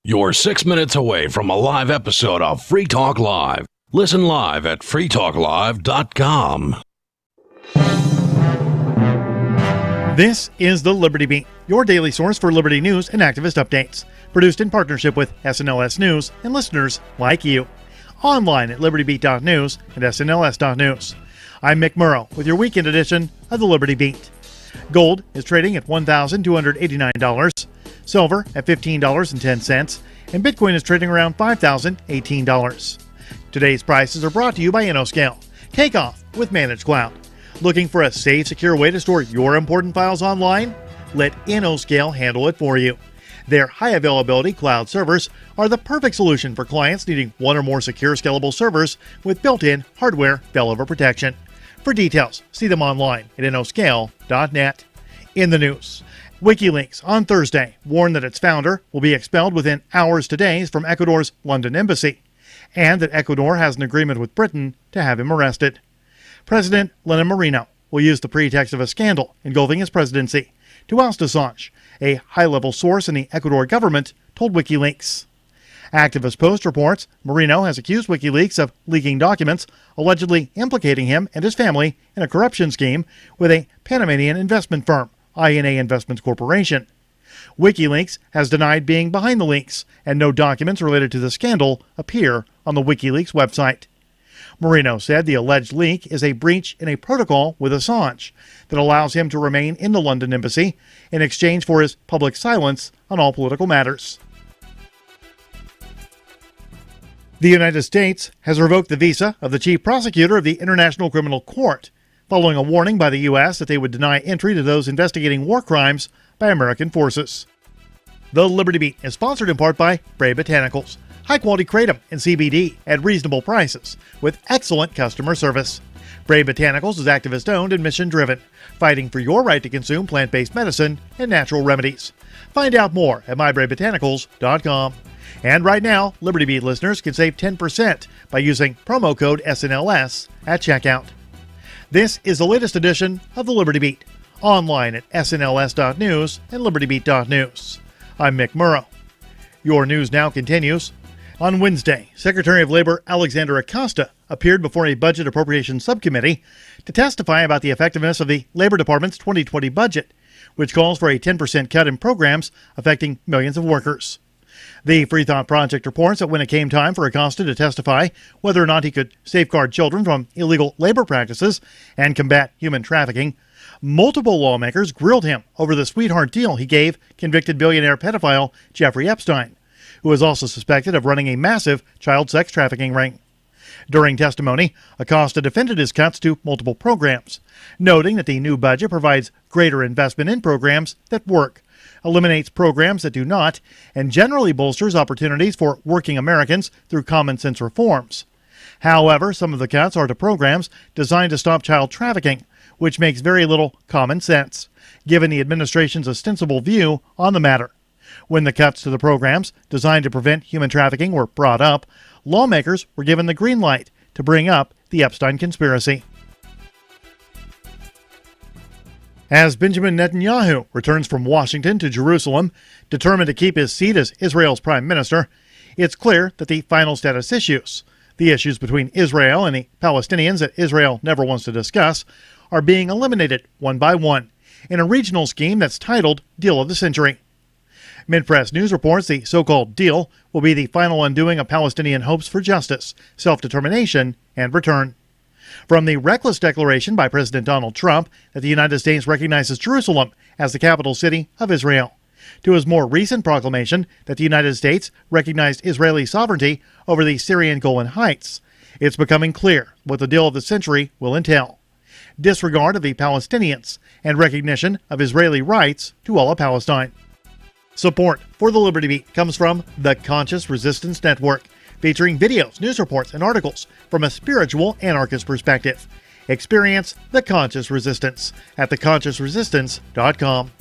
You're 6 minutes away from a live episode of Free Talk Live. Listen live at freetalklive.com. This is the Liberty Beat, your daily source for Liberty news and activist updates. Produced in partnership with SNLS News and listeners like you. Online at libertybeat.news and snls.news. I'm Mick Murrow with your weekend edition of the Liberty Beat. Gold is trading at $1,289. Silver at $15.10, and Bitcoin is trading around $5,018. Today's prices are brought to you by InnoScale. Take off with Managed Cloud. Looking for a safe, secure way to store your important files online? Let InnoScale handle it for you. Their high availability cloud servers are the perfect solution for clients needing one or more secure, scalable servers with built-in hardware failover protection. For details, see them online at innoscale.net. In the news, WikiLeaks on Thursday warned that its founder will be expelled within hours to days from Ecuador's London embassy, and that Ecuador has an agreement with Britain to have him arrested. President Lenin Moreno will use the pretext of a scandal engulfing his presidency to oust Assange, a high-level source in the Ecuador government told WikiLeaks. Activist Post reports Moreno has accused WikiLeaks of leaking documents allegedly implicating him and his family in a corruption scheme with a Panamanian investment firm, INA Investments Corporation. WikiLeaks has denied being behind the leaks, and no documents related to the scandal appear on the WikiLeaks website. Moreno said the alleged leak is a breach in a protocol with Assange that allows him to remain in the London embassy in exchange for his public silence on all political matters. The United States has revoked the visa of the chief prosecutor of the International Criminal Court, following a warning by the U.S. that they would deny entry to those investigating war crimes by American forces. The Liberty Beat is sponsored in part by Bray Botanicals, high-quality kratom and CBD at reasonable prices with excellent customer service. Bray Botanicals is activist-owned and mission-driven, fighting for your right to consume plant-based medicine and natural remedies. Find out more at mybraybotanicals.com. And right now, Liberty Beat listeners can save 10% by using promo code SNLS at checkout. This is the latest edition of the Liberty Beat, online at snls.news and libertybeat.news. I'm Mick Murrow. Your news now continues. On Wednesday, Secretary of Labor Alexander Acosta appeared before a Budget Appropriations Subcommittee to testify about the effectiveness of the Labor Department's 2020 budget, which calls for a 10% cut in programs affecting millions of workers. The Free Thought Project reports that when it came time for Acosta to testify whether or not he could safeguard children from illegal labor practices and combat human trafficking, multiple lawmakers grilled him over the sweetheart deal he gave convicted billionaire pedophile Jeffrey Epstein, who is also suspected of running a massive child sex trafficking ring. During testimony, Acosta defended his cuts to multiple programs, noting that the new budget provides greater investment in programs that work, eliminates programs that do not, and generally bolsters opportunities for working Americans through common sense reforms. However, some of the cuts are to programs designed to stop child trafficking, which makes very little common sense, given the administration's ostensible view on the matter. When the cuts to the programs designed to prevent human trafficking were brought up, lawmakers were given the green light to bring up the Epstein conspiracy. As Benjamin Netanyahu returns from Washington to Jerusalem, determined to keep his seat as Israel's prime minister, it's clear that the final status issues, the issues between Israel and the Palestinians that Israel never wants to discuss, are being eliminated one by one in a regional scheme that's titled Deal of the Century. Midpress News reports the so-called deal will be the final undoing of Palestinian hopes for justice, self-determination, and return. From the reckless declaration by President Donald Trump that the United States recognizes Jerusalem as the capital city of Israel, to his more recent proclamation that the United States recognized Israeli sovereignty over the Syrian Golan Heights, it's becoming clear what the deal of the century will entail. Disregard of the Palestinians and recognition of Israeli rights to all of Palestine. Support for the Liberty Beat comes from the Conscious Resistance Network, featuring videos, news reports, and articles from a spiritual anarchist perspective. Experience the Conscious Resistance at theconsciousresistance.com.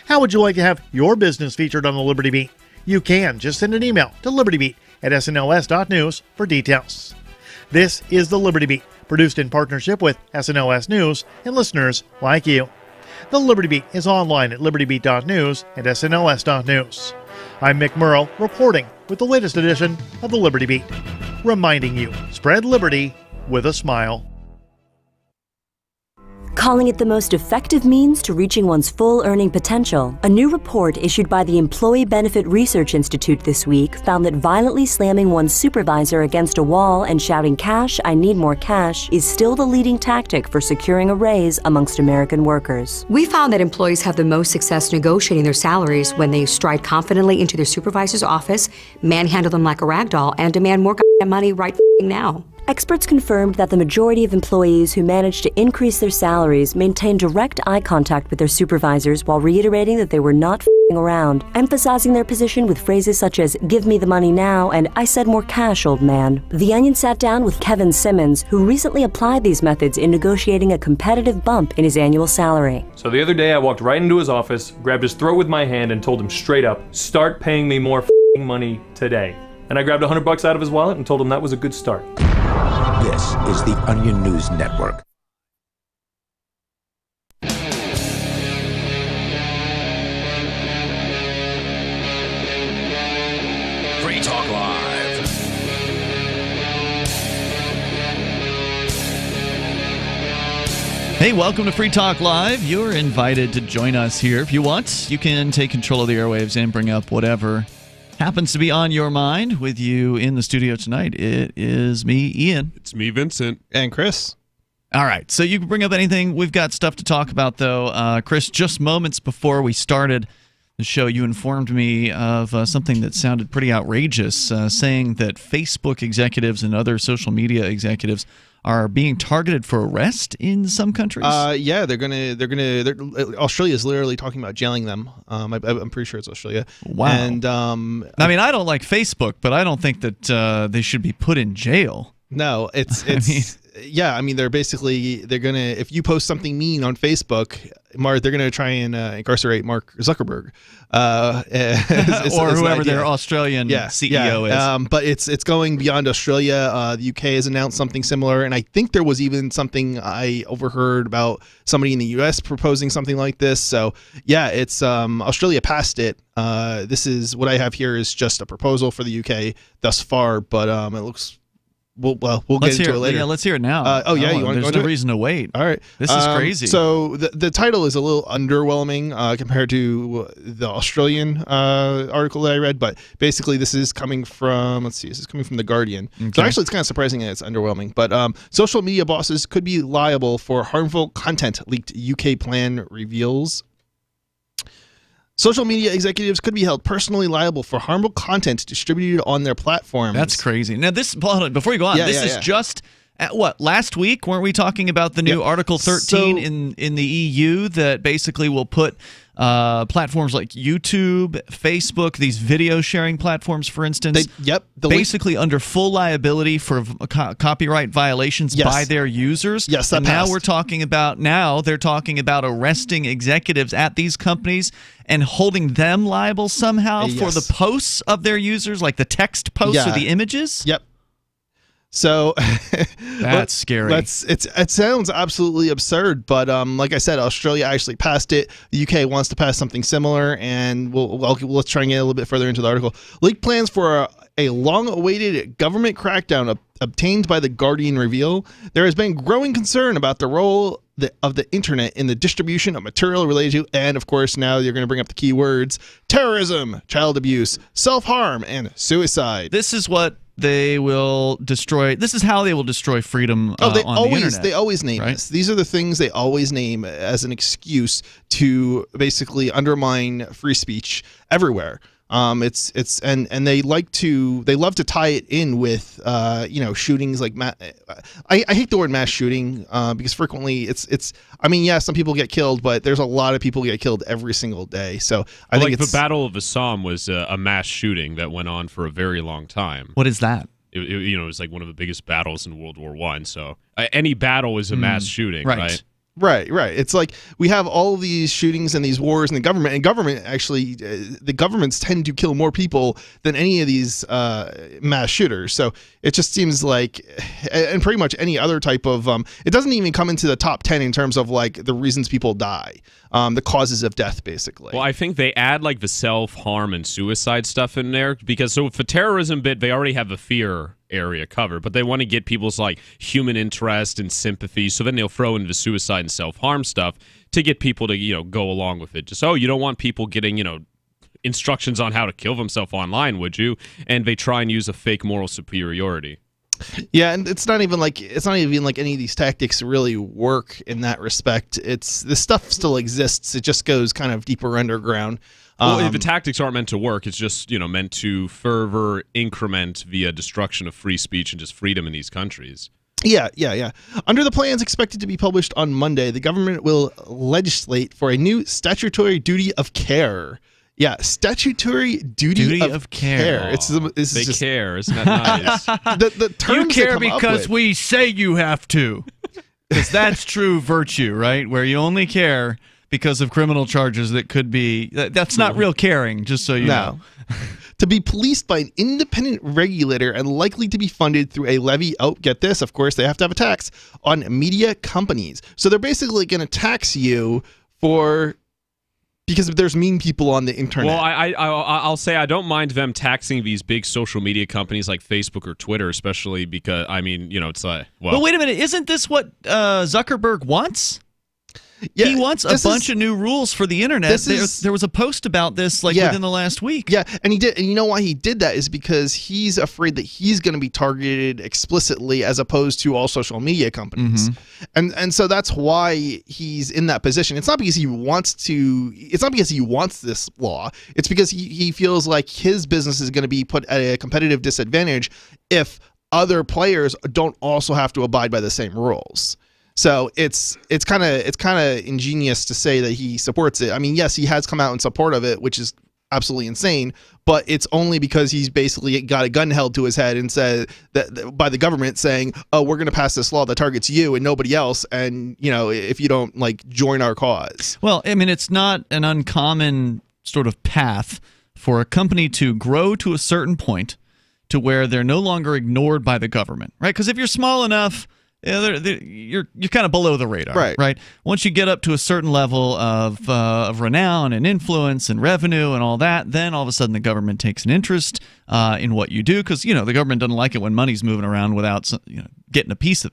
How would you like to have your business featured on the Liberty Beat? You can just send an email to libertybeat@snls.news for details. This is the Liberty Beat, produced in partnership with SNLS News and listeners like you. The Liberty Beat is online at libertybeat.news and snls.news. I'm Mick Murrow, reporting with the latest edition of the Liberty Beat, reminding you, spread liberty with a smile. Calling it the most effective means to reaching one's full earning potential, a new report issued by the Employee Benefit Research Institute this week found that violently slamming one's supervisor against a wall and shouting, "Cash, I need more cash," is still the leading tactic for securing a raise amongst American workers. We found that employees have the most success negotiating their salaries when they stride confidently into their supervisor's office, manhandle them like a rag doll, and demand more money right now. Experts confirmed that the majority of employees who managed to increase their salaries maintained direct eye contact with their supervisors while reiterating that they were not f***ing around, emphasizing their position with phrases such as, "Give me the money now," and "I said more cash, old man." The Onion sat down with Kevin Simmons, who recently applied these methods in negotiating a competitive bump in his annual salary. So the other day I walked right into his office, grabbed his throat with my hand, and told him straight up, "Start paying me more f***ing money today." And I grabbed $100 out of his wallet and told him that was a good start. This is the Onion News Network. Free Talk Live. Hey, welcome to Free Talk Live. You're invited to join us here. If you want, you can take control of the airwaves and bring up whatever happens to be on your mind. With you in the studio tonight, it is me, Ian. It's me, Vincent. And Chris. All right, so you can bring up anything. We've got stuff to talk about, though. Chris, just moments before we started the show, you informed me of something that sounded pretty outrageous, saying that Facebook executives and other social media executives are being targeted for arrest in some countries. Yeah, Australia is literally talking about jailing them. I'm pretty sure it's Australia. Wow. And I mean, I don't like Facebook, but I don't think that they should be put in jail. No, it's I mean, they're gonna, if you post something mean on Facebook, they're gonna try and incarcerate Mark Zuckerberg, or whoever their Australian CEO is. But it's going beyond Australia. The UK has announced something similar, and I think there was even something I overheard about somebody in the US proposing something like this. So yeah, it's Australia passed it. This is what I have here is just a proposal for the UK thus far, but it looks. We'll get into it later. Yeah, let's hear it now. You want There's no reason to wait. All right. This is crazy. So the title is a little underwhelming compared to the Australian article that I read, but basically this is coming from, this is coming from The Guardian. Okay. So actually it's kind of surprising that it's underwhelming, but social media bosses could be liable for harmful content, leaked UK plan reveals. Social media executives could be held personally liable for harmful content distributed on their platforms. That's crazy. Now, before you go on, this is just last week? Weren't we talking about the new Article 13 in the EU that basically will put platforms like YouTube, Facebook, these video sharing platforms, for instance, basically under full liability for copyright violations by their users. Yes, that and passed. Now they're talking about arresting executives at these companies and holding them liable somehow for the posts of their users, like the text posts or the images. Yep. So that's scary. It sounds absolutely absurd, but like I said, Australia actually passed it. The UK wants to pass something similar, and let's try and get a little bit further into the article. Leaked plans for a long-awaited government crackdown obtained by The Guardian reveal there has been growing concern about the role of the internet in the distribution of material related to, and of course now you're going to bring up the key words, terrorism, child abuse, self-harm, and suicide. This is what they will destroy. This is how they will destroy freedom on the internet. They always name this. These are the things they always name as an excuse to basically undermine free speech everywhere. And they love to tie it in with shootings like I hate the word mass shooting because frequently some people get killed, but there's a lot of people get killed every single day. So I think the Battle of Assam was a mass shooting that went on for a very long time. What is that? It was like one of the biggest battles in World War I. So any battle is a mass shooting, right? Right. It's like we have all of these shootings and these wars in the government, and the governments tend to kill more people than any of these mass shooters. So it just seems like, and pretty much any other type of, it doesn't even come into the top 10 in terms of like the reasons people die. the causes of death, basically. Well, I think they add like the self-harm and suicide stuff in there because so for terrorism bit, they already have the fear area covered, but they want to get people's like human interest and sympathy. So then they'll throw in the suicide and self-harm stuff to get people to, go along with it. Just, you don't want people getting, instructions on how to kill themselves online, would you? And they try and use a fake moral superiority. Yeah, and it's not even like any of these tactics really work in that respect. This stuff still exists. It just goes kind of deeper underground. Well, if the tactics aren't meant to work, it's just meant to further increment via destruction of free speech and just freedom in these countries. Yeah. Under the plans expected to be published on Monday, the government will legislate for a new statutory duty of care. Yeah, statutory duty of care. They care. Isn't that nice? the terms you care they come because up with. we say you have to. Because that's true virtue, right? Where you only care because of criminal charges that could be... That's not real caring, just so you know. To be policed by an independent regulator and likely to be funded through a levy. Oh, get this. Of course, they have to have a tax on media companies. So they're basically going to tax you because there's mean people on the internet. Well, I'll say I don't mind them taxing these big social media companies like Facebook or Twitter, especially because, it's like... Well, wait a minute. Isn't this what Zuckerberg wants? Yeah, he wants a bunch of new rules for the internet. There was a post about this within the last week. Yeah, and he did. And you know why he did that is because he's afraid that he's going to be targeted explicitly as opposed to all social media companies. Mm-hmm. And so that's why he's in that position. It's not because he wants to. It's not because he wants this law. It's because he feels like his business is going to be put at a competitive disadvantage if other players don't also have to abide by the same rules. So it's kind of ingenious to say that he supports it. I mean, yes, he has come out in support of it, which is absolutely insane. But it's only because he's basically got a gun held to his head and said that by the government saying, "Oh, we're going to pass this law that targets you and nobody else, and if you don't join our cause." Well, I mean, it's not an uncommon sort of path for a company to grow to a certain point to where they're no longer ignored by the government, right? Because if you're small enough. Yeah, you're kind of below the radar, right? Once you get up to a certain level of renown and influence and revenue and all that, then all of a sudden the government takes an interest in what you do because the government doesn't like it when money's moving around without getting a piece of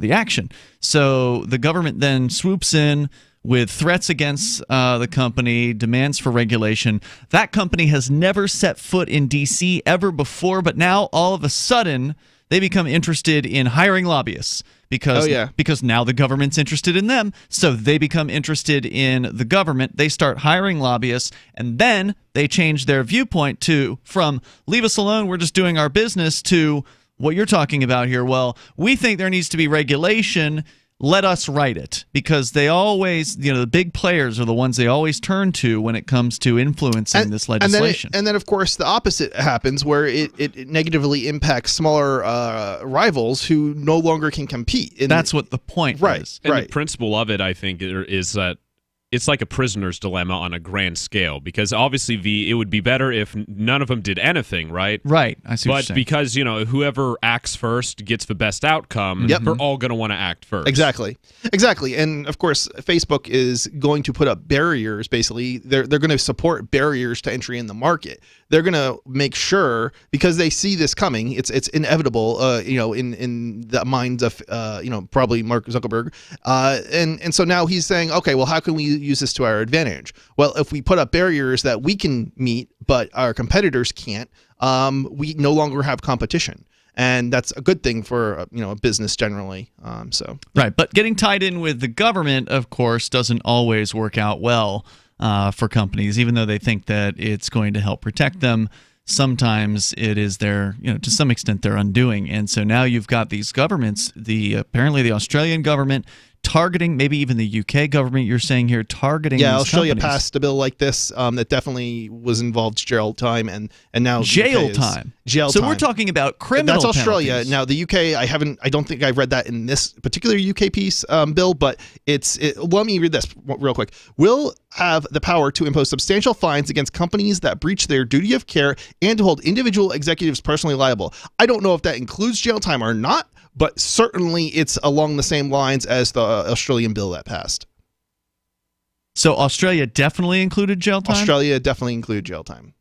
the action. So the government then swoops in with threats against the company, demands for regulation. That company has never set foot in D.C. ever before, but now all of a sudden they become interested in hiring lobbyists because now the government's interested in them, so they become interested in the government. They start hiring lobbyists, and then they change their viewpoint from leave us alone, we're just doing our business, to what you're talking about here. Well, we think there needs to be regulation. Let us write it, because they always, the big players are the ones they always turn to when it comes to influencing this legislation. And then, of course, the opposite happens where it negatively impacts smaller rivals who no longer can compete. That's what the point is. And the principle of it, I think, is that it's like a prisoner's dilemma on a grand scale, because obviously it would be better if none of them did anything, right? Right. I see what you're saying. But because, whoever acts first gets the best outcome, they're all going to want to act first. Exactly. And of course, Facebook is going to put up barriers, basically. They're going to support barriers to entry in the market. They're going to make sure, because they see this coming, it's inevitable, in the minds of, probably Mark Zuckerberg. And so now he's saying, okay, well, how can we use this to our advantage? Well, if we put up barriers that we can meet, but our competitors can't, we no longer have competition. And that's a good thing for a business generally. Right, but getting tied in with the government, of course, doesn't always work out well for companies, even though they think that it's going to help protect them. Sometimes it is to some extent their undoing. And so now you've got these governments, apparently the Australian government targeting, maybe even the UK government, you're saying here, targeting these Australia companies. passed a bill like this that definitely was involved jail time, and now jail time. So we're talking about criminal That's Australia. penalties. Now the UK, I don't think I read that in this particular UK piece, Bill, but let me read this real quick. Will have the power to impose substantial fines against companies that breach their duty of care and to hold individual executives personally liable. I don't know if that includes jail time or not, but certainly it's along the same lines as the Australian bill that passed. So Australia definitely included jail time? Australia definitely included jail time.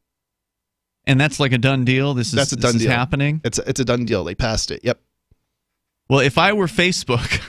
And that's like a done deal? This is happening? It's a done deal. They passed it. Yep. Well, if I were Facebook,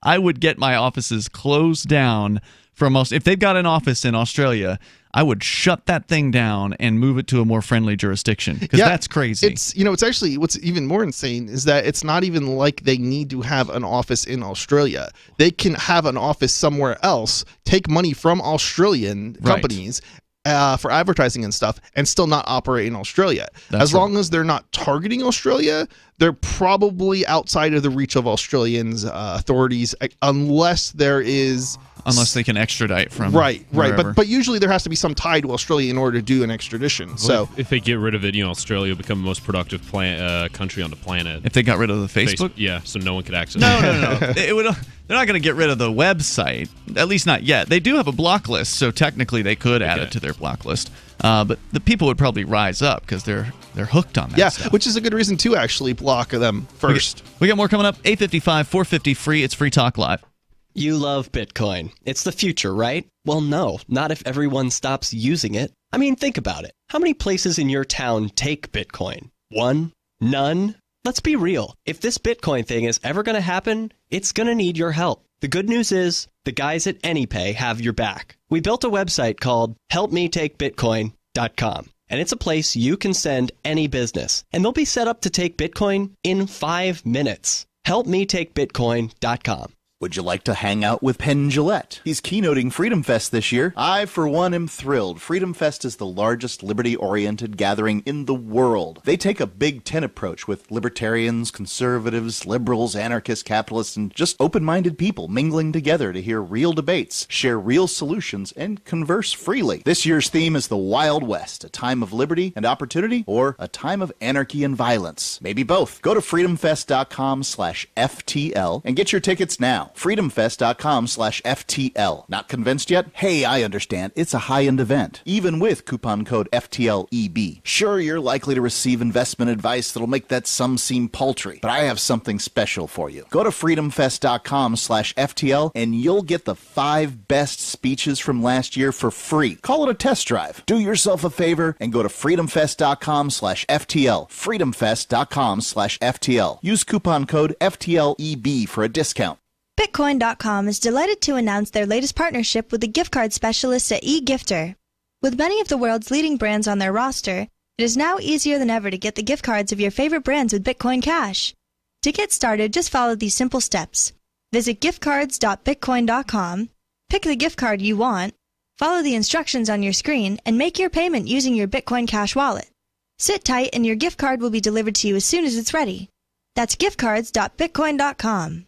I would get my offices closed down from most. If they've got an office in Australia, I would shut that thing down and move it to a more friendly jurisdiction, because that's crazy. It's actually, what's even more insane is that it's not even like they need to have an office in Australia. They can have an office somewhere else, take money from Australian companies for advertising and stuff, and still not operate in Australia. As long as they're not targeting Australia, they're probably outside of the reach of Australians' authorities, unless there is... Unless they can extradite from right. wherever. But usually there has to be some tie to Australia in order to do an extradition. So if they get rid of it, Australia will become the most productive country on the planet. If they got rid of the Facebook? Yeah, so no one could access it. No. They're not going to get rid of the website, at least not yet. They do have a block list, so technically they could add it to their block list. But the people would probably rise up because they're hooked on that stuff. Which is a good reason to actually block them first. We got more coming up. 8:55, 450 free. It's Free Talk Live. You love Bitcoin. It's the future, right? Well, no, not if everyone stops using it. I mean, think about it. How many places in your town take Bitcoin? One? None? Let's be real. If this Bitcoin thing is ever going to happen, it's going to need your help. The good news is, the guys at AnyPay have your back. We built a website called helpmetakebitcoin.com, and it's a place you can send any business, and they'll be set up to take Bitcoin in 5 minutes. helpmetakebitcoin.com. Would you like to hang out with Penn Jillette? He's keynoting Freedom Fest this year. I, for one, am thrilled. Freedom Fest is the largest liberty-oriented gathering in the world. They take a Big Ten approach with libertarians, conservatives, liberals, anarchists, capitalists, and just open-minded people mingling together to hear real debates, share real solutions, and converse freely. This year's theme is the Wild West, a time of liberty and opportunity, or a time of anarchy and violence. Maybe both. Go to freedomfest.com/FTL and get your tickets now. freedomfest.com/FTL. Not convinced yet? Hey, I understand. It's a high-end event, even with coupon code FTLEB. Sure, you're likely to receive investment advice that'll make that sum seem paltry, but I have something special for you. Go to freedomfest.com/FTL and you'll get the 5 best speeches from last year for free. Call it a test drive. Do yourself a favor and go to freedomfest.com/FTL. freedomfest.com/FTL. Use coupon code FTLEB for a discount. Bitcoin.com is delighted to announce their latest partnership with the gift card specialists at eGifter. With many of the world's leading brands on their roster, it is now easier than ever to get the gift cards of your favorite brands with Bitcoin Cash. To get started, just follow these simple steps. Visit giftcards.bitcoin.com, pick the gift card you want, follow the instructions on your screen, and make your payment using your Bitcoin Cash wallet. Sit tight and your gift card will be delivered to you as soon as it's ready. That's giftcards.bitcoin.com.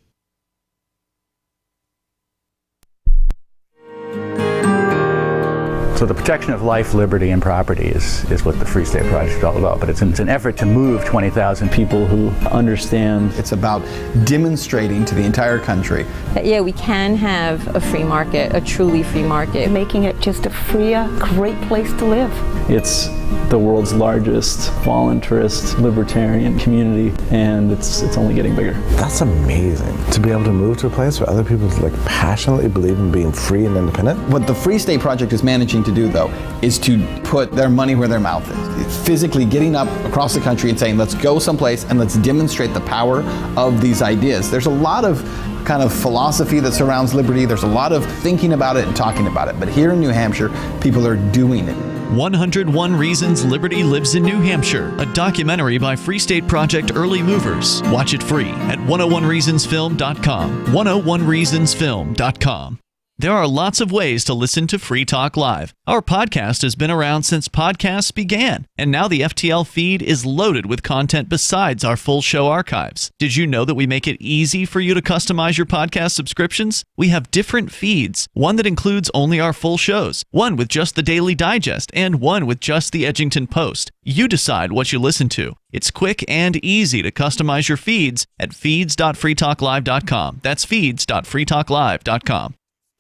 So the protection of life, liberty, and property is what the Free State Project is all about. But it's an effort to move 20,000 people who understand. It's about demonstrating to the entire country that, yeah, we can have a free market, a truly free market. Making it just a freer, great place to live. It's the world's largest voluntarist libertarian community, and it's only getting bigger. That's amazing, to be able to move to a place where other people passionately believe in being free and independent. What the Free State Project is managing to do, though, is to put their money where their mouth is. It's physically getting up across the country and saying, let's go someplace and let's demonstrate the power of these ideas. There's a lot of kind of philosophy that surrounds liberty. There's a lot of thinking about it and talking about it. But here in New Hampshire, people are doing it. 101 Reasons Liberty Lives in New Hampshire, a documentary by Free State Project Early Movers. Watch it free at 101reasonsfilm.com. 101reasonsfilm.com. There are lots of ways to listen to Free Talk Live. Our podcast has been around since podcasts began, and now the FTL feed is loaded with content besides our full show archives. Did you know that we make it easy for you to customize your podcast subscriptions? We have different feeds, one that includes only our full shows, one with just the Daily Digest, and one with just the Edgington Post. You decide what you listen to. It's quick and easy to customize your feeds at feeds.freetalklive.com. That's feeds.freetalklive.com.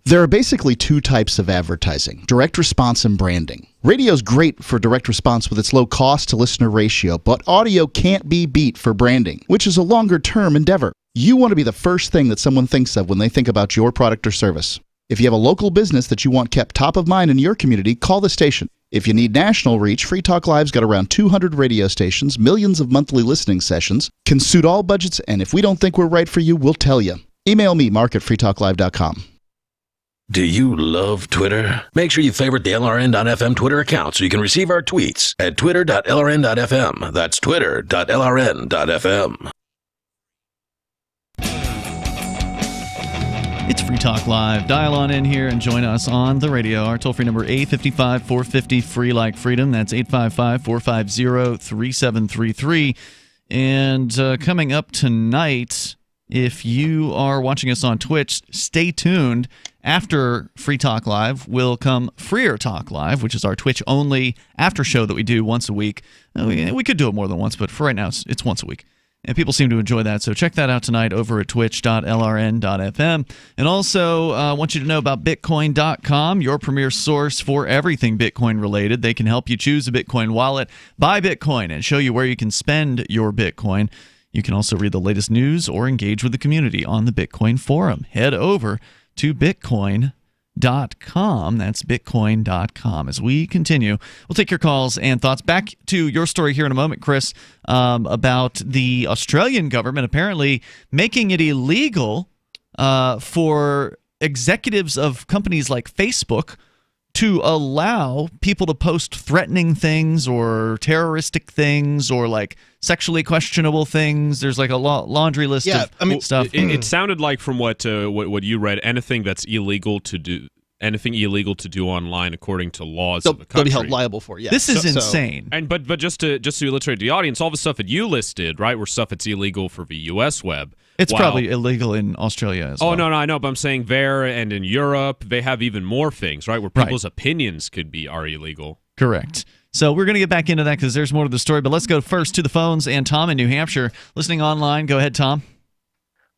There are basically 2 types of advertising, direct response and branding. Radio is great for direct response with its low cost to listener ratio, but audio can't be beat for branding, which is a longer term endeavor. You want to be the first thing that someone thinks of when they think about your product or service. If you have a local business that you want kept top of mind in your community, call the station. If you need national reach, Free Talk Live's got around 200 radio stations, millions of monthly listening sessions, can suit all budgets, and if we don't think we're right for you, we'll tell you. Email me, mark@freetalklive.com. Do you love Twitter? Make sure you favorite the LRN.FM Twitter account so you can receive our tweets at twitter.lrn.fm. That's twitter.lrn.fm. It's Free Talk Live. Dial on in here and join us on the radio. Our toll-free number, 855-450-FREE like freedom. That's 855-450-3733. And coming up tonight, if you are watching us on Twitch, stay tuned. After Free Talk Live will come Freer Talk Live, which is our Twitch-only after show that we do once a week. We could do it more than once, but for right now, it's once a week. And people seem to enjoy that, so check that out tonight over at twitch.lrn.fm. And also, I want you to know about Bitcoin.com, your premier source for everything Bitcoin-related. They can help you choose a Bitcoin wallet, buy Bitcoin, and show you where you can spend your Bitcoin. You can also read the latest news or engage with the community on the Bitcoin forum. Head over to Bitcoin.com. That's Bitcoin.com. As we continue, we'll take your calls and thoughts. Back to your story here in a moment, Chris, about the Australian government apparently making it illegal for executives of companies like Facebook to allow people to post threatening things or terroristic things or like sexually questionable things. There's like a laundry list of stuff. It sounded like from what you read, anything that's illegal to do. Anything illegal to do online, according to laws of the country, they'll be held liable for. Yeah, this is insane. But just to illustrate the audience, all the stuff that you listed, right, were stuff that's illegal for the U.S. web. It's probably illegal in Australia as well. Oh, no, I know, but I'm saying there and in Europe, they have even more things, right, where people's opinions are illegal. Correct. So we're going to get back into that because there's more to the story, but let's go first to the phones. And Tom in New Hampshire, listening online. Go ahead, Tom.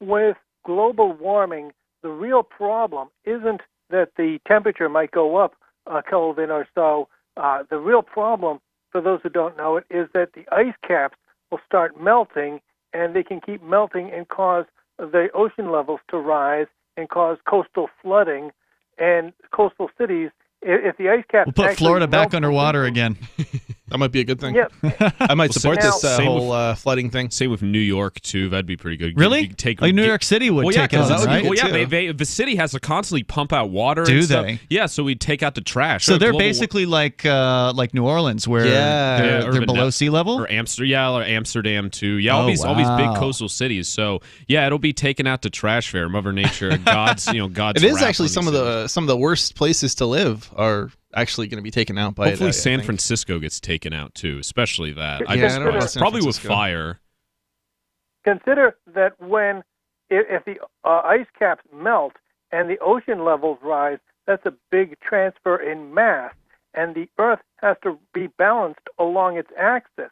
With global warming, the real problem isn't that the temperature might go up a Kelvin or so. The real problem, for those who don't know it, is that the ice caps will start melting, and they can keep melting and cause the ocean levels to rise and cause coastal flooding. And coastal cities, if the ice caps we'll put Florida back underwater again. That might be a good thing. Yep. I might support this whole flooding thing. Same with New York, too. That'd be pretty good. Really? New York City would take it, right? Well, yeah, the city has to constantly pump out water. Do and they? Stuff. Yeah, so we'd take out the trash. So they're basically like New Orleans, where they're below sea level? Or Amsterdam, too. Yeah, all these big coastal cities. So, yeah, it'll be taking out the trash there. Mother Nature, God's It is actually some of the worst places to live are actually going to be taken out by hopefully San Francisco gets taken out too, especially that. I don't know about probably with fire. Consider that if the ice caps melt and the ocean levels rise, that's a big transfer in mass, and the Earth has to be balanced along its axis.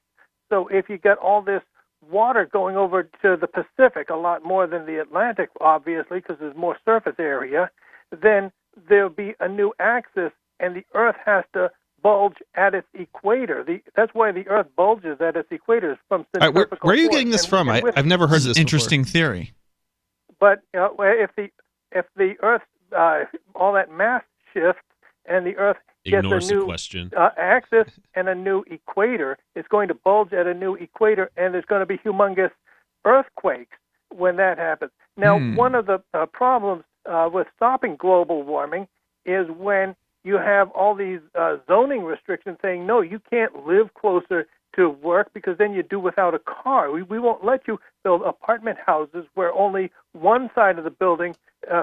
So if you get all this water going over to the Pacific, a lot more than the Atlantic, obviously, because there's more surface area, then there'll be a new axis, and the Earth has to bulge at its equator. That's why the Earth bulges at its equator from centrifugal where are you getting this from? I've never heard this. Interesting before. Theory. But if the Earth all that mass shifts and the Earth gets a new axis and a new equator, it's going to bulge at a new equator, and there's going to be humongous earthquakes when that happens. Now, one of the problems with stopping global warming is when you have all these zoning restrictions saying, no, you can't live closer to work because then you do without a car. We won't let you build apartment houses where only one side of the building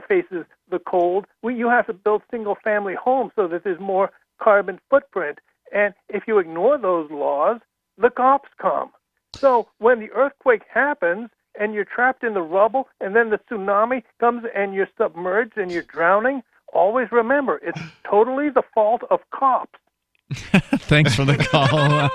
faces the cold. You have to build single-family homes so that there's more carbon footprint. And if you ignore those laws, the cops come. So when the earthquake happens and you're trapped in the rubble and then the tsunami comes and you're submerged and you're drowning, always remember, it's totally the fault of cops. Thanks for the call.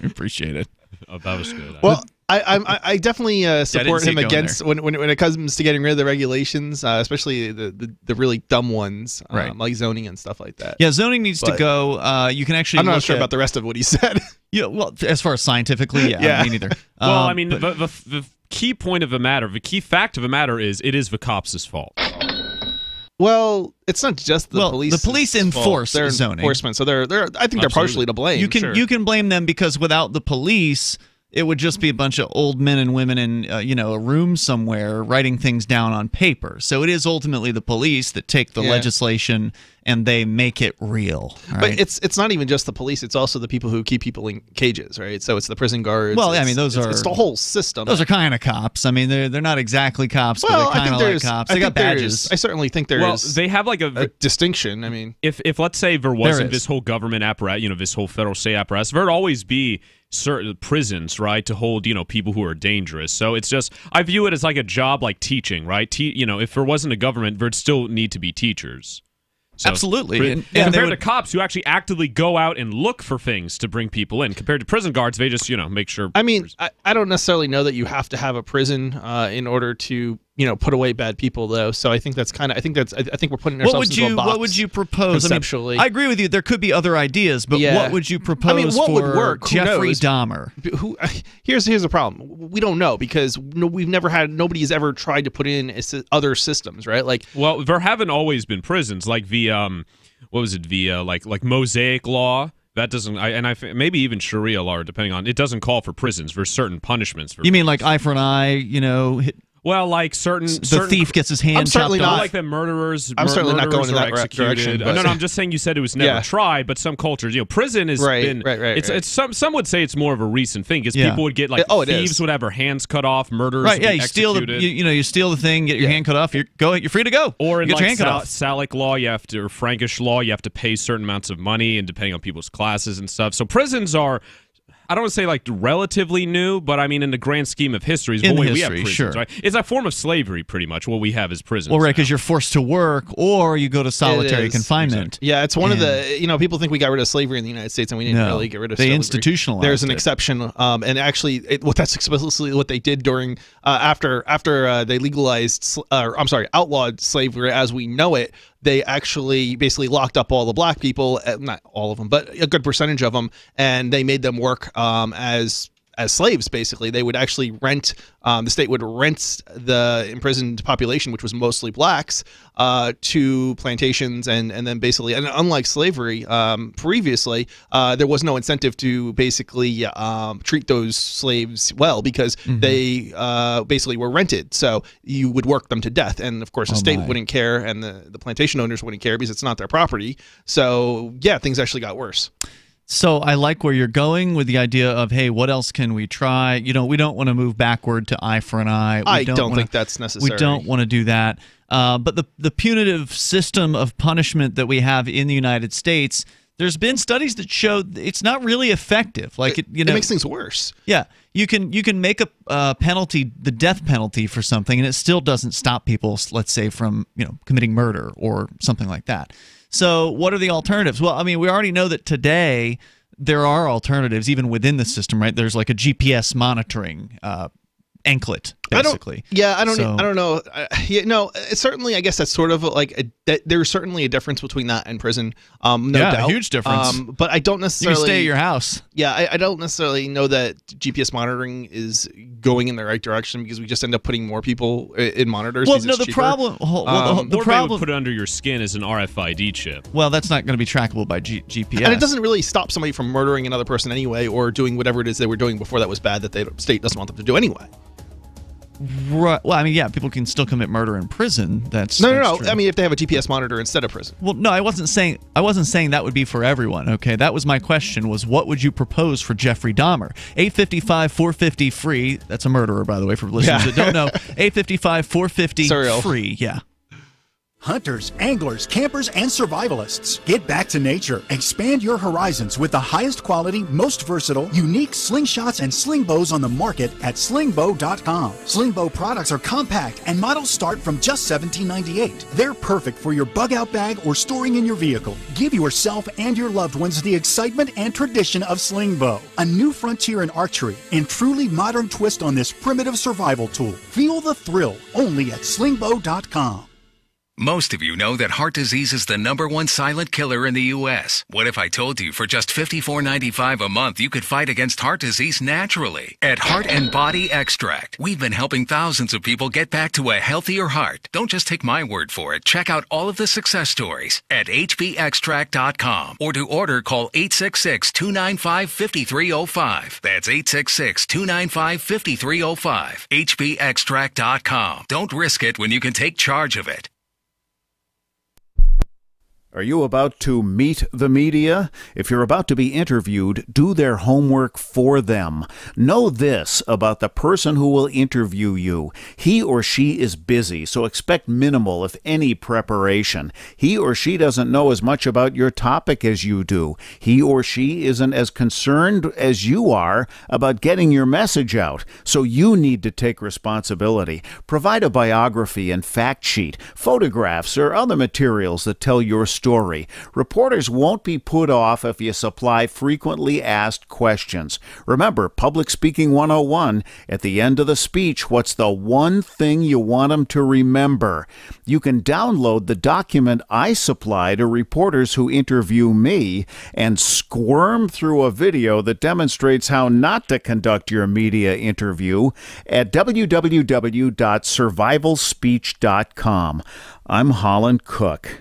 Appreciate it. Oh, that was good. Well, I definitely support him against when it comes to getting rid of the regulations, especially the really dumb ones, right, like zoning and stuff like that. Yeah, zoning needs to go. You can actually. I'm not sure about the rest of what he said. Yeah, well, as far as scientifically, yeah. Me neither. Well, I mean, the key point of the matter, the key fact of the matter is it is the cops' fault. Well, it's not just the police. The police enforce zoning. Enforcement, so they're I think they're partially to blame. You can blame them because without the police, it would just be a bunch of old men and women in a room somewhere writing things down on paper. So it is ultimately the police that take the legislation and they make it real. Right? But it's not even just the police; it's also the people who keep people in cages, right? So it's the prison guards. Well, I mean, it's the whole system. Those are kind of cops. I mean, they're not exactly cops, but they're kind of like cops. They got badges. I certainly think there is. Well, they have like a distinction. I mean, if let's say there wasn't this whole government apparatus, this whole federal state apparatus, there'd always be certain prisons, right, to hold people who are dangerous. So it's just, I view it as like a job like teaching, right? If there wasn't a government, there'd still need to be teachers. So, absolutely. And compared to cops who actually actively go out and look for things to bring people in, compared to prison guards, they just make sure. I mean, I don't necessarily know that you have to have a prison in order to put away bad people, though. So I think that's I think we're putting ourselves into a box. What would you propose? Conceptually, I agree with you. There could be other ideas, but what would you propose what for would work? Jeffrey Dahmer? Here's the problem. We don't know because nobody's ever tried to put in other systems, right? Like, well, there haven't always been prisons, like the what was it? The like Mosaic law. That doesn't, maybe even Sharia law, depending on, it doesn't call for prisons. There's certain punishments for. You mean like eye for an eye? Well, like certain thief gets his hand chopped off. Like the murderers. I'm certainly not going in that direction. No, I'm just saying you said it was never tried, but some cultures, prison has been. Right. It's some would say it's more of a recent thing because people would get thieves would have their hands cut off, murderers. Right. Yeah. You steal you steal the thing, get your hand cut off. You're free to go. Or in get your hand cut like off. Salic law, or Frankish law, you have to pay certain amounts of money, and depending on people's classes and stuff. So prisons are. I don't want to say like relatively new, but I mean in the grand scheme of history, the way we have prisons, right? It's a form of slavery, pretty much. What we have is prisons. Well, right, because you're forced to work or you go to solitary confinement. Exactly. Yeah, it's one of the people think we got rid of slavery in the United States, and we didn't really get rid of slavery. They institutionalized. There's an exception, and actually, that's explicitly what they did during after they legalized, outlawed slavery as we know it. They actually basically locked up all the black people, not all of them, but a good percentage of them, and they made them work as slaves, basically. They would actually rent, the state would rent the imprisoned population, which was mostly blacks, to plantations, and then basically, and unlike slavery previously, there was no incentive to basically treat those slaves well because they basically were rented. So you would work them to death. And of course, the state wouldn't care, and the plantation owners wouldn't care because it's not their property. So yeah, things actually got worse. So I like where you're going with the idea of, hey, what else can we try? We don't want to move backward to eye for an eye. I don't think that's necessary. We don't want to do that. But the punitive system of punishment that we have in the United States, there's been studies that show it's not really effective. Like it makes things worse. Yeah, you can make a penalty, the death penalty for something, and it still doesn't stop people, let's say, from committing murder or something like that. So what are the alternatives? Well, I mean, we already know that today there are alternatives even within the system, right? There's like a GPS monitoring anklet, basically. I don't know. It's certainly, I guess that's sort of like there's certainly a difference between that and prison. No doubt, a huge difference. But I don't necessarily. You can stay at your house. Yeah, I don't necessarily know that GPS monitoring is going in the right direction because we just end up putting more people in monitors. Well, no, the problem. The problem would put it under your skin as an RFID chip. Well, that's not going to be trackable by GPS, and it doesn't really stop somebody from murdering another person anyway, or doing whatever it is they were doing before that was bad that the state doesn't want them to do anyway. Right. Well, I mean, yeah, people can still commit murder in prison. That's no. True. I mean, if they have a GPS monitor instead of prison. Well, no, I wasn't saying that would be for everyone. Okay, that was my question. Was what would you propose for Jeffrey Dahmer? 855-450-FREE. That's a murderer, by the way, for listeners that don't know. 855-450-FREE. Yeah. Hunters, anglers, campers, and survivalists. Get back to nature. Expand your horizons with the highest quality, most versatile, unique slingshots and sling bows on the market at slingbow.com. Slingbow products are compact and models start from just $17.98. They're perfect for your bug out bag or storing in your vehicle. Give yourself and your loved ones the excitement and tradition of Slingbow, a new frontier in archery and truly modern twist on this primitive survival tool. Feel the thrill only at slingbow.com. Most of you know that heart disease is the #1 silent killer in the U.S. What if I told you for just $54.95 a month you could fight against heart disease naturally? At Heart and Body Extract, we've been helping thousands of people get back to a healthier heart. Don't just take my word for it. Check out all of the success stories at hbextract.com, or to order, call 866-295-5305. That's 866-295-5305. hbextract.com. Don't risk it when you can take charge of it. Are you about to meet the media? If you're about to be interviewed, do their homework for them. Know this about the person who will interview you. He or she is busy, so expect minimal, if any, preparation. He or she doesn't know as much about your topic as you do. He or she isn't as concerned as you are about getting your message out, so you need to take responsibility. Provide a biography and fact sheet, photographs, or other materials that tell your story. Reporters won't be put off if you supply frequently asked questions. Remember, Public Speaking 101, at the end of the speech, what's the one thing you want them to remember? You can download the document I supply to reporters who interview me and squirm through a video that demonstrates how not to conduct your media interview at www.survivalspeech.com. I'm Holland Cook.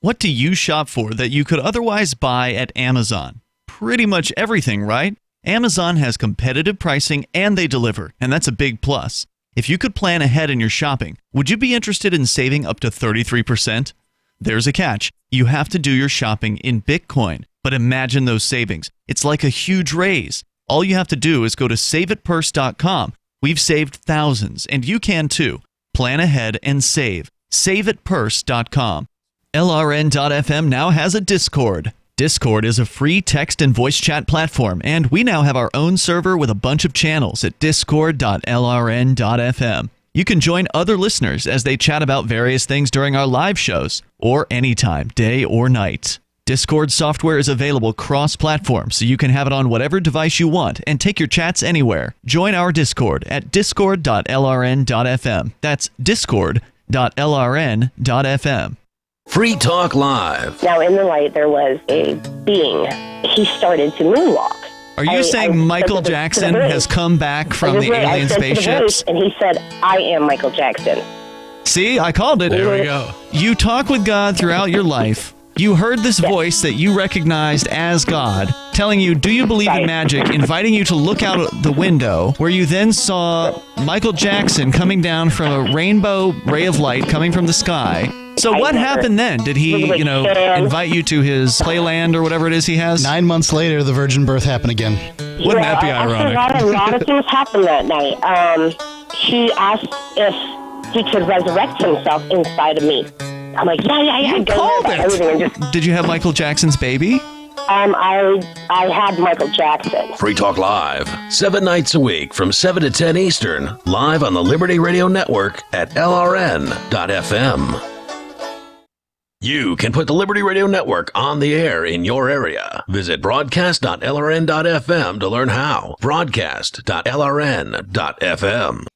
What do you shop for that you could otherwise buy at Amazon? Pretty much everything, right? Amazon has competitive pricing and they deliver, and that's a big plus. If you could plan ahead in your shopping, would you be interested in saving up to 33%? There's a catch. You have to do your shopping in Bitcoin. But imagine those savings. It's like a huge raise. All you have to do is go to saveatpurse.com. We've saved thousands, and you can too. Plan ahead and save. Saveatpurse.com. LRN.FM now has a Discord. Discord is a free text and voice chat platform, and we now have our own server with a bunch of channels at discord.lrn.fm. You can join other listeners as they chat about various things during our live shows, or anytime, day or night. Discord software is available cross-platform, so you can have it on whatever device you want and take your chats anywhere. Join our Discord at discord.lrn.fm. That's discord.lrn.fm. Free Talk Live. Now, in the light, there was a being. He started to moonwalk. Are you saying Michael Jackson has come back from the alien spaceships? And he said, I am Michael Jackson. See, I called it. There we go. You talk with God throughout your life. You heard this voice that you recognized as God telling you, do you believe in magic, inviting you to look out the window, where you then saw Michael Jackson coming down from a rainbow ray of light coming from the sky. So what happened then? Did he, invite you to his playland or whatever it is he has? 9 months later, the virgin birth happened again. Wouldn't that be ironic? A lot of things happened that night. He asked if he could resurrect himself inside of me. I'm like, yeah. Called it. Did you have Michael Jackson's baby? I had Michael Jackson. Free Talk Live, 7 nights a week from 7 to 10 Eastern, live on the Liberty Radio Network at LRN.FM. You can put the Liberty Radio Network on the air in your area. Visit broadcast.lrn.fm to learn how. Broadcast.lrn.fm.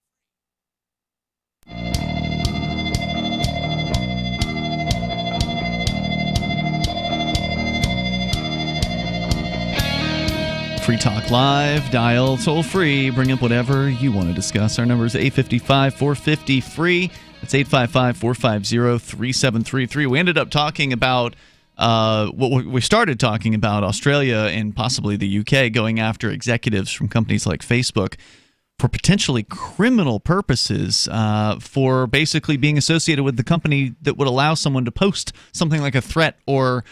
Free Talk Live, dial toll free, bring up whatever you want to discuss. Our number is 855-450-FREE. That's 855-450-3733. We ended up talking about we started talking about Australia and possibly the UK going after executives from companies like Facebook for potentially criminal purposes, for basically being associated with the company that would allow someone to post something like a threat or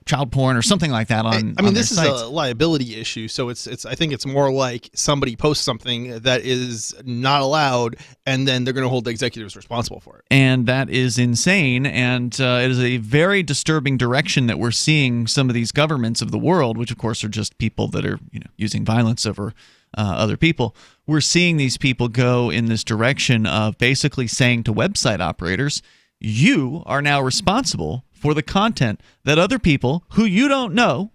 child porn or something like that on. I mean, this is a liability issue, so it's. I think it's more like somebody posts something that is not allowed, and then they're going to hold the executives responsible for it. And that is insane, and it is a very disturbing direction that we're seeing some of these governments of the world, which of course are just people that are using violence over other people. We're seeing these people go in this direction of basically saying to website operators, you are now responsible for the content that other people who you don't know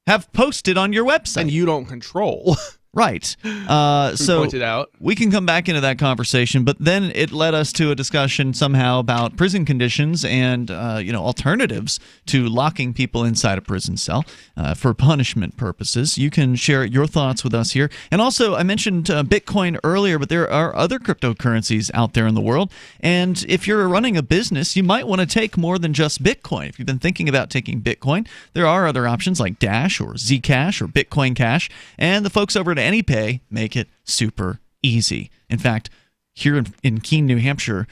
have posted on your website. And you don't control. Right. So pointed out. We can come back into that conversation, but then it led us to a discussion somehow about prison conditions and alternatives to locking people inside a prison cell for punishment purposes. You can share your thoughts with us here. And also, I mentioned Bitcoin earlier, but there are other cryptocurrencies out there in the world. And if you're running a business, you might want to take more than just Bitcoin. If you've been thinking about taking Bitcoin, there are other options like Dash or Zcash or Bitcoin Cash. And the folks over at AnyPay make it super easy. In fact, here in Keene, New Hampshire,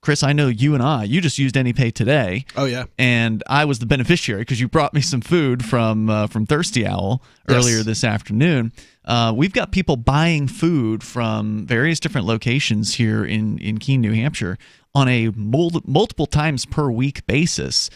Chris, I know you just used AnyPay today. Oh, yeah. And I was the beneficiary because you brought me some food from Thirsty Owl earlier this afternoon. We've got people buying food from various different locations here in Keene, New Hampshire on a multiple times per week basis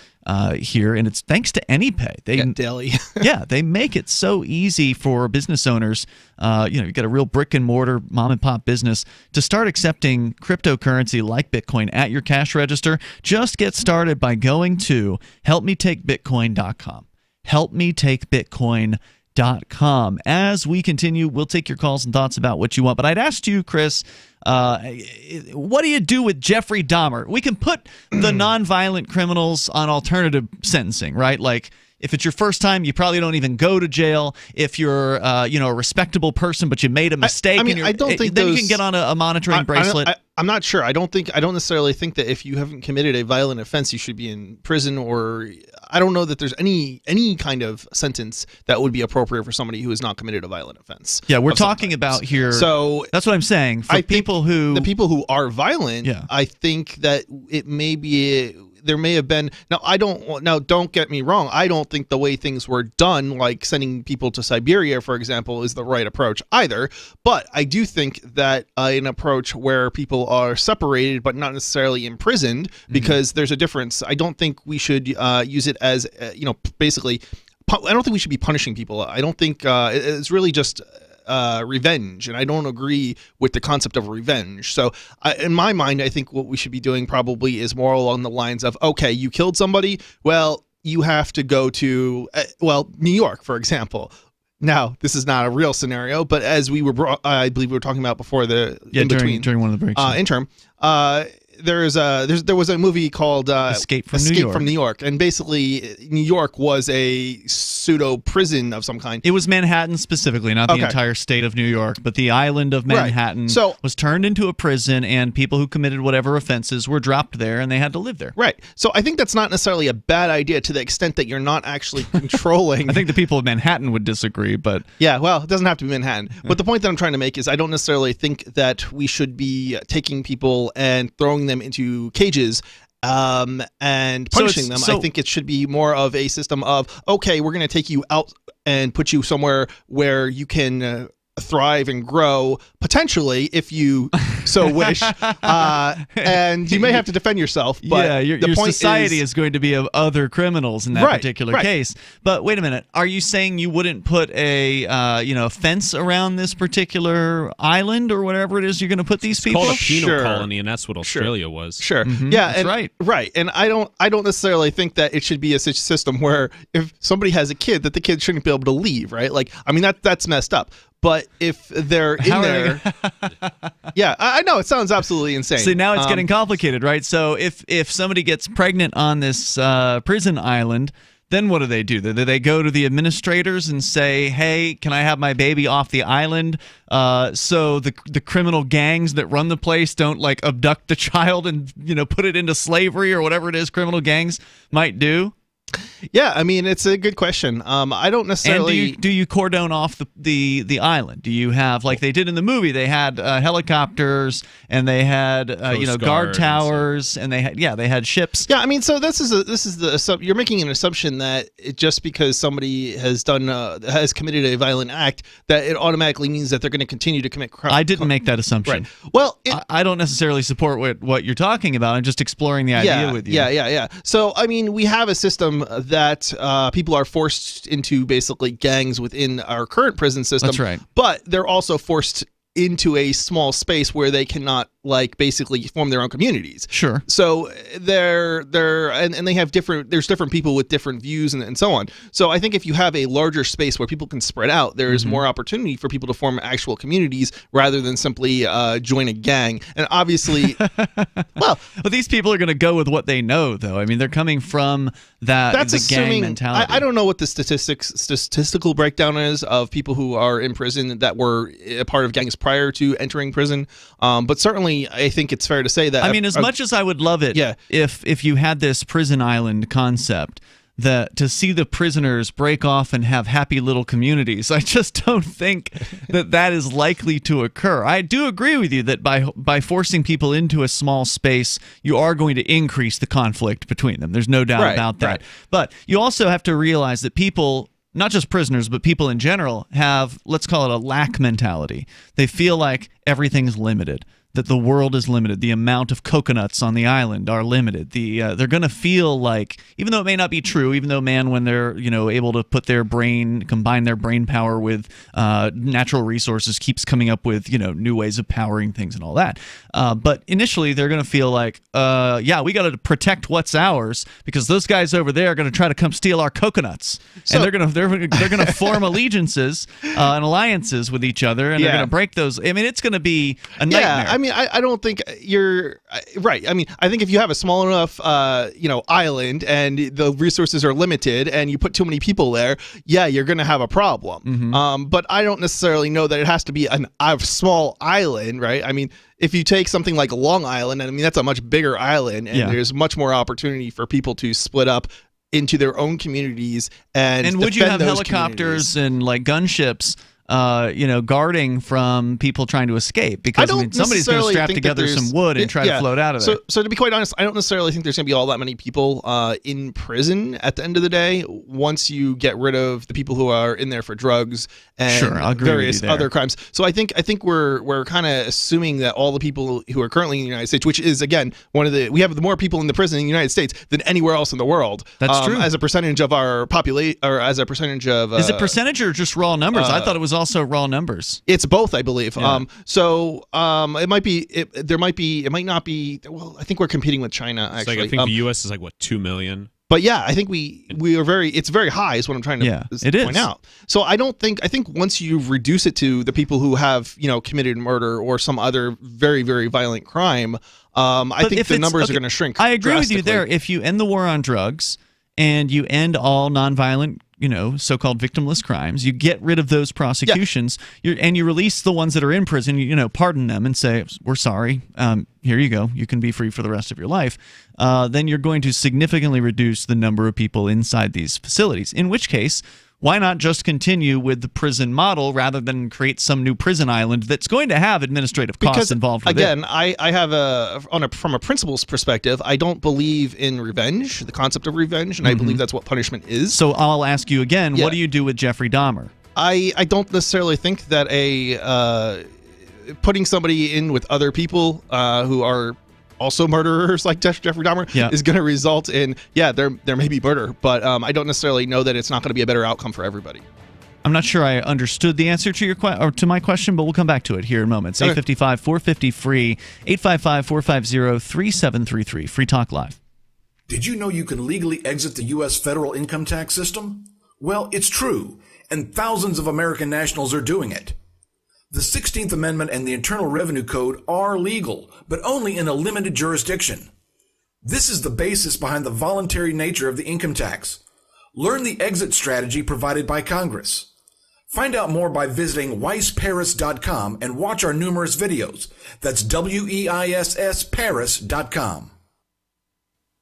here, and it's thanks to AnyPay. Deli. Yeah, they make it so easy for business owners. You've got a real brick and mortar mom and pop business to start accepting cryptocurrency like Bitcoin at your cash register. Just get started by going to helpmetakebitcoin.com. Helpmetakebitcoin.com. As we continue, we'll take your calls and thoughts about what you want. But I'd asked you, Chris, what do you do with Jeffrey Dahmer? We can put the nonviolent criminals on alternative sentencing, right? Like, if it's your first time, you probably don't even go to jail. If you're, a respectable person, but you made a mistake, I don't think then you can get on a monitoring bracelet. I'm not sure. I don't necessarily think that if you haven't committed a violent offense, you should be in prison. Or I don't know that there's any kind of sentence that would be appropriate for somebody who has not committed a violent offense. Yeah, we're talking about here. So that's what I'm saying. For people who are violent, I think that it may be. There may have been don't get me wrong, I don't think the way things were done, like sending people to Siberia, for example, is the right approach either. But I do think that an approach where people are separated but not necessarily imprisoned, because there's a difference. I don't think we should use it as basically. I don't think we should be punishing people. I don't think it's really just revenge, and I don't agree with the concept of revenge. So in my mind, I think what we should be doing probably is more along the lines of, okay, you killed somebody, well, you have to go to New York, for example. Now, this is not a real scenario, but as we were I believe we were talking about before during one of the breaks interim, there was a movie called Escape from New York, and basically New York was a pseudo prison of some kind. It was Manhattan specifically, not the entire state of New York, but the island of Manhattan was turned into a prison, and people who committed whatever offenses were dropped there, and they had to live there. Right. So I think that's not necessarily a bad idea to the extent that you're not actually controlling. I think the people of Manhattan would disagree, but yeah, well, it doesn't have to be Manhattan. But the point that I'm trying to make is I don't necessarily think that we should be taking people and throwing them into cages and punishing them. I think it should be more of a system of, okay, we're going to take you out and put you somewhere where you can thrive and grow, potentially, if you so wish, and you may have to defend yourself, but your society is going to be of other criminals in that particular case. But wait a minute, are you saying you wouldn't put a fence around this particular island or whatever it is you're going to put these people? It's called a penal colony, and that's what Australia was. Sure. Mm-hmm. Yeah, that's right. And I don't necessarily think that it should be a such system where if somebody has a kid, that the kid shouldn't be able to leave, right? Like, I mean, that's messed up. But if they're in there, yeah, I know it sounds absolutely insane. See, now it's getting complicated, right? So if somebody gets pregnant on this prison island, then what do? Do they go to the administrators and say, "Hey, can I have my baby off the island?" So the criminal gangs that run the place don't like abduct the child and put it into slavery or whatever it is criminal gangs might do. Yeah, I mean, it's a good question. I don't necessarily. And do you cordon off the island? Do you have, like they did in the movie? They had helicopters and they had guard towers and they had ships. Yeah, I mean, so this is you're making an assumption that just because somebody has committed a violent act that it automatically means that they're going to continue to commit crime. I didn't make that assumption. Right. Well, I don't necessarily support what you're talking about. I'm just exploring the idea with you. Yeah. So I mean, we have a system that people are forced into basically gangs within our current prison system. That's right. But they're also forced into a small space where they cannot like basically form their own communities. Sure. So and they have there's different people with different views and so on. So I think if you have a larger space where people can spread out, there is more opportunity for people to form actual communities rather than simply join a gang. And obviously, well, these people are going to go with what they know, though. I mean, they're coming from the gang mentality. I don't know what the statistical breakdown is of people who are in prison that were a part of gangs prior to entering prison, but certainly I think it's fair to say that. I mean, as much as I would love it, if you had this prison island concept, that to see the prisoners break off and have happy little communities, I just don't think that is likely to occur. I do agree with you that by forcing people into a small space, you are going to increase the conflict between them. There's no doubt about that. Right. But you also have to realize that people, not just prisoners, but people in general, have, let's call it a lack mentality. They feel like everything's limited, that the world is limited, the amount of coconuts on the island are limited. They're going to feel like, even though it may not be true, even though when they're able to put their combine their brain power with natural resources, keeps coming up with new ways of powering things and all that. But initially, they're going to feel like, we got to protect what's ours because those guys over there are going to try to come steal our coconuts, and they're going to form allegiances and alliances with each other, and they're going to break those. I mean, it's going to be a nightmare. Yeah, I mean, I don't think you're right. I mean, I think if you have a small enough, island and the resources are limited and you put too many people there, you're going to have a problem. But I don't necessarily know that it has to be a small island, right? I mean, if you take something like Long Island, I mean, that's a much bigger island, and there's much more opportunity for people to split up into their own communities and would you have helicopters and like gunships guarding from people trying to escape, because somebody's going to strap together some wood and try to float out of there. So to be quite honest, I don't necessarily think there's going to be all that many people in prison at the end of the day once you get rid of the people who are in there for drugs and various other crimes. So I think we're kind of assuming that all the people who are currently in the United States, which is again we have more people in the prison in the United States than anywhere else in the world. That's true. As a percentage of our population, or as a percentage of is it percentage or just raw numbers? I thought it was also raw numbers. It's both, I believe. Yeah. It might be. It might not be. Well, I think we're competing with China. Actually, I think the U.S. is 2 million. But I think we are very. It's very high. Is what I'm trying to point out. So I think once you reduce it to the people who have committed murder or some other very, very violent crime, I think the numbers are going to shrink. I agree with you there. If you end the war on drugs and you end all nonviolent, so-called victimless crimes, you get rid of those prosecutions, and you release the ones that are in prison, pardon them and say, we're sorry, here you go, you can be free for the rest of your life, then you're going to significantly reduce the number of people inside these facilities, in which case, why not just continue with the prison model rather than create some new prison island that's going to have administrative costs involved with it? I have from a principles perspective, I don't believe in revenge, the concept of revenge, and I believe that's what punishment is. So I'll ask you again, what do you do with Jeffrey Dahmer? I don't necessarily think that putting somebody in with other people who are also murderers like Jeffrey Dahmer is going to result in, there may be murder, but I don't necessarily know that it's not going to be a better outcome for everybody. I'm not sure I understood the answer to to my question, but we'll come back to it here in moments. 855-450-FREE, 855-450-3733, Free Talk Live. Did you know you can legally exit the U.S. federal income tax system? Well, it's true, and thousands of American nationals are doing it. The 16th Amendment and the Internal Revenue Code are legal, but only in a limited jurisdiction. This is the basis behind the voluntary nature of the income tax. Learn the exit strategy provided by Congress. Find out more by visiting weissparis.com and watch our numerous videos. That's WEISS Paris.com.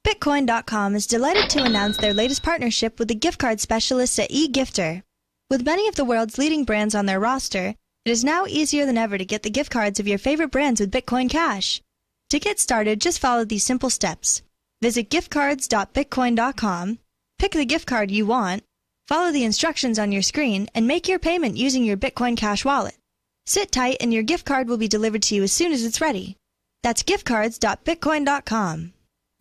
Bitcoin.com is delighted to announce their latest partnership with the gift card specialists at eGifter. With many of the world's leading brands on their roster, it is now easier than ever to get the gift cards of your favorite brands with Bitcoin Cash. To get started, just follow these simple steps. Visit giftcards.bitcoin.com, pick the gift card you want, follow the instructions on your screen, and make your payment using your Bitcoin Cash wallet. Sit tight and your gift card will be delivered to you as soon as it's ready. That's giftcards.bitcoin.com.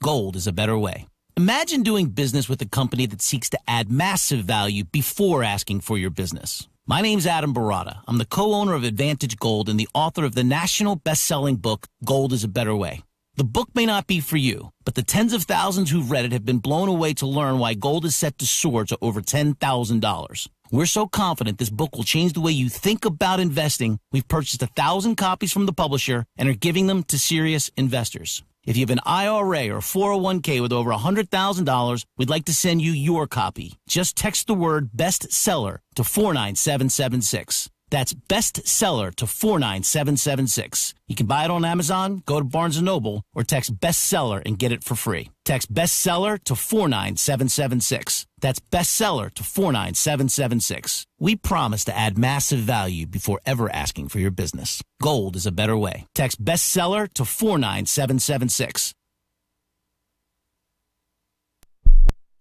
Gold is a better way. Imagine doing business with a company that seeks to add massive value before asking for your business. My name's Adam Barata. I'm the co-owner of Advantage Gold and the author of the national best-selling book, Gold is a Better Way. The book may not be for you, but the tens of thousands who've read it have been blown away to learn why gold is set to soar to over $10,000. We're so confident this book will change the way you think about investing, we've purchased 1,000 copies from the publisher and are giving them to serious investors. If you have an IRA or 401k with over $100,000, we'd like to send you your copy. Just text the word bestseller to 49776. That's bestseller to 49776. You can buy it on Amazon, go to Barnes & Noble, or text bestseller and get it for free. Text bestseller to 49776. That's bestseller to 49776. We promise to add massive value before ever asking for your business. Gold is a better way. Text bestseller to 49776.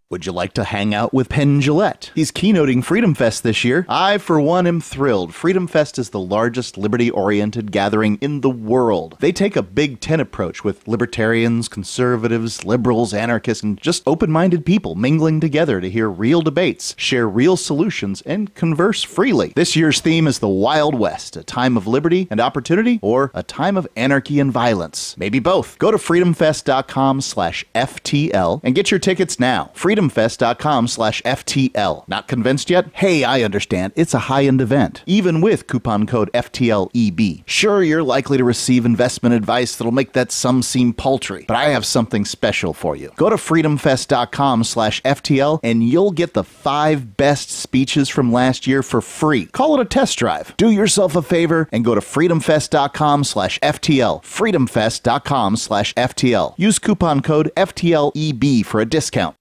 Would you like to hang out with Penn Jillette? He's keynoting Freedom Fest this year. I, for one, am thrilled. Freedom Fest is the largest liberty-oriented gathering in the world. They take a Big Ten approach with libertarians, conservatives, liberals, anarchists, and just open-minded people mingling together to hear real debates, share real solutions, and converse freely. This year's theme is the Wild West, a time of liberty and opportunity, or a time of anarchy and violence. Maybe both. Go to freedomfest.com/FTL and get your tickets now. freedomfest.com/FTL. Not convinced yet? Hey, I understand. It's a high-end event, even with coupon code FTLEB. Sure, you're likely to receive investment advice that'll make that sum seem paltry, but I have something special for you. Go to freedomfest.com/FTL and you'll get the 5 best speeches from last year for free. Call it a test drive. Do yourself a favor and go to freedomfest.com/FTL. freedomfest.com/FTL. Use coupon code FTLEB for a discount.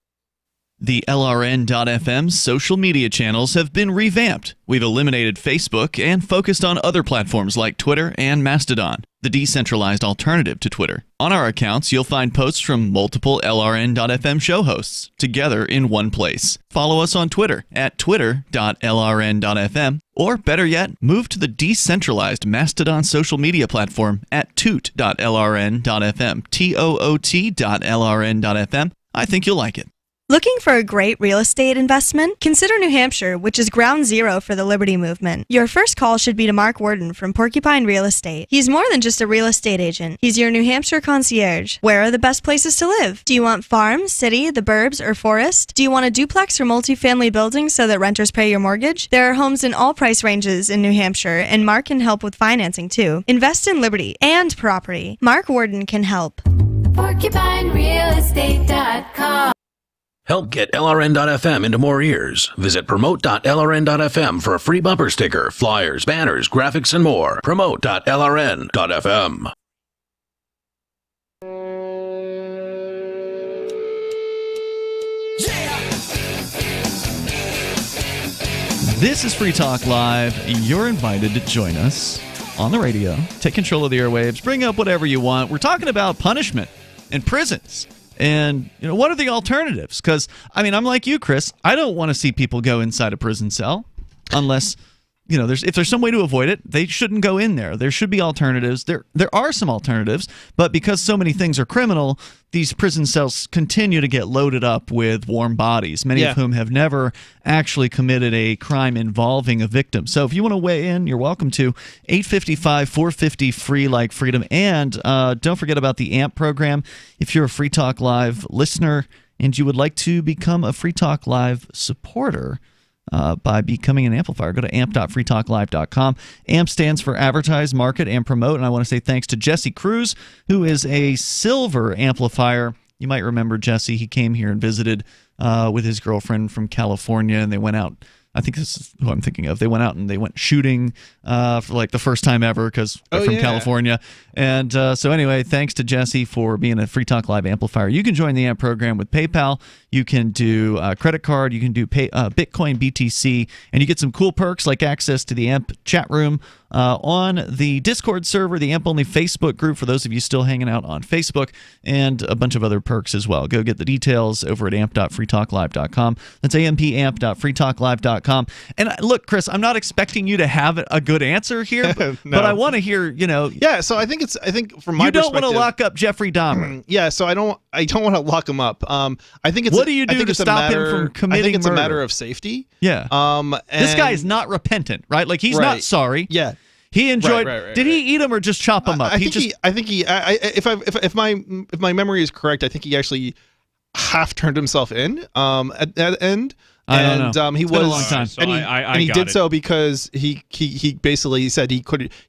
The LRN.FM social media channels have been revamped. We've eliminated Facebook and focused on other platforms like Twitter and Mastodon, the decentralized alternative to Twitter. On our accounts, you'll find posts from multiple LRN.FM show hosts together in one place. Follow us on Twitter at twitter.lrn.fm, or better yet, move to the decentralized Mastodon social media platform at toot.lrn.fm, toot.lrn.fm. I think you'll like it. Looking for a great real estate investment? Consider New Hampshire, which is ground zero for the Liberty Movement. Your first call should be to Mark Worden from Porcupine Real Estate. He's more than just a real estate agent. He's your New Hampshire concierge. Where are the best places to live? Do you want farm, city, the burbs, or forest? Do you want a duplex or multifamily building so that renters pay your mortgage? There are homes in all price ranges in New Hampshire, and Mark can help with financing too. Invest in liberty and property. Mark Worden can help. PorcupineRealEstate.com. Help get LRN.FM into more ears. Visit promote.lrn.fm for a free bumper sticker, flyers, banners, graphics, and more. Promote.lrn.fm. This is Free Talk Live. You're invited to join us on the radio. Take control of the airwaves. Bring up whatever you want. We're talking about punishment and prisons. And, what are the alternatives? Because, I'm like you, Chris. I don't want to see people go inside a prison cell unless, if there's some way to avoid it, they shouldn't go in there. There should be alternatives. There are some alternatives, but because so many things are criminal, these prison cells continue to get loaded up with warm bodies, many of whom have never actually committed a crime involving a victim. So if you want to weigh in, you're welcome to. 855-450-FREE like freedom. And don't forget about the AMP program. If you're a Free Talk Live listener and you would like to become a Free Talk Live supporter, by becoming an amplifier, go to amp.freetalklive.com. AMP stands for Advertise, Market, and Promote. And I want to say thanks to Jesse Cruz, who is a silver amplifier. You might remember Jesse. He came here and visited with his girlfriend from California, and they went out. I think this is who I'm thinking of. They went out and they went shooting for like the first time ever because they're from California. And so anyway, thanks to Jesse for being a Free Talk Live amplifier. You can join the AMP program with PayPal. You can do credit card. You can do Bitcoin, BTC, and you get some cool perks like access to the AMP chat room on the Discord server, the AMP Only Facebook group for those of you still hanging out on Facebook, and a bunch of other perks as well. Go get the details over at amp.freetalklive.com. That's amp.freetalklive.com. And look, Chris, I'm not expecting you to have a good answer here, but, No. but I want to hear, Yeah, so I think from my you don't perspective, want to lock up Jeffrey Dahmer. Yeah, so I don't want to lock him up. I think it's what do you do to stop him from committing I think it's murder? a matter of safety. Yeah. This guy is not repentant, right? Like he's not sorry. Yeah. He enjoyed. Right, did he eat him or just chop him up? If my memory is correct, I think he actually half turned himself in at the end. I don't know. He It's was been a long time. and he did so because he basically said he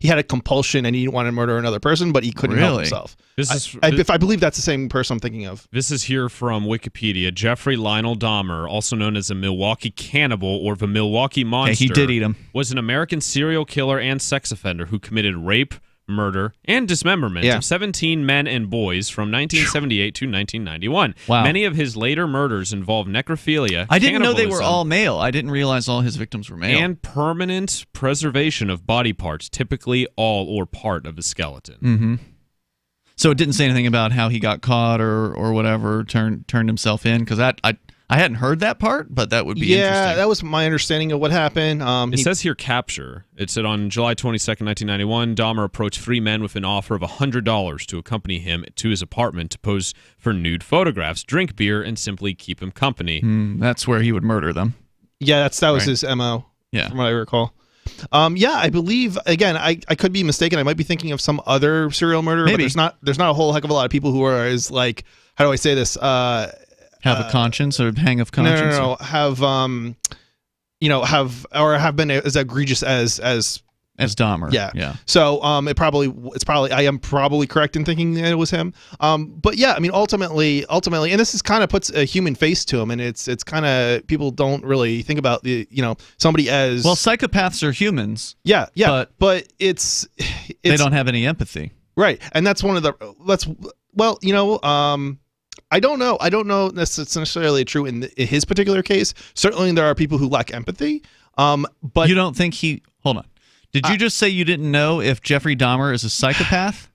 had a compulsion and he didn't want to murder another person, but he couldn't help himself. If I believe that's the same person I'm thinking of. This is here from Wikipedia. Jeffrey Lionel Dahmer, also known as the Milwaukee Cannibal or the Milwaukee Monster, he did eat him. Was an American serial killer and sex offender who committed rape, murder, and dismemberment of 17 men and boys from 1978 to 1991. Wow. Many of his later murders involved necrophilia. I didn't know they were cannibalism, all male. I didn't realize all his victims were male. and permanent preservation of body parts, typically all or part of the skeleton. Mm-hmm. So it didn't say anything about how he got caught or whatever, turned himself in, because I hadn't heard that part, but that would be interesting. Yeah, that was my understanding of what happened. It says here capture. It said on July 22nd, 1991, Dahmer approached 3 men with an offer of $100 to accompany him to his apartment to pose for nude photographs, drink beer, and simply keep him company. That's where he would murder them. Yeah, that was Right. his MO. Yeah. From what I recall. I believe, again, I could be mistaken. I might be thinking of some other serial murderer. Maybe. But there's not a whole heck of a lot of people who are as like, how do I say this? Have a conscience or hang of conscience? No. Have been as egregious as Dahmer. Yeah. So it's probably I am probably correct in thinking that it was him. But yeah, I mean ultimately, and this is kind of puts a human face to him, and it's kind of, people don't really think about the somebody as, well, psychopaths are humans. Yeah. But it's they don't have any empathy. Right. And that's I don't know if that's necessarily true in his particular case. Certainly there are people who lack empathy. But you don't think hold on. Did you just say you didn't know if Jeffrey Dahmer is a psychopath?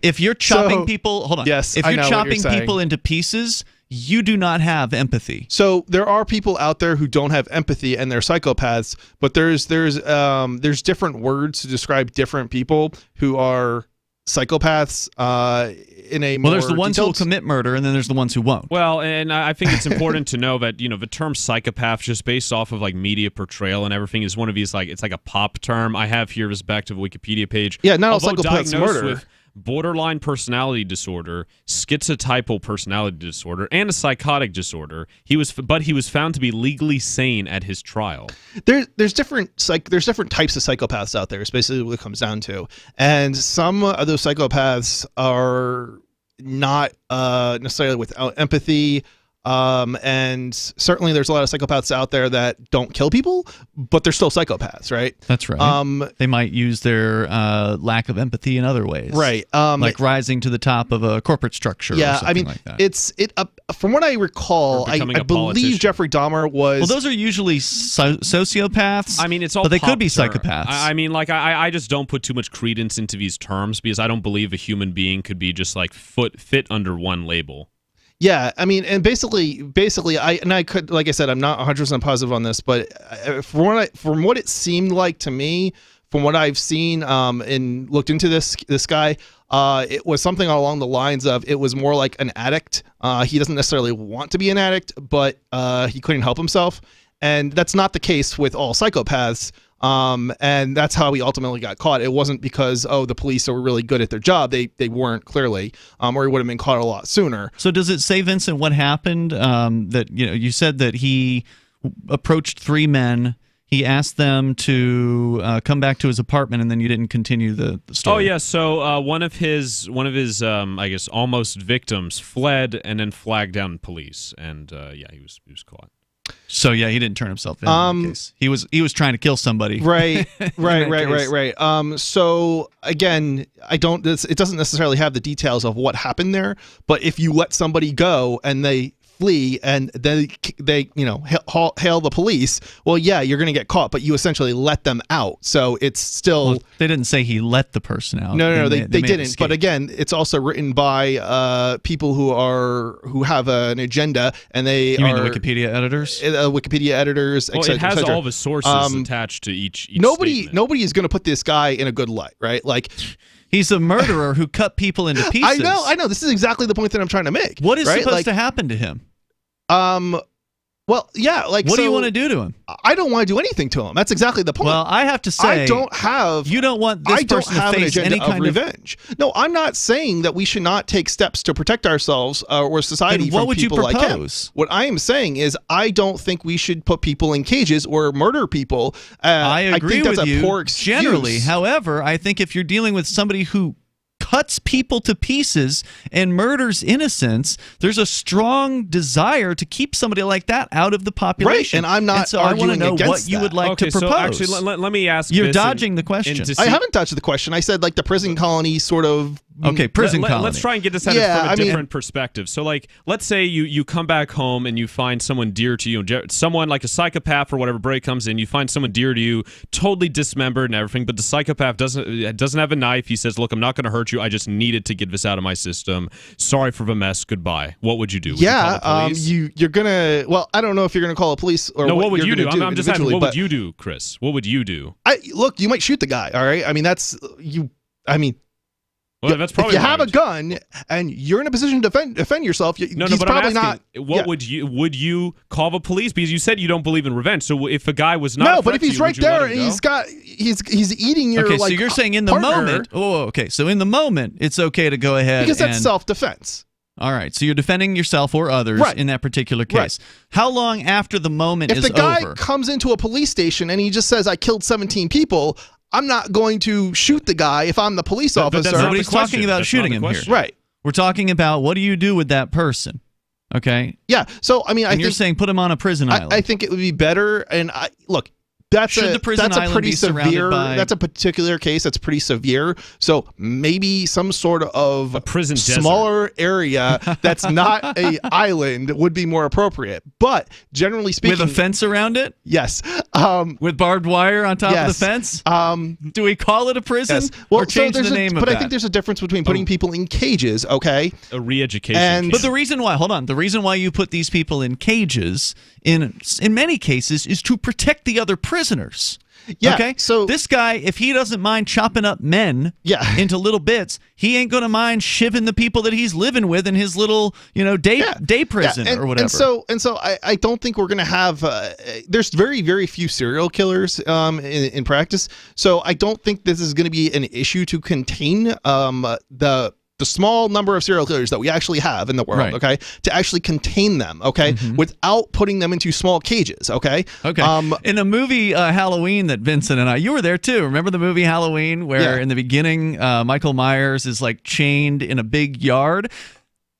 If you're chopping people, hold on. Yes, if I you're know what chopping you're saying. people into pieces, you do not have empathy. So there are people out there who don't have empathy and they're psychopaths, but there's different words to describe different people who are psychopaths in a more there's the ones who will detailed- commit murder, and then there's the ones who won't. Well, and I think it's important to know that, the term psychopath, just based off of like media portrayal and everything, is one of these, like, it's like a pop term. I have here is back to the Wikipedia page. Yeah, not all Although psychopaths diagnosed murder. with borderline personality disorder, schizotypal personality disorder, and a psychotic disorder, he was found to be legally sane at his trial. There's different types of psychopaths out there. It's basically what it comes down to, and some of those psychopaths are not necessarily without empathy. And certainly there's a lot of psychopaths out there that don't kill people, but they're still psychopaths, right? That's right. They might use their lack of empathy in other ways, right? Like rising to the top of a corporate structure. Yeah, or something I mean, like that. From what I recall, I becoming a believe politician. Jeffrey Dahmer was. Well, those are usually sociopaths. I mean, it's all but they pop could be term. psychopaths. I mean, like, I just don't put too much credence into these terms because I don't believe a human being could be just like fit under one label. Yeah, I mean, and basically, I could, like I said, I'm not 100% positive on this, but from what it seemed like to me, from what I've seen and looked into this guy, it was something along the lines of, it was more like an addict. He doesn't necessarily want to be an addict, but he couldn't help himself, and that's not the case with all psychopaths. And that's how he ultimately got caught. It wasn't because, the police were really good at their job. They weren't, clearly, or he would have been caught a lot sooner. So does it say, Vincent, what happened? That you said that he approached 3 men. He asked them to come back to his apartment, and then you didn't continue the story. Oh yeah, so one of his I guess almost victims fled and then flagged down police, and he was caught. So yeah, he didn't turn himself in that case. He was trying to kill somebody. Right. So again, it doesn't necessarily have the details of what happened there, but if you let somebody go and they flee and then they hail the police, well, yeah, you're going to get caught, but you essentially let them out. So it's still... Well, they didn't say he let the person out. No, they didn't. But again, it's also written by people who have an agenda, and they You mean the Wikipedia editors? Wikipedia editors, well, etc. It has all the sources attached to each nobody statement. is going to put this guy in a good light, right? Like... He's a murderer who cut people into pieces. I know. This is exactly the point that I'm trying to make. What is supposed to happen to him? Well, yeah, like what do you want to do to him? I don't want to do anything to him. That's exactly the point. Well, I have to say, you don't want this person to face any kind of revenge. No, I'm not saying that we should not take steps to protect ourselves or society from people like him. What I am saying is I don't think we should put people in cages or murder people. I agree think that's with a you poor excuse. generally. However, I think if you're dealing with somebody who cuts people to pieces and murders innocents, there's a strong desire to keep somebody like that out of the population. Right, and I'm not and so I want to know what you would like to propose. So actually, let me ask You're this dodging the question. I haven't dodged the question. I said like the prison colony sort of... Okay, prison colony. Let's try and get this at it from a different perspective. So, like, let's say you come back home and you find someone dear to you, someone like a psychopath or whatever, break comes in, you find someone dear to you, totally dismembered and everything, but the psychopath doesn't have a knife. He says, look, I'm not going to hurt you. I just needed to get this out of my system. Sorry for the mess. Goodbye. What would you do? Would you call the police? You're going to... Well, I don't know if you're going to call the police or what would you do? I'm just asking, what would you do, Chris? What would you do? Look, you might shoot the guy, all right? I mean, well, that's probably if you have a gun and you're in a position to defend yourself, he's probably not. What would you call the police? Because you said you don't believe in revenge. So if a guy was not, but if he's right there and he's eating your so you're saying in the moment. Oh, okay. So in the moment, it's okay to go ahead because that's self-defense. All right, so you're defending yourself or others in that particular case. Right. How long after the moment is over? If the guy comes into a police station and he just says, "I killed 17 people," I'm not going to shoot the guy if I'm the police officer. But nobody's talking about shooting him here. Right. We're talking about what do you do with that person? Okay. Yeah. So I mean, you're saying put him on a prison island. I think it would be better. And look. That's a pretty severe. That's a particular case that's pretty severe. So maybe some sort of a prison smaller area that's not a island would be more appropriate. But generally speaking, with a fence around it, yes. With barbed wire on top of the fence. Do we call it a prison? Yes. Well, or change the name of that? But I think there's a difference between putting people in cages. Okay, a re-education. But the reason why you put these people in cages in many cases is to protect the other prisoners. Yeah. Okay. So this guy, if he doesn't mind chopping up men into little bits, he ain't gonna mind shivving the people that he's living with in his little, day prison or whatever. And so I don't think we're gonna have. There's very, very few serial killers in practice. So I don't think this is gonna be an issue to contain the small number of serial killers that we actually have in the world, okay, to actually contain them, okay, without putting them into small cages, okay? In the movie Halloween that Vincent and you were there too. Remember the movie Halloween where in the beginning Michael Myers is like chained in a big yard?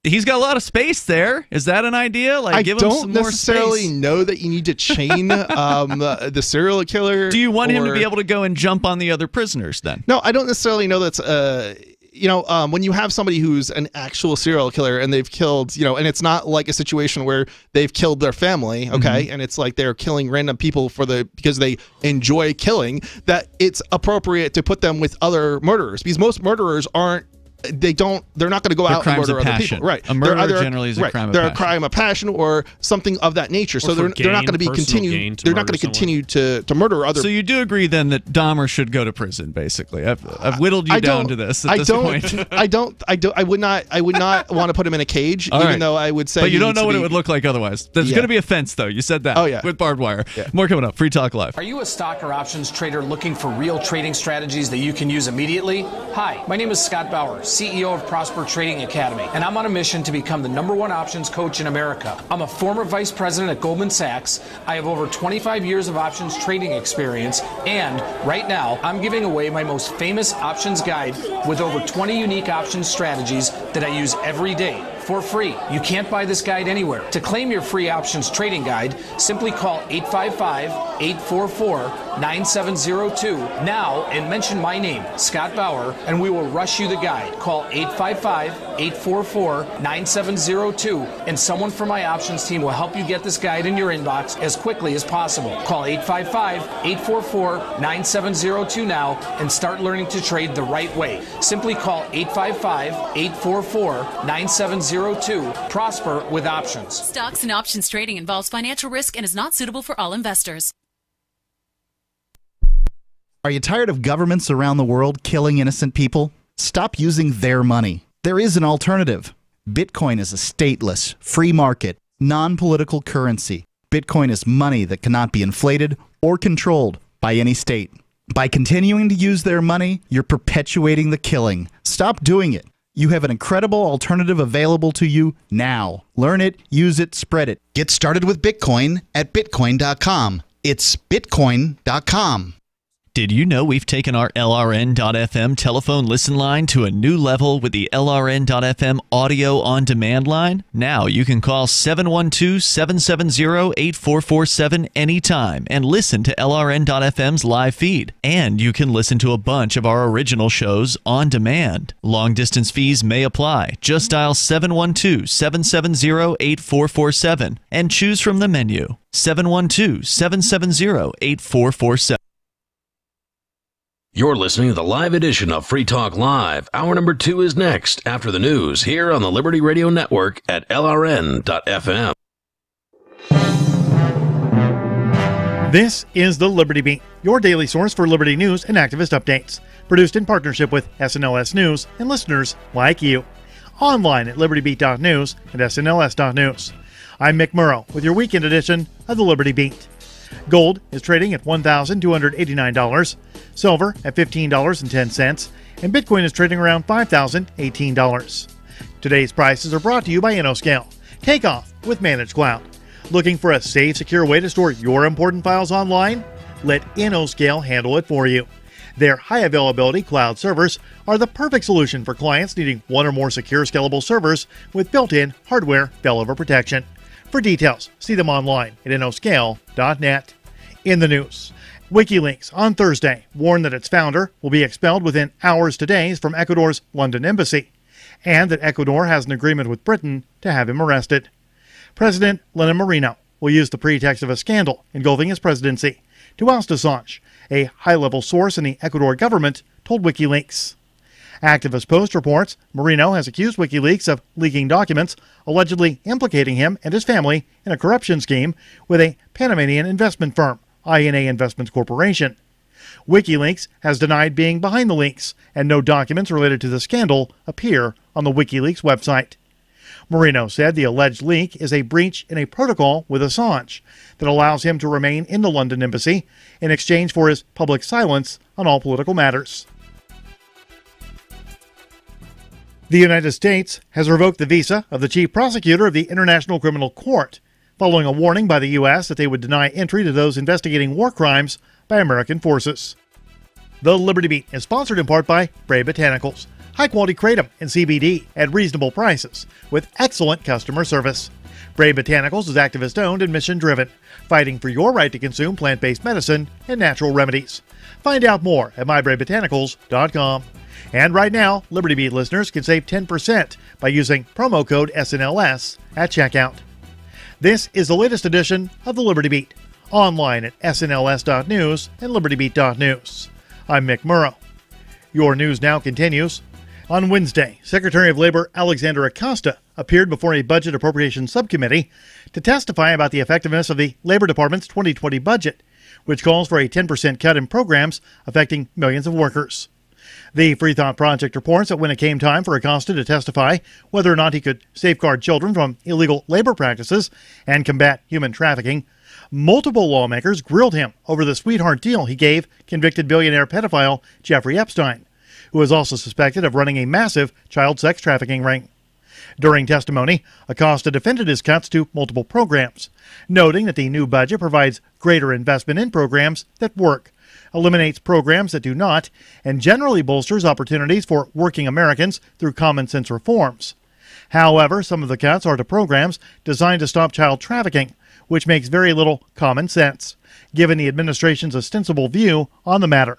He's got a lot of space there. Is that an idea? Like, give him some more space. I don't necessarily know that you need to chain the serial killer. Do you want him to be able to go and jump on the other prisoners then? No, I don't necessarily know that's... when you have somebody who's an actual serial killer and they've killed, and it's not like a situation where they've killed their family, okay, and it's like they're killing random people because they enjoy killing, that it's appropriate to put them with other murderers, because most murderers they're not going to go out and murder other people. Right. A murder generally is a crime of passion. They're a crime of passion or something of that nature. So they're not going to be continued. They're not going to continue to murder other. So you do agree then that Dahmer should go to prison, basically. I've whittled you down to this at this point. I would not want to put him in a cage, even though I would say. But you don't know what it would look like otherwise. There's going to be a fence, though. You said that. Oh, yeah. With barbed wire. Yeah. More coming up. Free Talk Live. Are you a stock or options trader looking for real trading strategies that you can use immediately? Hi, my name is Scott Bauer, CEO of Prosper Trading Academy, and I'm on a mission to become the #1 options coach in America. I'm a former vice president at Goldman Sachs. I have over 25 years of options trading experience, and right now I'm giving away my most famous options guide with over 20 unique options strategies that I use every day for free. You can't buy this guide anywhere. To claim your free options trading guide, simply call 855-844-9702 now and mention my name, Scott Bauer, and we will rush you the guide. Call 855-844-9702 and someone from my options team will help you get this guide in your inbox as quickly as possible. Call 855-844-9702 now and start learning to trade the right way. Simply call 855-844-9702. Prosper with options. Stocks and options trading involves financial risk and is not suitable for all investors. Are you tired of governments around the world killing innocent people? Stop using their money. There is an alternative. Bitcoin is a stateless, free market, non-political currency. Bitcoin is money that cannot be inflated or controlled by any state. By continuing to use their money, you're perpetuating the killing. Stop doing it. You have an incredible alternative available to you now. Learn it, use it, spread it. Get started with Bitcoin at Bitcoin.com. It's Bitcoin.com. Did you know we've taken our LRN.FM telephone listen line to a new level with the LRN.FM audio on demand line? Now you can call 712-770-8447 anytime and listen to LRN.FM's live feed. And you can listen to a bunch of our original shows on demand. Long distance fees may apply. Just dial 712-770-8447 and choose from the menu. 712-770-8447. You're listening to the live edition of Free Talk Live. Hour number 2 is next after the news here on the Liberty Radio Network at LRN.FM. This is the Liberty Beat, your daily source for Liberty news and activist updates. Produced in partnership with SNLS News and listeners like you. Online at libertybeat.news and snls.news. I'm Mick Murrow with your weekend edition of the Liberty Beat. Gold is trading at $1,289, silver at $15.10, and Bitcoin is trading around $5,018. Today's prices are brought to you by InnoScale. Take off with Managed Cloud. Looking for a safe, secure way to store your important files online? Let InnoScale handle it for you. Their high-availability cloud servers are the perfect solution for clients needing one or more secure, scalable servers with built-in hardware failover protection. For details, see them online at innoscale.net. In the news, WikiLeaks on Thursday warned that its founder will be expelled within hours to days from Ecuador's London embassy, and that Ecuador has an agreement with Britain to have him arrested. President Lenin Moreno will use the pretext of a scandal engulfing his presidency to oust Assange, a high-level source in the Ecuador government told WikiLeaks. Activist Post reports Moreno has accused WikiLeaks of leaking documents allegedly implicating him and his family in a corruption scheme with a Panamanian investment firm, INA Investments Corporation. WikiLeaks has denied being behind the leaks, and no documents related to the scandal appear on the WikiLeaks website. Moreno said the alleged leak is a breach in a protocol with Assange that allows him to remain in the London embassy in exchange for his public silence on all political matters. The United States has revoked the visa of the chief prosecutor of the International Criminal Court, following a warning by the U.S. that they would deny entry to those investigating war crimes by American forces. The Liberty Beat is sponsored in part by Bray Botanicals, high-quality kratom and CBD at reasonable prices with excellent customer service. Bray Botanicals is activist-owned and mission-driven, fighting for your right to consume plant-based medicine and natural remedies. Find out more at mybraybotanicals.com. And right now, Liberty Beat listeners can save 10% by using promo code SNLS at checkout. This is the latest edition of the Liberty Beat, online at snls.news and libertybeat.news. I'm Mick Murrow. Your news now continues. On Wednesday, Secretary of Labor Alexander Acosta appeared before a Budget Appropriations Subcommittee to testify about the effectiveness of the Labor Department's 2020 budget, which calls for a 10% cut in programs affecting millions of workers. The Free Thought Project reports that when it came time for Acosta to testify whether or not he could safeguard children from illegal labor practices and combat human trafficking, multiple lawmakers grilled him over the sweetheart deal he gave convicted billionaire pedophile Jeffrey Epstein, who is also suspected of running a massive child sex trafficking ring. During testimony, Acosta defended his cuts to multiple programs, noting that the new budget provides greater investment in programs that work, eliminates programs that do not, and generally bolsters opportunities for working Americans through common sense reforms. However, some of the cuts are to programs designed to stop child trafficking, which makes very little common sense, given the administration's ostensible view on the matter.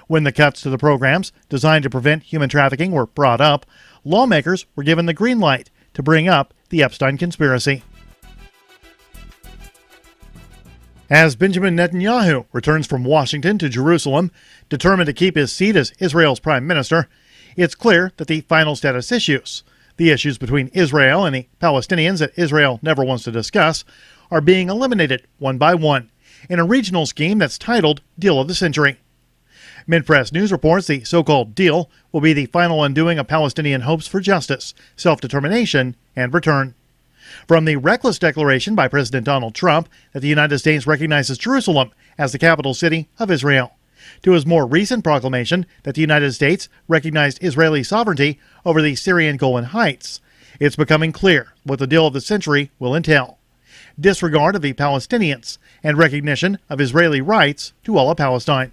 When the cuts to the programs designed to prevent human trafficking were brought up, lawmakers were given the green light to bring up the Epstein conspiracy. As Benjamin Netanyahu returns from Washington to Jerusalem, determined to keep his seat as Israel's prime minister, it's clear that the final status issues, the issues between Israel and the Palestinians that Israel never wants to discuss, are being eliminated one by one in a regional scheme that's titled Deal of the Century. Midpress News reports the so-called deal will be the final undoing of Palestinian hopes for justice, self-determination, and return. From the reckless declaration by President Donald Trump that the United States recognizes Jerusalem as the capital city of Israel, to his more recent proclamation that the United States recognized Israeli sovereignty over the Syrian Golan Heights, it's becoming clear what the deal of the century will entail: disregard of the Palestinians and recognition of Israeli rights to all of Palestine.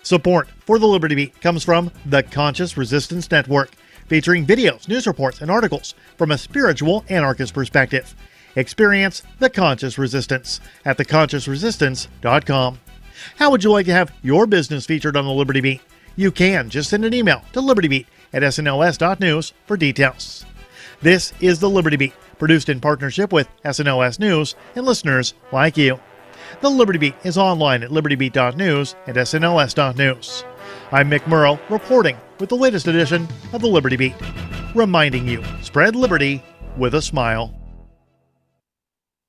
Support for the Liberty Beat comes from the Conscious Resistance Network, featuring videos, news reports, and articles from a spiritual anarchist perspective. Experience the Conscious Resistance at theconsciousresistance.com. How would you like to have your business featured on the Liberty Beat? You can just send an email to libertybeat@snls.news for details. This is the Liberty Beat, produced in partnership with SNLS News and listeners like you. The Liberty Beat is online at libertybeat.news and snls.news. I'm Mick Murrow, reporting with the latest edition of the Liberty Beat, reminding you, spread liberty with a smile.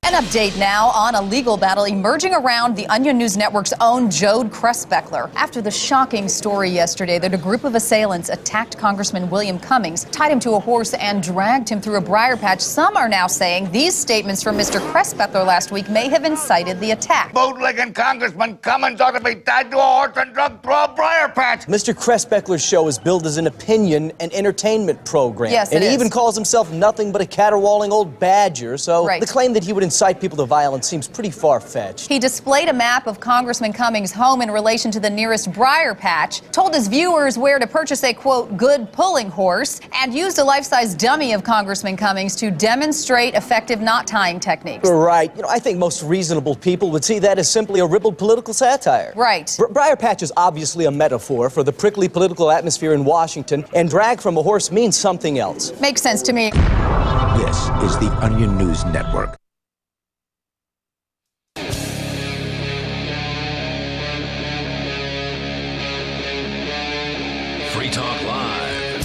An update now on a legal battle emerging around the Onion News Network's own Jode Kressbeckler. After the shocking story yesterday that a group of assailants attacked Congressman William Cummings, tied him to a horse, and dragged him through a briar patch, some are now saying these statements from Mr. Kressbeckler last week may have incited the attack. Bootlegging Congressman Cummings ought to be tied to a horse and drugged through a briar patch. Mr. Kressbeckler's show is billed as an opinion and entertainment program. Yes, and it he is. even calls himself nothing but a caterwauling old badger, so the claim that he would incite people to violence seems pretty far-fetched. He displayed a map of Congressman Cummings' home in relation to the nearest briar patch, told his viewers where to purchase a, quote, good pulling horse, and used a life-size dummy of Congressman Cummings to demonstrate effective knot-tying techniques. Right. I think most reasonable people would see that as simply a ribald political satire. Right. Briar patch is obviously a metaphor for the prickly political atmosphere in Washington, and drag from a horse means something else. Makes sense to me. This is the Onion News Network. Free Talk Live.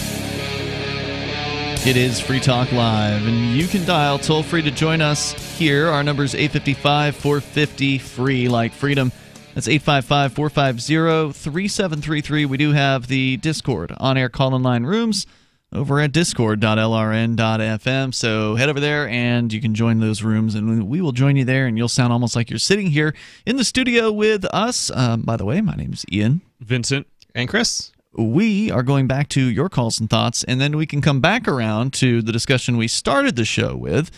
It is Free Talk Live, and you can dial toll-free to join us here. Our number is 855-450-FREE, like freedom. That's 855-450-3733. We do have the Discord on-air call-in line rooms over at discord.lrn.fm. So head over there, and you can join those rooms, and we will join you there, and you'll sound almost like you're sitting here in the studio with us. By the way, my name's Ian. Vincent. And Chris. We are going back to your calls and thoughts, and then we can come back around to the discussion we started the show with,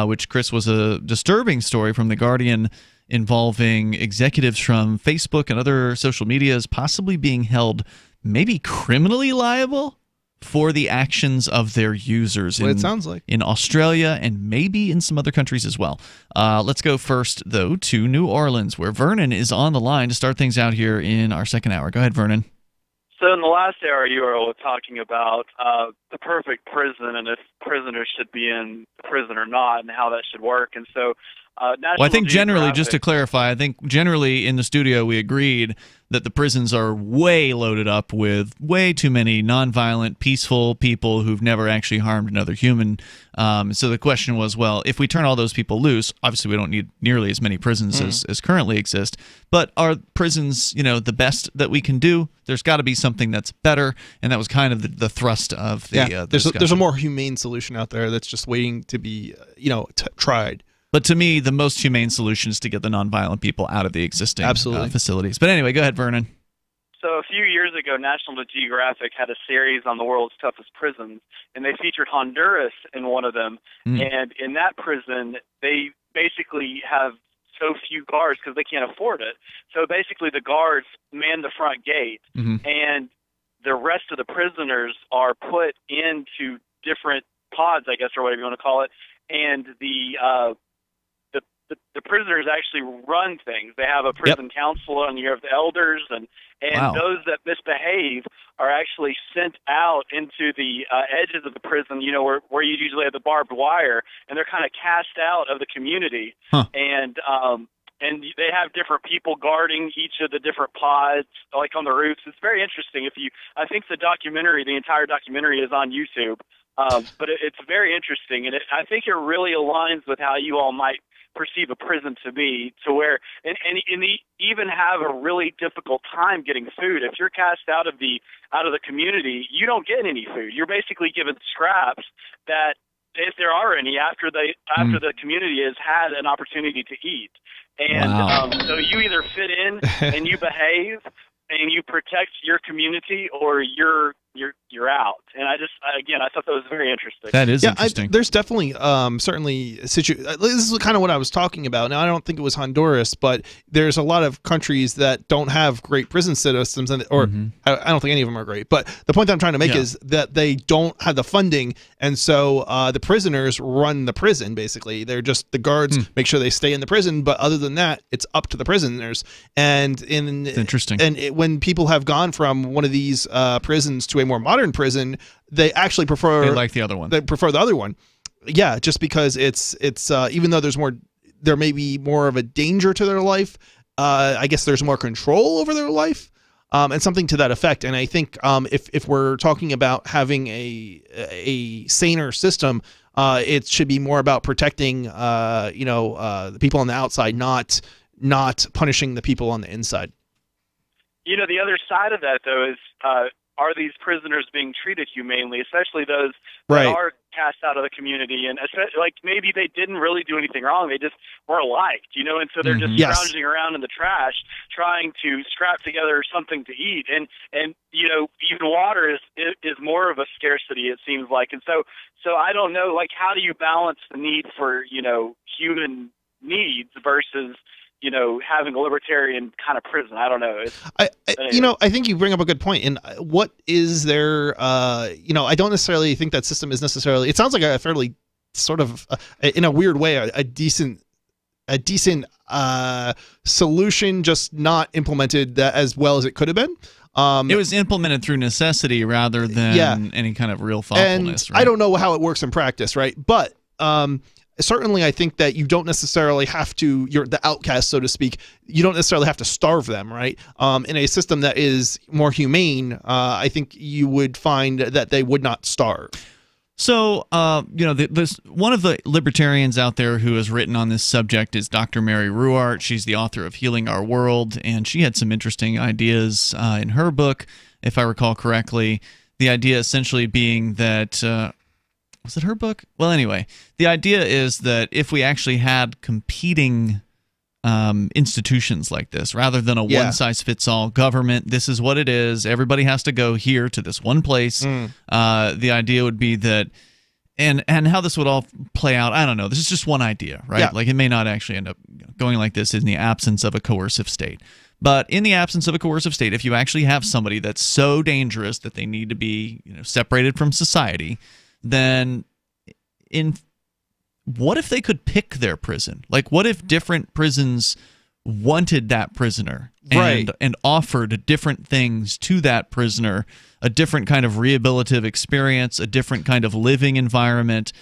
which, Chris, was a disturbing story from The Guardian involving executives from Facebook and other social medias possibly being held maybe criminally liable for the actions of their users. What it sounds like. In Australia and maybe in some other countries as well. Let's go first, though, to New Orleans, where Vernon is on the line to start things out here in our second hour. Go ahead, Vernon. So in the last hour, you were talking about the perfect prison and if prisoners should be in prison or not and how that should work. And so well, I think generally, just to clarify, I think generally in the studio we agreed that the prisons are way loaded up with way too many nonviolent, peaceful people who've never actually harmed another human. So the question was, well, if we turn all those people loose, obviously we don't need nearly as many prisons as currently exist. But are prisons, the best that we can do? There's got to be something that's better, and that was kind of the thrust of the there's a more humane solution out there that's just waiting to be, tried. But to me, the most humane solution is to get the nonviolent people out of the existing facilities. But anyway, go ahead, Vernon. So a few years ago, National Geographic had a series on the world's toughest prisons, and they featured Honduras in one of them. And in that prison, they basically have so few guards because they can't afford it. So basically the guards man the front gate, and the rest of the prisoners are put into different pods, I guess, or whatever you want to call it, and the prisoners actually run things. They have a prison council, and you have the elders, and Wow. those that misbehave are actually sent out into the edges of the prison, where you usually have the barbed wire, and they're kind of cast out of the community. And they have different people guarding each of the different pods, like on the roofs. It's very interesting. I think the entire documentary is on YouTube, but it's very interesting, and I think it really aligns with how you all might perceive a prison to be, to where and they even have a really difficult time getting food. If you're cast out of the community, you don't get any food. You're basically given scraps that, if there are any, after the community has had an opportunity to eat. And so you either fit in and you behave and you protect your community, or you're out. And I thought that was very interesting. That is interesting. There's definitely certainly this is kind of what I was talking about. Now, I don't think it was Honduras, but there's a lot of countries that don't have great prison systems, I don't think any of them are great. But the point that I'm trying to make is that they don't have the funding, and so the prisoners run the prison. Basically, they're just the guards make sure they stay in the prison, but other than that, it's up to the prisoners. And it's interesting. And when people have gone from one of these prisons to a more modern prison, they actually prefer. They like the other one. They prefer the other one. Yeah, just because it's even though there may be more of a danger to their life. I guess there's more control over their life, and something to that effect. And I think if we're talking about having a saner system, it should be more about protecting the people on the outside, not punishing the people on the inside. The other side of that, though, is are these prisoners being treated humanely, especially those that are cast out of the community, and like maybe they didn't really do anything wrong, they just weren't liked, and so they're just scrounging around in the trash trying to scrap together something to eat, and even water is more of a scarcity, it seems like. And so I don't know, like, how do you balance the need for human needs versus having a libertarian kind of prison? I don't know. I think you bring up a good point. And what is there? I don't necessarily think that system is necessarily. It sounds like a fairly sort of, in a weird way, a decent solution, just not implemented as well as it could have been. It was implemented through necessity rather than any kind of real thoughtfulness. And I don't know how it works in practice, right? But certainly, I think that you don't necessarily have to, you're the outcast, so to speak, you don't necessarily have to starve them, right? In a system that is more humane, I think you would find that they would not starve. So, this one of the libertarians out there who has written on this subject is Dr. Mary Ruwart. She's the author of Healing Our World, and she had some interesting ideas in her book, if I recall correctly. The idea essentially being that... was it her book? Well, anyway, the idea is that if we actually had competing institutions like this, rather than a one-size-fits-all government, this is what it is, everybody has to go here to this one place, the idea would be that, and how this would all play out, I don't know. This is just one idea, right? Yeah. Like, it may not actually end up going like this in the absence of a coercive state. But in the absence of a coercive state, if you actually have somebody that's so dangerous that they need to be separated from society, then what if they could pick their prison? Like, what if different prisons wanted that prisoner and offered different things to that prisoner, a different kind of rehabilitative experience, a different kind of living environment,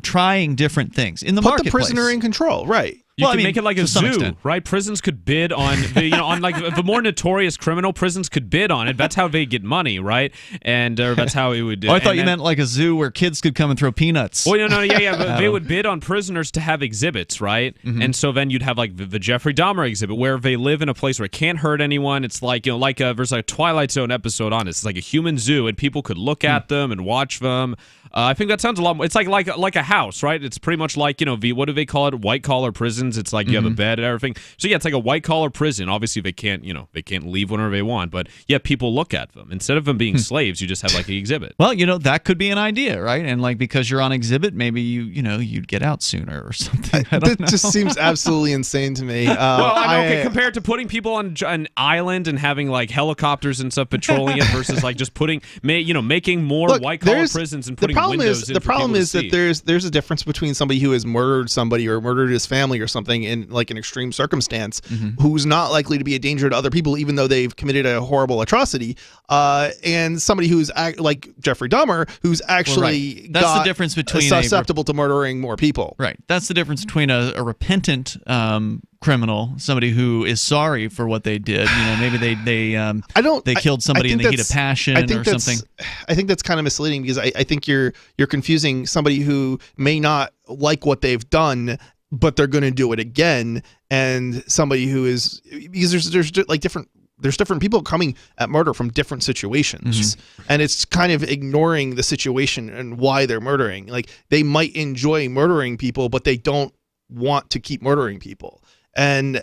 trying different things in the marketplace. Put the prisoner in control, right? You can make it like a zoo, right? Prisons could bid on, on like the more notorious criminal, prisons could bid on it. That's how they get money, right? And that's how it would. I thought you meant like a zoo where kids could come and throw peanuts. Well, no, but they would bid on prisoners to have exhibits, right? And so then you'd have like the Jeffrey Dahmer exhibit, where they live in a place where it can't hurt anyone. It's like there's like a Twilight Zone episode on it. It's like a human zoo, and people could look at them and watch them. I think that sounds a lot more. It's like a house, right? It's pretty much like what do they call it? White collar prisons. It's like you have a bed and everything. So yeah, it's like a white collar prison. Obviously, they can't leave whenever they want. But yeah, people look at them instead of them being slaves. You just have like an exhibit. Well, that could be an idea, right? And like because you're on exhibit, maybe you'd get out sooner or something. That just seems absolutely insane to me. Compared to putting people on an island and having like helicopters and stuff patrolling it versus like just making more white collar prisons and putting problem is that there's a difference between somebody who has murdered somebody or murdered his family or something in like an extreme circumstance, who's not likely to be a danger to other people, even though they've committed a horrible atrocity, and somebody who's like Jeffrey Dahmer, who's actually that's the difference between susceptible to murdering more people. Right. That's the difference between a repentant criminal, somebody who is sorry for what they did. Maybe they killed somebody in the heat of passion or something. I think that's kind of misleading because I think you're confusing somebody who may not like what they've done, but they're going to do it again, and somebody who is, because there's different people coming at murder from different situations, and it's kind of ignoring the situation and why they're murdering. Like, they might enjoy murdering people, but they don't want to keep murdering people. And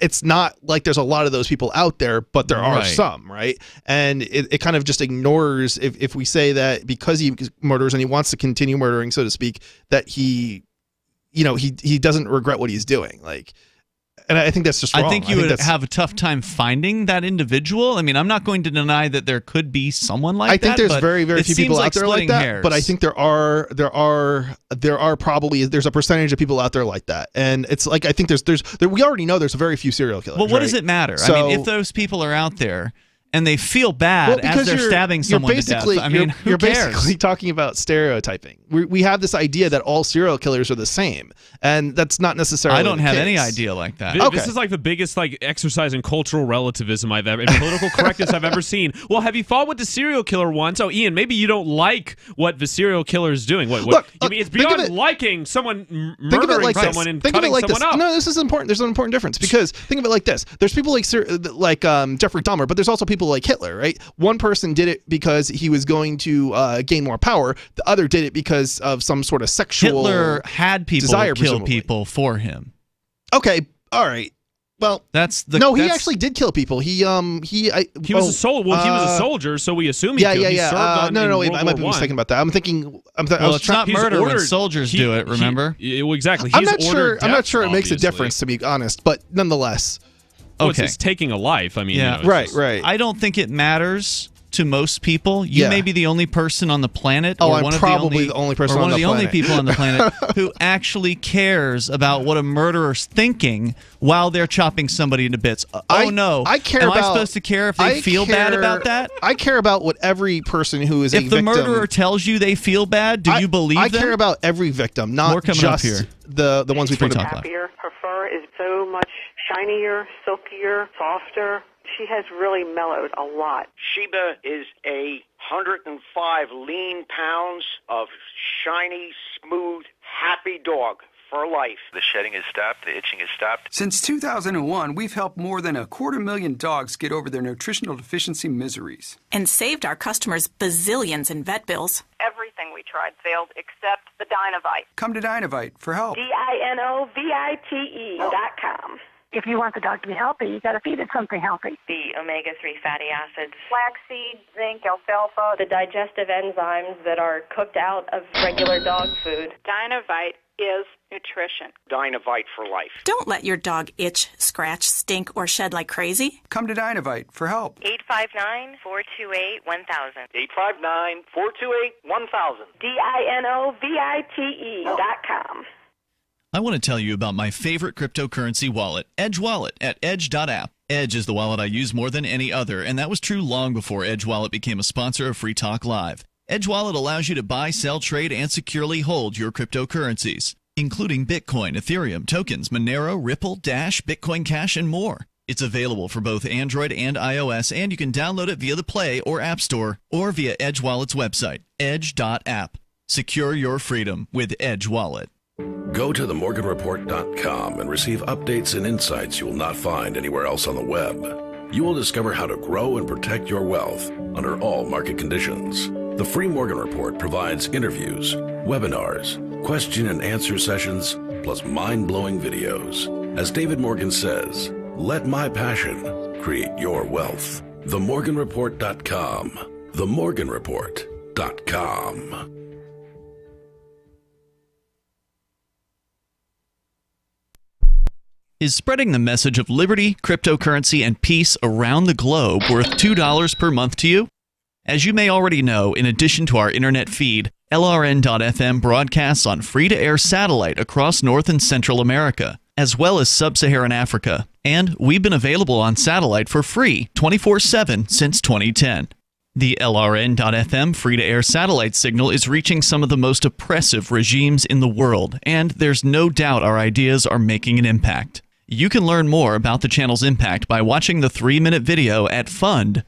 it's not like there's a lot of those people out there, but there are some, right? And it kind of just ignores, if we say that because he murders and he wants to continue murdering, so to speak, that he doesn't regret what he's doing. Like, and I think that's just wrong. I think you would have a tough time finding that individual. I mean, I'm not going to deny that there could be someone like that. I think there's very, very few people out there like that. Hairs. But I think there are probably, there's a percentage of people out there like that. And it's like, I think we already know there's very few serial killers. Well, what does it matter? I mean, if those people are out there and they feel bad as they're stabbing someone to death. I mean, you're who cares? basically talking about stereotyping. We have this idea that all serial killers are the same, and that's not necessarily. I don't the have case. any idea like that. This is like the biggest exercise in cultural relativism I've ever, in political correctness I've ever seen. Well, have you fought with the serial killer once? Oh, Ian, maybe you don't like what the serial killer is doing. Look, I mean, it's beyond liking someone murdering someone and cutting someone up. No, this is important. There's an important difference because think of it like this: there's people like Jeffrey Dahmer, but there's also people like Hitler, right? One person did it because he was going to gain more power. The other did it because of some sort of sexual Hitler had people desire, kill people for him. Okay, all right. Well, he actually did kill people. He was a soldier. Well, he was a soldier, so we assume he killed. He served I might be mistaken about that. I'm thinking. It's not murder when soldiers do it. Remember? Exactly. I'm not sure it makes a difference, to be honest, but nonetheless. Okay. It's taking a life. I mean, right. I don't think it matters to most people. You may be the only person on the planet, or I'm probably the only person on the planet, only people on the planet who actually cares about what a murderer's thinking while they're chopping somebody into bits. I care Am about. I supposed to care if they feel bad about that? I care about what every person who is a victim. If the murderer tells you they feel bad, do you believe them? I care about every victim, not just the ones we put in. Happier. Her fur is so much shinier, silkier, softer. She has really mellowed a lot. Sheba is 105 lean pounds of shiny, smooth, happy dog for life. The shedding has stopped. The itching has stopped. Since 2001, we've helped more than 250,000 dogs get over their nutritional deficiency miseries. And saved our customers bazillions in vet bills. Everything we tried failed except the Dinovite. Come to Dinovite for help. DINOVITE.com. If you want the dog to be healthy, you got to feed it something healthy. The omega-3 fatty acids. Flaxseed, zinc, alfalfa. The digestive enzymes that are cooked out of regular dog food. Dinovite is nutrition. Dinovite for life. Don't let your dog itch, scratch, stink, or shed like crazy. Come to Dinovite for help. 859-428-1000. 859-428-1000. DINOVITE.com. I want to tell you about my favorite cryptocurrency wallet, Edge Wallet, at edge.app. Edge is the wallet I use more than any other, and that was true long before Edge Wallet became a sponsor of Free Talk Live. Edge Wallet allows you to buy, sell, trade, and securely hold your cryptocurrencies, including Bitcoin, Ethereum, tokens, Monero, Ripple, Dash, Bitcoin Cash, and more. It's available for both Android and iOS, and you can download it via the Play or App Store or via Edge Wallet's website, edge.app. Secure your freedom with Edge Wallet. Go to themorganreport.com and receive updates and insights you will not find anywhere else on the web. You will discover how to grow and protect your wealth under all market conditions. The free Morgan Report provides interviews, webinars, question and answer sessions, plus mind-blowing videos. As David Morgan says, let my passion create your wealth. Themorganreport.com. Themorganreport.com. Is spreading the message of liberty, cryptocurrency, and peace around the globe worth $2 per month to you? As you may already know, in addition to our internet feed, LRN.FM broadcasts on free-to-air satellite across North and Central America, as well as Sub-Saharan Africa. And we've been available on satellite for free 24/7 since 2010. The LRN.FM free-to-air satellite signal is reaching some of the most oppressive regimes in the world, and there's no doubt our ideas are making an impact. You can learn more about the channel's impact by watching the 3-minute video at fund.lrn.fm.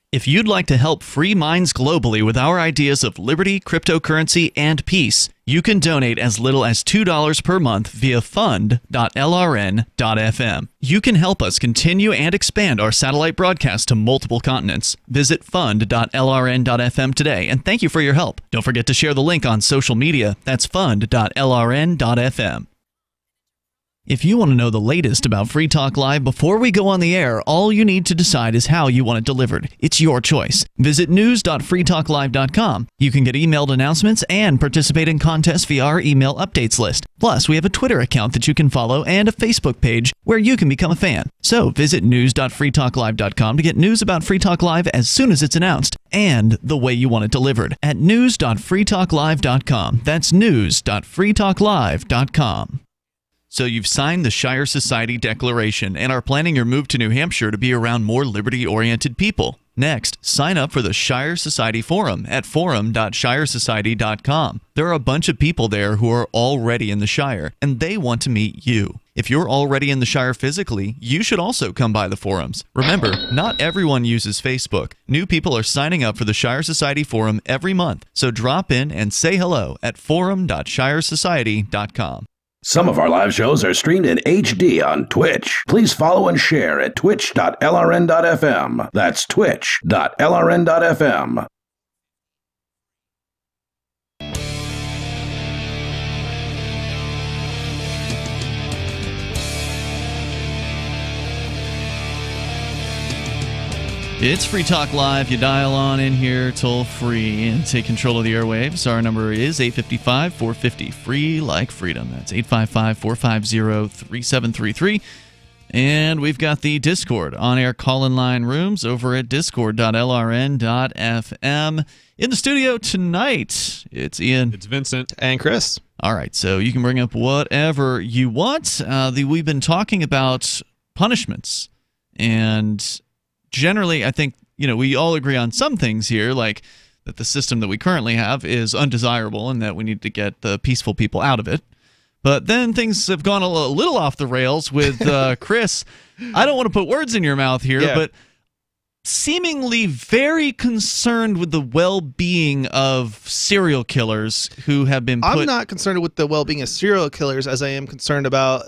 If you'd like to help free minds globally with our ideas of liberty, cryptocurrency, and peace, you can donate as little as $2 per month via fund.lrn.fm. You can help us continue and expand our satellite broadcast to multiple continents. Visit fund.lrn.fm today, and thank you for your help. Don't forget to share the link on social media. That's fund.lrn.fm. If you want to know the latest about Free Talk Live before we go on the air, all you need to decide is how you want it delivered. It's your choice. Visit news.freetalklive.com. You can get emailed announcements and participate in contests via our email updates list. Plus, we have a Twitter account that you can follow and a Facebook page where you can become a fan. So visit news.freetalklive.com to get news about Free Talk Live as soon as it's announced and the way you want it delivered at news.freetalklive.com. That's news.freetalklive.com. So you've signed the Shire Society Declaration and are planning your move to New Hampshire to be around more liberty-oriented people. Next, sign up for the Shire Society Forum at forum.shiresociety.com. There are a bunch of people there who are already in the Shire, and they want to meet you. If you're already in the Shire physically, you should also come by the forums. Remember, not everyone uses Facebook. New people are signing up for the Shire Society Forum every month, so drop in and say hello at forum.shiresociety.com. Some of our live shows are streamed in HD on Twitch. Please follow and share at twitch.lrn.fm. That's twitch.lrn.fm. It's Free Talk Live. You dial on in here toll free and take control of the airwaves. Our number is 855-450-FREE, like freedom. That's 855-450-3733. And we've got the Discord on-air call-in line rooms over at discord.lrn.fm. In the studio tonight, it's Ian. It's Vincent. And Chris. All right, so you can bring up whatever you want. We've been talking about punishments, and generally, I think, we all agree on some things here, like that the system that we currently have is undesirable and that we need to get the peaceful people out of it. But then things have gone a little off the rails with Chris. I don't want to put words in your mouth here, but seemingly very concerned with the well-being of serial killers who have been put... I'm not concerned with the well-being of serial killers as I am concerned about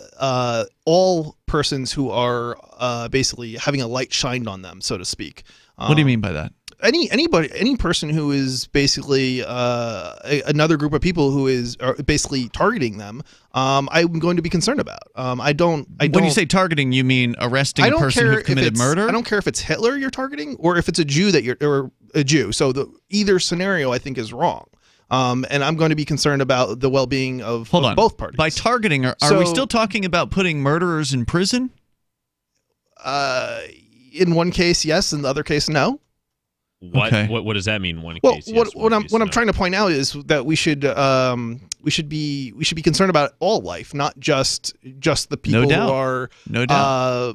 all persons who are basically having a light shined on them, so to speak. What do you mean by that? Any person who is basically another group of people who are basically targeting them, I'm going to be concerned about. When you say targeting, you mean arresting a person who committed murder? I don't care if it's Hitler you're targeting or if it's a Jew or a Jew. So either scenario I think is wrong. And I'm going to be concerned about the well-being of both parties. By targeting, are we still talking about putting murderers in prison? In one case, yes. In the other case, no. What does that mean? One case, yes, what I'm trying to point out is that we should be concerned about all life, not just the people who are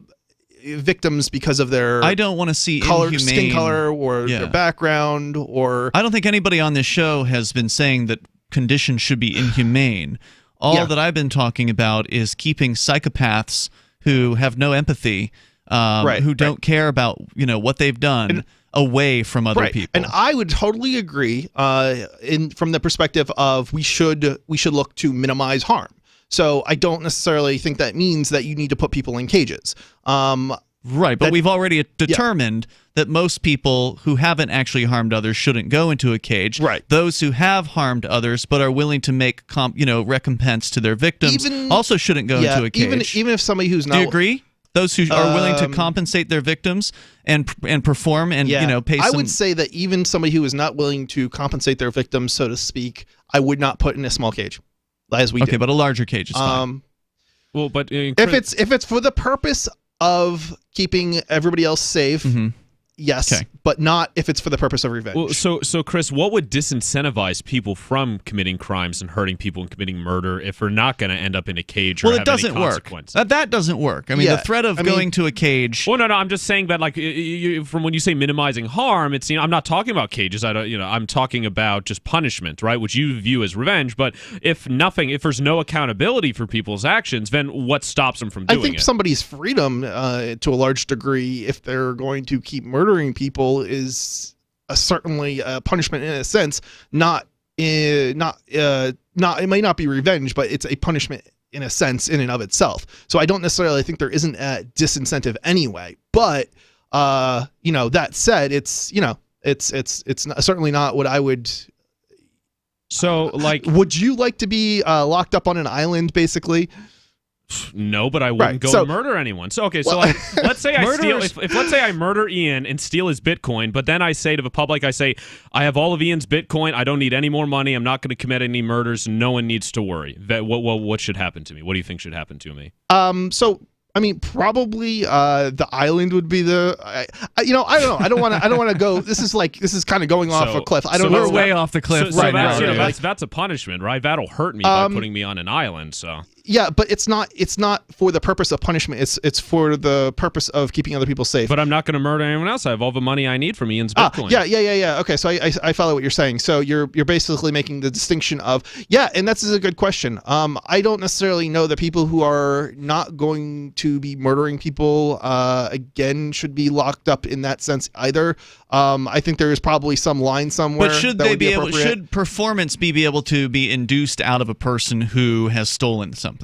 victims because of their I don't want to see skin color or their background or I don't think anybody on this show has been saying that conditions should be inhumane. All that I've been talking about is keeping psychopaths who have no empathy, who don't care about what they've done. Away from other people. And I would totally agree from the perspective of we should look to minimize harm. So I don't necessarily think that means that you need to put people in cages. But we've already determined that most people who haven't actually harmed others shouldn't go into a cage. Right. Those who have harmed others but are willing to make recompense to to their victims also shouldn't go into a cage. Even if somebody who's not... Do you agree? Those who are willing to compensate their victims and perform and pay some... I would say that even somebody who is not willing to compensate their victims, so to speak, I would not put in a small cage, as we do. Okay, but a larger cage is fine. Well, but if it's for the purpose of keeping everybody else safe, yes, but not if it's for the purpose of revenge. Well, so Chris, what would disincentivize people from committing crimes and hurting people and committing murder if we're not going to end up in a cage or have any consequence? That doesn't work. I mean, the threat of going to a cage. Well, no, I'm just saying that, like, from when you say minimizing harm, it's, I'm not talking about cages. I'm talking about just punishment, right, which you view as revenge. But if there's no accountability for people's actions, then what stops them from doing it? I think somebody's freedom, to a large degree, if they're going to keep murdering people, is certainly a punishment in a sense. It may not be revenge, but it's a punishment in a sense in and of itself. So I don't necessarily think there isn't a disincentive anyway. But that said, it's certainly not what I would. So, like, would you like to be locked up on an island, basically? No, but I wouldn't go murder anyone. So, okay, so let's say I steal. If let's say I murder Ian and steal his Bitcoin, but then I say to the public, I have all of Ian's Bitcoin. I don't need any more money. I'm not going to commit any murders. No one needs to worry. What should happen to me? What do you think should happen to me? I mean, probably the island would be the. I don't know. I don't want to go. This is kind of going off a cliff. I don't know. We're way off the cliff right now. That's a punishment, right? That'll hurt me by putting me on an island. So. Yeah, but it's not for the purpose of punishment. It's for the purpose of keeping other people safe. But I'm not going to murder anyone else. I have all the money I need from Ian's Bitcoin. Yeah. Okay, so I follow what you're saying. So you're basically making the distinction of and that's a good question. I don't necessarily know that people who are not going to be murdering people again should be locked up in that sense either. I think there is probably some line somewhere. But should performance be able to be induced out of a person who has stolen something?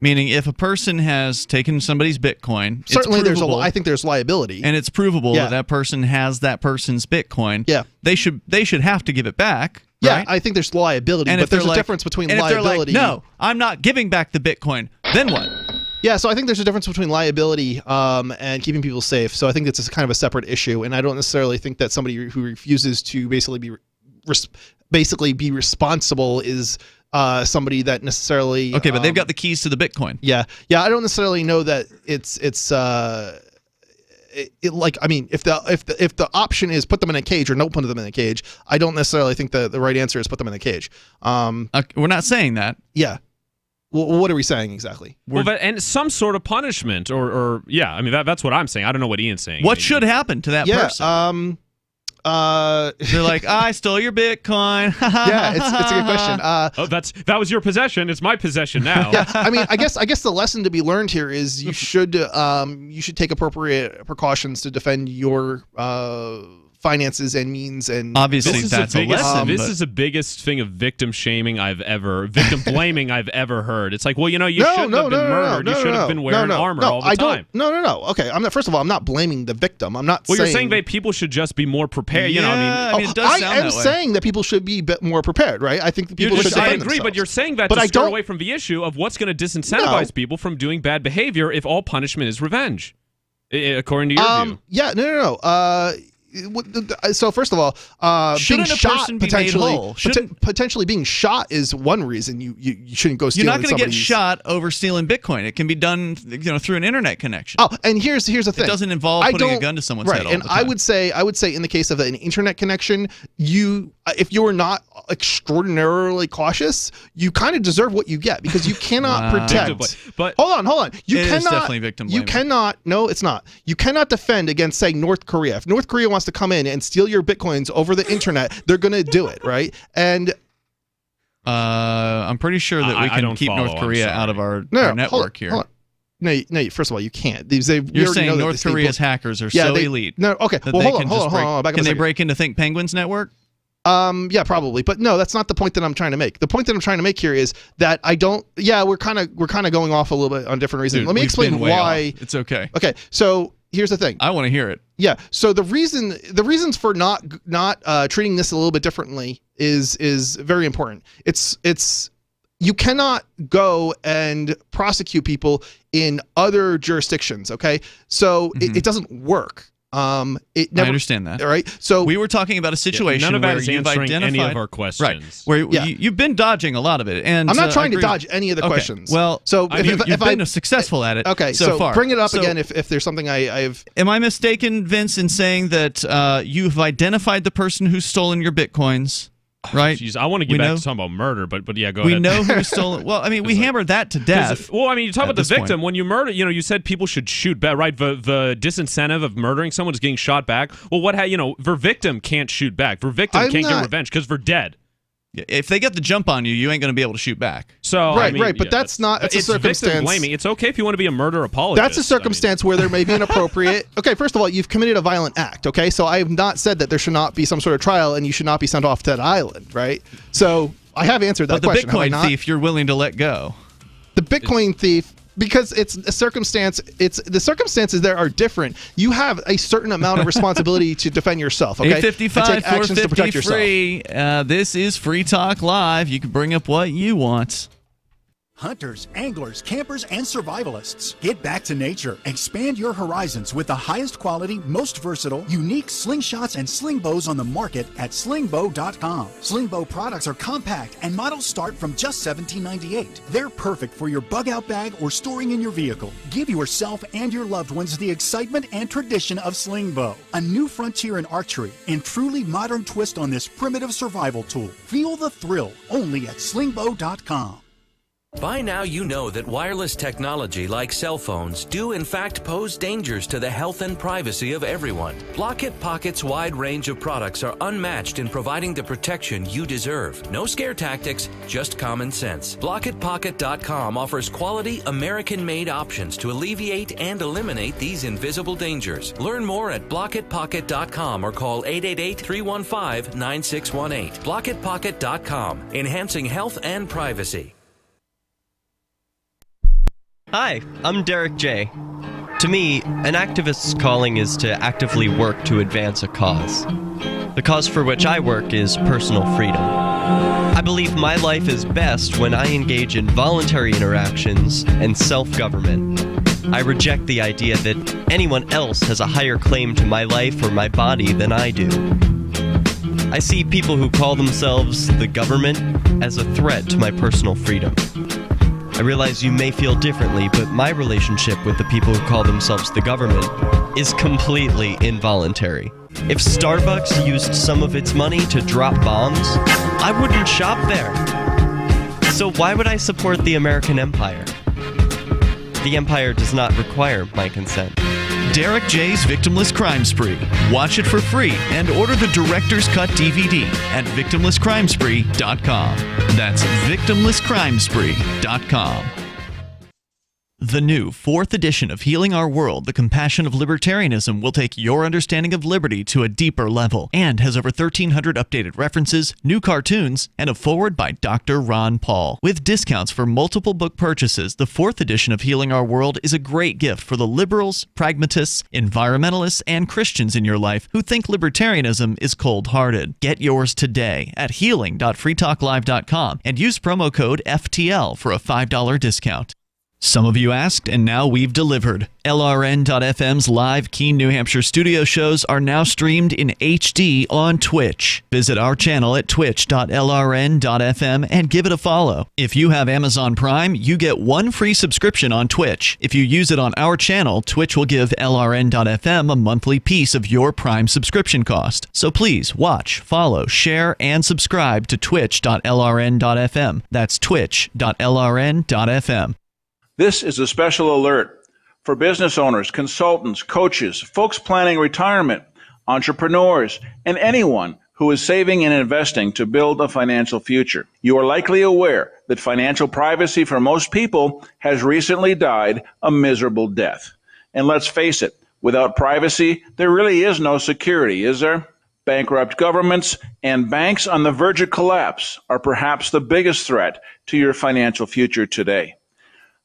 Meaning, if a person has taken somebody's Bitcoin, certainly I think there's liability, and it's provable that person has that person's Bitcoin. Yeah, they should have to give it back. Yeah, right? I think there's liability, but there's a difference between liability. No, I'm not giving back the Bitcoin. Then what? Yeah, so I think there's a difference between liability and keeping people safe. So I think it's kind of a separate issue, and I don't necessarily think that somebody who refuses to basically be responsible is somebody that necessarily. Okay, but they've got the keys to the Bitcoin. Yeah. I don't necessarily know that it's if the option is put them in a cage or don't put them in a cage, I don't necessarily think the right answer is put them in a cage. We're not saying that. Yeah. Well, what are we saying exactly? And some sort of punishment, or that's what I'm saying. I don't know what Ian's saying. What should happen to that person? They're like, I stole your Bitcoin. Yeah, it's a good question. That was your possession. It's my possession now. Yeah, I mean, I guess the lesson to be learned here is you should take appropriate precautions to defend your finances and means, and obviously that's a lesson. This is the biggest thing of victim blaming I've ever heard. It's like, well, you shouldn't have been murdered. You should have been wearing armor all the time. No. Okay, first of all, I'm not blaming the victim. I'm not. Well, you're saying that people should just be more prepared. It does sound that way. I am saying that people should be a bit more prepared, right? I think people should. I agree, but you're saying that to steer away from the issue of what's going to disincentivize people from doing bad behavior if all punishment is revenge, according to your view. Yeah, no. So first of all, being shot potentially being shot is one reason you shouldn't go stealing. You're not going to get shot over stealing Bitcoin. It can be done through an internet connection. Oh, and here's the thing. It doesn't involve putting a gun to someone's head all the time. I would say in the case of an internet connection, if you are not extraordinarily cautious, you kind of deserve what you get because you cannot protect. But hold on, you cannot. It's definitely victim blaming. You cannot. No, it's not. You cannot defend against, say, North Korea. If North Korea wants to come in and steal your Bitcoins over the internet, they're going to do it, right? And I'm pretty sure that we can keep North Korea out of our network here. Hold on. No, first of all, you can't. You're saying North Korea's hackers are so elite. No, okay. Well, hold on. Can they break into Think Penguin's network? Yeah, probably, but no, that's not the point that I'm trying to make. The point that I'm trying to make here is that I don't. Yeah, we're kind of going off a little bit on different reasons. Dude, let me explain why. It's okay. Okay, so here's the thing. I want to hear it. Yeah. So the reasons for not treating this a little bit differently is very important. It's you cannot go and prosecute people in other jurisdictions. Okay, so it doesn't work. I understand that. All right. So we were talking about a situation none of that where is you've answering identified any of our questions. Right. Where you've been dodging a lot of it, and I'm not trying to dodge any of the questions. Well, so you've been successful at it. Okay. So far. Bring it up again if there's something I've. Am I mistaken, Vince, in saying that you've identified the person who's stolen your bitcoins? Right. Jeez, I want to get back to talking about murder, but yeah, go we ahead. We know who stole it. Well, I mean, we hammered that to death. Well, I mean, you talk about the victim. When you murder, you said people should shoot back, right? The disincentive of murdering someone is getting shot back. Well, the victim can't shoot back. The victim can't get revenge because they're dead. If they get the jump on you, you ain't going to be able to shoot back. So right, but that's not. It's a circumstance. Blaming. It's okay if you want to be a murder apologist. That's a circumstance where there may be an appropriate. Okay, first of all, you've committed a violent act. Okay, so I have not said that there should not be some sort of trial and you should not be sent off to that island. Right. So I have answered that question. But the Bitcoin thief, you're willing to let go. The Bitcoin thief. Because it's a circumstance, the circumstances there are different. You have a certain amount of responsibility to defend yourself. Okay, 855 take actions to protect yourself. Free. This is Free Talk Live. You can bring up what you want. Hunters, anglers, campers, and survivalists. Get back to nature. Expand your horizons with the highest quality, most versatile, unique slingshots and sling bows on the market at slingbow.com. Slingbow products are compact and models start from just $17.98. They're perfect for your bug out bag or storing in your vehicle. Give yourself and your loved ones the excitement and tradition of Slingbow, a new frontier in archery and truly modern twist on this primitive survival tool. Feel the thrill only at slingbow.com. By now you know that wireless technology like cell phones do in fact pose dangers to the health and privacy of everyone. Block-It Pocket's wide range of products are unmatched in providing the protection you deserve. No scare tactics, just common sense. BlockItPocket.com offers quality American-made options to alleviate and eliminate these invisible dangers. Learn more at BlockItPocket.com or call 888-315-9618. BlockItPocket.com, enhancing health and privacy. Hi, I'm Derek J. To me, an activist's calling is to actively work to advance a cause. The cause for which I work is personal freedom. I believe my life is best when I engage in voluntary interactions and self-government. I reject the idea that anyone else has a higher claim to my life or my body than I do. I see people who call themselves the government as a threat to my personal freedom. I realize you may feel differently, but my relationship with the people who call themselves the government is completely involuntary. If Starbucks used some of its money to drop bombs, I wouldn't shop there. So why would I support the American empire? The empire does not require my consent. Derek J's Victimless Crime Spree. Watch it for free and order the Director's Cut DVD at victimlesscrimespree.com. That's victimlesscrimespree.com. The new 4th edition of Healing Our World, The Compassion of Libertarianism, will take your understanding of liberty to a deeper level and has over 1,300 updated references, new cartoons, and a foreword by Dr. Ron Paul. With discounts for multiple book purchases, the 4th edition of Healing Our World is a great gift for the liberals, pragmatists, environmentalists, and Christians in your life who think libertarianism is cold-hearted. Get yours today at healing.freetalklive.com and use promo code FTL for a $5 discount. Some of you asked, and now we've delivered. LRN.FM's live Keene, New Hampshire studio shows are now streamed in HD on Twitch. Visit our channel at twitch.lrn.fm and give it a follow. If you have Amazon Prime, you get 1 free subscription on Twitch. If you use it on our channel, Twitch will give LRN.FM a monthly piece of your Prime subscription cost. So please watch, follow, share, and subscribe to twitch.lrn.fm. That's twitch.lrn.fm. This is a special alert for business owners, consultants, coaches, folks planning retirement, entrepreneurs, and anyone who is saving and investing to build a financial future. You are likely aware that financial privacy for most people has recently died a miserable death. And let's face it, without privacy, there really is no security, is there? Bankrupt governments and banks on the verge of collapse are perhaps the biggest threat to your financial future today.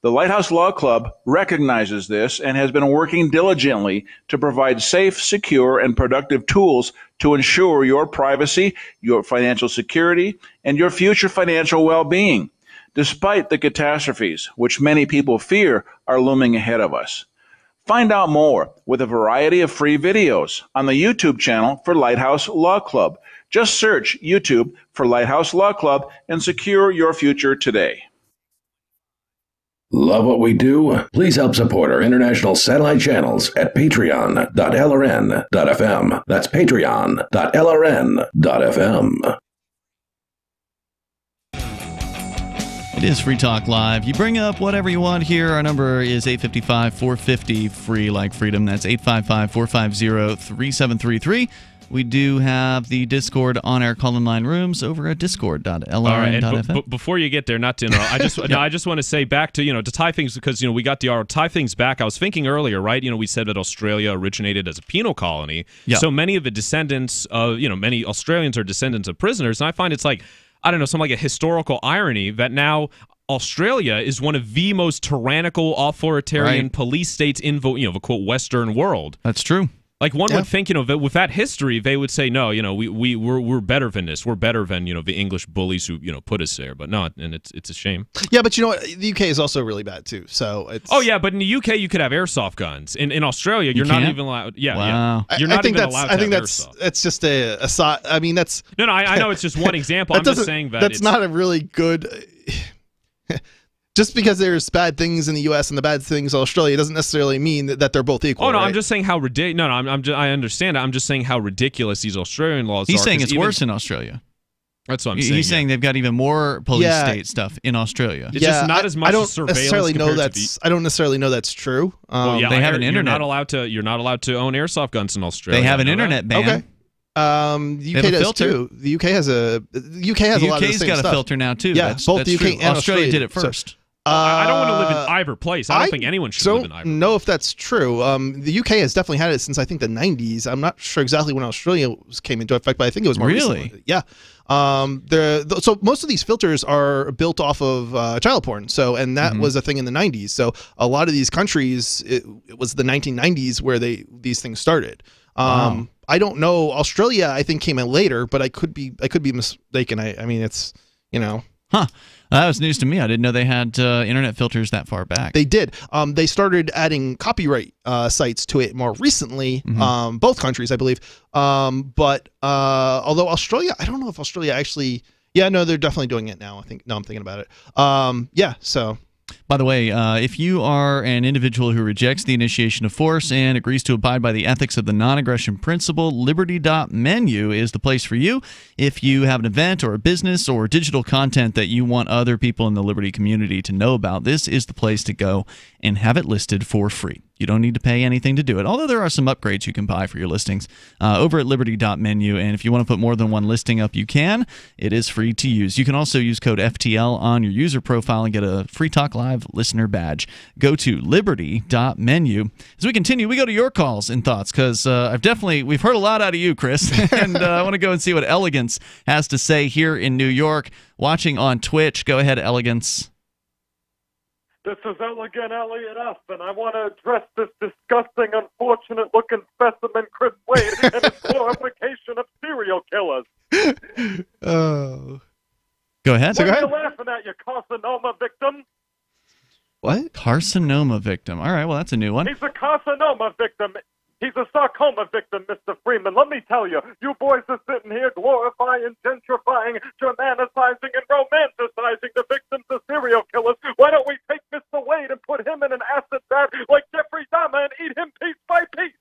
The Lighthouse Law Club recognizes this and has been working diligently to provide safe, secure, and productive tools to ensure your privacy, your financial security, and your future financial well-being, despite the catastrophes which many people fear are looming ahead of us. Find out more with a variety of free videos on the YouTube channel for Lighthouse Law Club. Just search YouTube for Lighthouse Law Club and secure your future today. Love what we do? Please help support our international satellite channels at patreon.lrn.fm. That's patreon.lrn.fm. It is Free Talk Live. You bring up whatever you want here. Our number is 855-450-FREE like freedom. That's 855-450-3733. We do have the Discord on-air call-in line rooms over at discord.lrn.fm. Before you get there, not to interrupt, I just want to say back to, to tie things, because, we got the tie things back. I was thinking earlier, right? We said that Australia originated as a penal colony. Yeah. So many of the descendants of, many Australians are descendants of prisoners. And I find it's like, I don't know, some like a historical irony that now Australia is one of the most tyrannical, authoritarian police states in the quote Western world. That's true. Like one would think, with that history, they would say, no, we're better than this. We're better than, the English bullies who, put us there. But no, and it's a shame. Yeah, but you know what? The UK is also really bad too. So it's. Oh yeah, but in the UK you could have airsoft guns. In Australia, you're not even allowed. Yeah, wow. Yeah. You're not even allowed to have airsoft. That's just a I mean, that's. No, I know it's just one example. I'm just saying that that's not a really good. Just because there's bad things in the U.S. and the bad things in Australia doesn't necessarily mean that they're both equal. Oh no, right? I'm just saying how ridiculous. No, I understand. I'm just saying how ridiculous these Australian laws are. He's saying it's worse in Australia. That's what I'm saying. He's saying they've got even more police state stuff in Australia. It's just not as much surveillance. I don't necessarily know that's true. They have an internet. You're not allowed to own airsoft guns in Australia. They have an internet ban. Okay. The UK does too. The UK has a lot of the same UK's got stuff. a filter now too. Yeah, both the UK and Australia did it first. So, I don't want to live in either place. I don't think anyone should live in either. I don't know if that's true. The UK has definitely had it since I think the 90s. I'm not sure exactly when Australia came into effect, but I think it was more recently. Yeah. So most of these filters are built off of child porn. So, and that was a thing in the 90s. So a lot of these countries, it was the 1990s where these things started. I don't know. Australia, I think, came in later, but I could be mistaken. I mean, it's, Huh. That was news to me. I didn't know they had internet filters that far back. They did. They started adding copyright sites to it more recently. Both countries, I believe. But although Australia, I don't know if Australia actually. Yeah, no, they're definitely doing it now. I'm thinking about it. Yeah. So. By the way, if you are an individual who rejects the initiation of force and agrees to abide by the ethics of the non-aggression principle, Liberty.menu is the place for you. If you have an event or a business or digital content that you want other people in the Liberty community to know about, this is the place to go and have it listed for free. You don't need to pay anything to do it, although there are some upgrades you can buy for your listings over at Liberty.menu. And if you want to put more than one listing up, you can. It is free to use. You can also use code FTL on your user profile and get a Free Talk Live listener badge. Go to Liberty.menu. As we continue, we go to your calls and thoughts, because we've heard a lot out of you, Chris, and I want to go and see what Elegance has to say here in New York. Watching on Twitch, go ahead, Elegance. This is Elegant Elliot F., and I want to address this disgusting, unfortunate-looking specimen, Chris Wade, and his glorification of serial killers. Oh. Go ahead. What are you laughing at, you carcinoma victim? What? Carcinoma victim. All right, well, that's a new one. He's a carcinoma victim. He's a sarcoma victim, Mr. Freeman. Let me tell you, you boys are sitting here glorifying, gentrifying, Germanicizing, and romanticizing the victims of serial killers. Why don't we take Mr. Wade and put him in an acid bath like Jeffrey Dahmer and eat him piece by piece?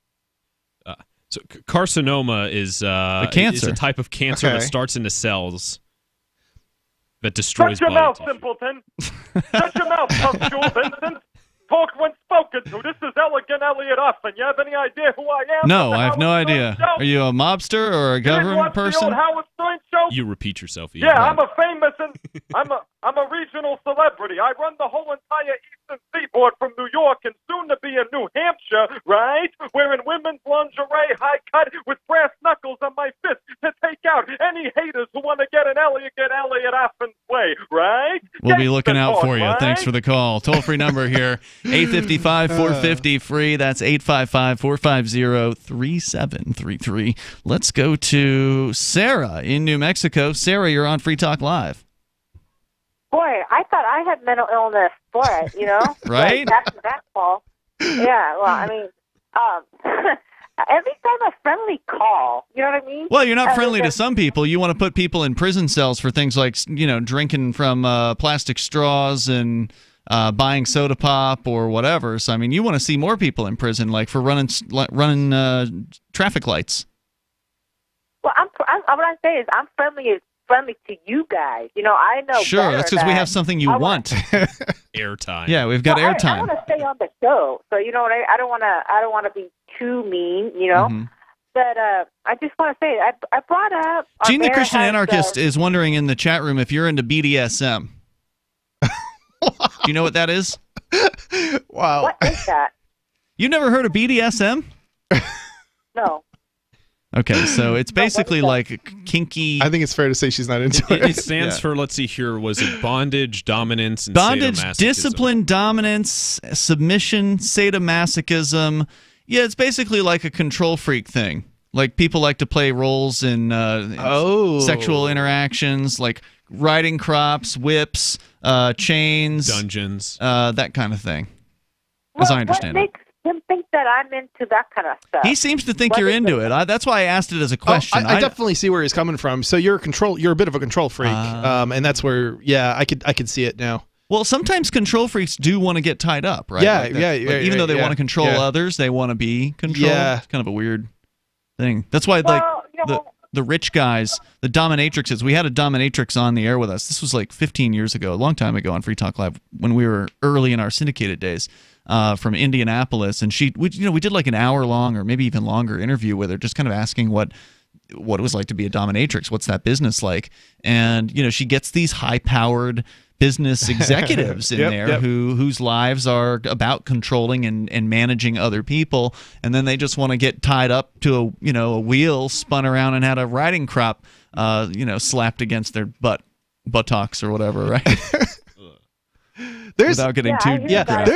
So carcinoma is cancer. Is a type of cancer that starts in the cells that destroys Shut your body mouth, tissue. simpleton. Shut your mouth, Punctual Vincent. Talk when spoken to. This is Elegant Elliot F., and you have any idea who I am? No, I have no idea. Are you a mobster or a government person? The old Howard Stern show? You repeat yourself. Yeah, I'm a famous and I'm a regional celebrity. I run the whole entire Eastern Seaboard from New York and soon to be in New Hampshire, right? Wearing women's lingerie, high cut, with brass knuckles on my fist to take out any haters who want to get Elliot Offen's way, right? We'll be looking out for you. Right? Thanks for the call. Toll-free number here, 855-450-FREE. That's 855-450-3733. Let's go to Sarah in New Mexico. Sarah, you're on Free Talk Live. Boy, I thought I had mental illness. Boy, Right? Like that call. Yeah, well, I mean, at least I'm a friendly call. You know what I mean? Well, you're not friendly to some people. You want to put people in prison cells for things like, drinking from plastic straws and buying soda pop or whatever. So, I mean, you want to see more people in prison, like for running traffic lights. Well, what I say is I'm friendly to you guys. I know. Sure, that's because we have something you want. Airtime. Yeah, we've got airtime. I want to stay on the show, so I don't want to be too mean. Mm-hmm. But I just want to say I brought up. Gene the Christian Anarchist is wondering in the chat room if you're into BDSM. Do you know what that is? Wow. What is that? You've never heard of BDSM? No. Okay, so it's basically like kinky. I think it's fair to say she's not into it. It stands for, let's see here, was it bondage, dominance, and bondage, sadomasochism? discipline, dominance, submission, sadomasochism. Yeah, it's basically like a control freak thing. Like people like to play roles in sexual interactions, like riding crops, whips, chains, dungeons, that kind of thing. As I understand it. Him think that I'm into that kind of stuff. He seems to think you're into it. That's why I asked it as a question. I definitely see where he's coming from. So you're a bit of a control freak, and that's where, I could see it now. Well, sometimes control freaks do want to get tied up, right? Yeah, even though they want to control others, they want to be controlled. Yeah. It's kind of a weird thing. That's why, the rich guys, the dominatrixes. We had a dominatrix on the air with us. This was like 15 years ago, a long time ago on Free Talk Live when we were early in our syndicated days. From Indianapolis, and we did like an hour-long or maybe even longer interview with her, just kind of asking what it was like to be a dominatrix. What's that business like? And she gets these high-powered business executives in there whose lives are about controlling and managing other people, and then they just want to get tied up to a wheel, spun around, and had a riding crop slapped against their buttocks or whatever, right? Without getting too graphic.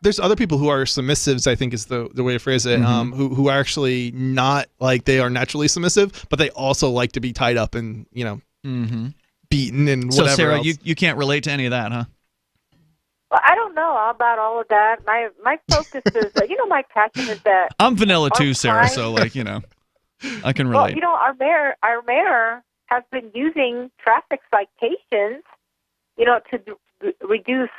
There's other people who are submissives, I think is the way to phrase it, who are actually not like they are naturally submissive, but they also like to be tied up and beaten and whatever. So Sarah, else. you can't relate to any of that, huh? Well, I don't know about all of that. My focus is my passion is that I'm vanilla too, Sarah. So I can relate. Well, our mayor has been using traffic citations, to reduce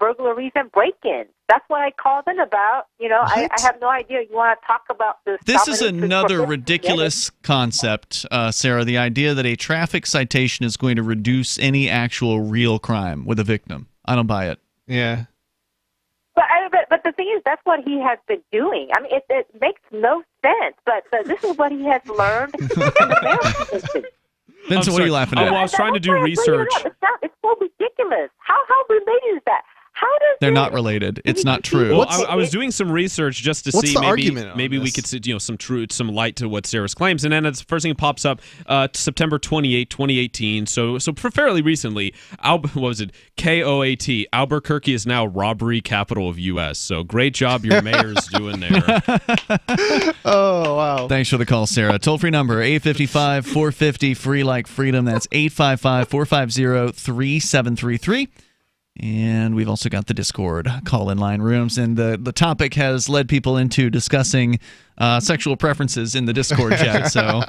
burglaries and break-ins. That's what I called in about. I have no idea. You want to talk about this? This is another ridiculous concept, Sarah. The idea that a traffic citation is going to reduce any actual real crime with a victim. I don't buy it. Yeah. But the thing is, that's what he has been doing. I mean, it makes no sense. But this is what he has learned in the mayor position. Vincent, what are you laughing at? Well, I was trying to do research. It's so ridiculous. How related is that? They're not related. It's not true. Well, I was doing some research just to see maybe we could see some light to what Sarah's claims, and then the first thing that pops up, September 28, 2018. So fairly recently. What was it? KOAT. Albuquerque is now robbery capital of U.S. So great job your mayor's doing there. Oh wow! Thanks for the call, Sarah. Toll free number 855-450 free like freedom. That's 855-450-3733. And we've also got the Discord call-in line rooms, and the topic has led people into discussing sexual preferences in the Discord chat. So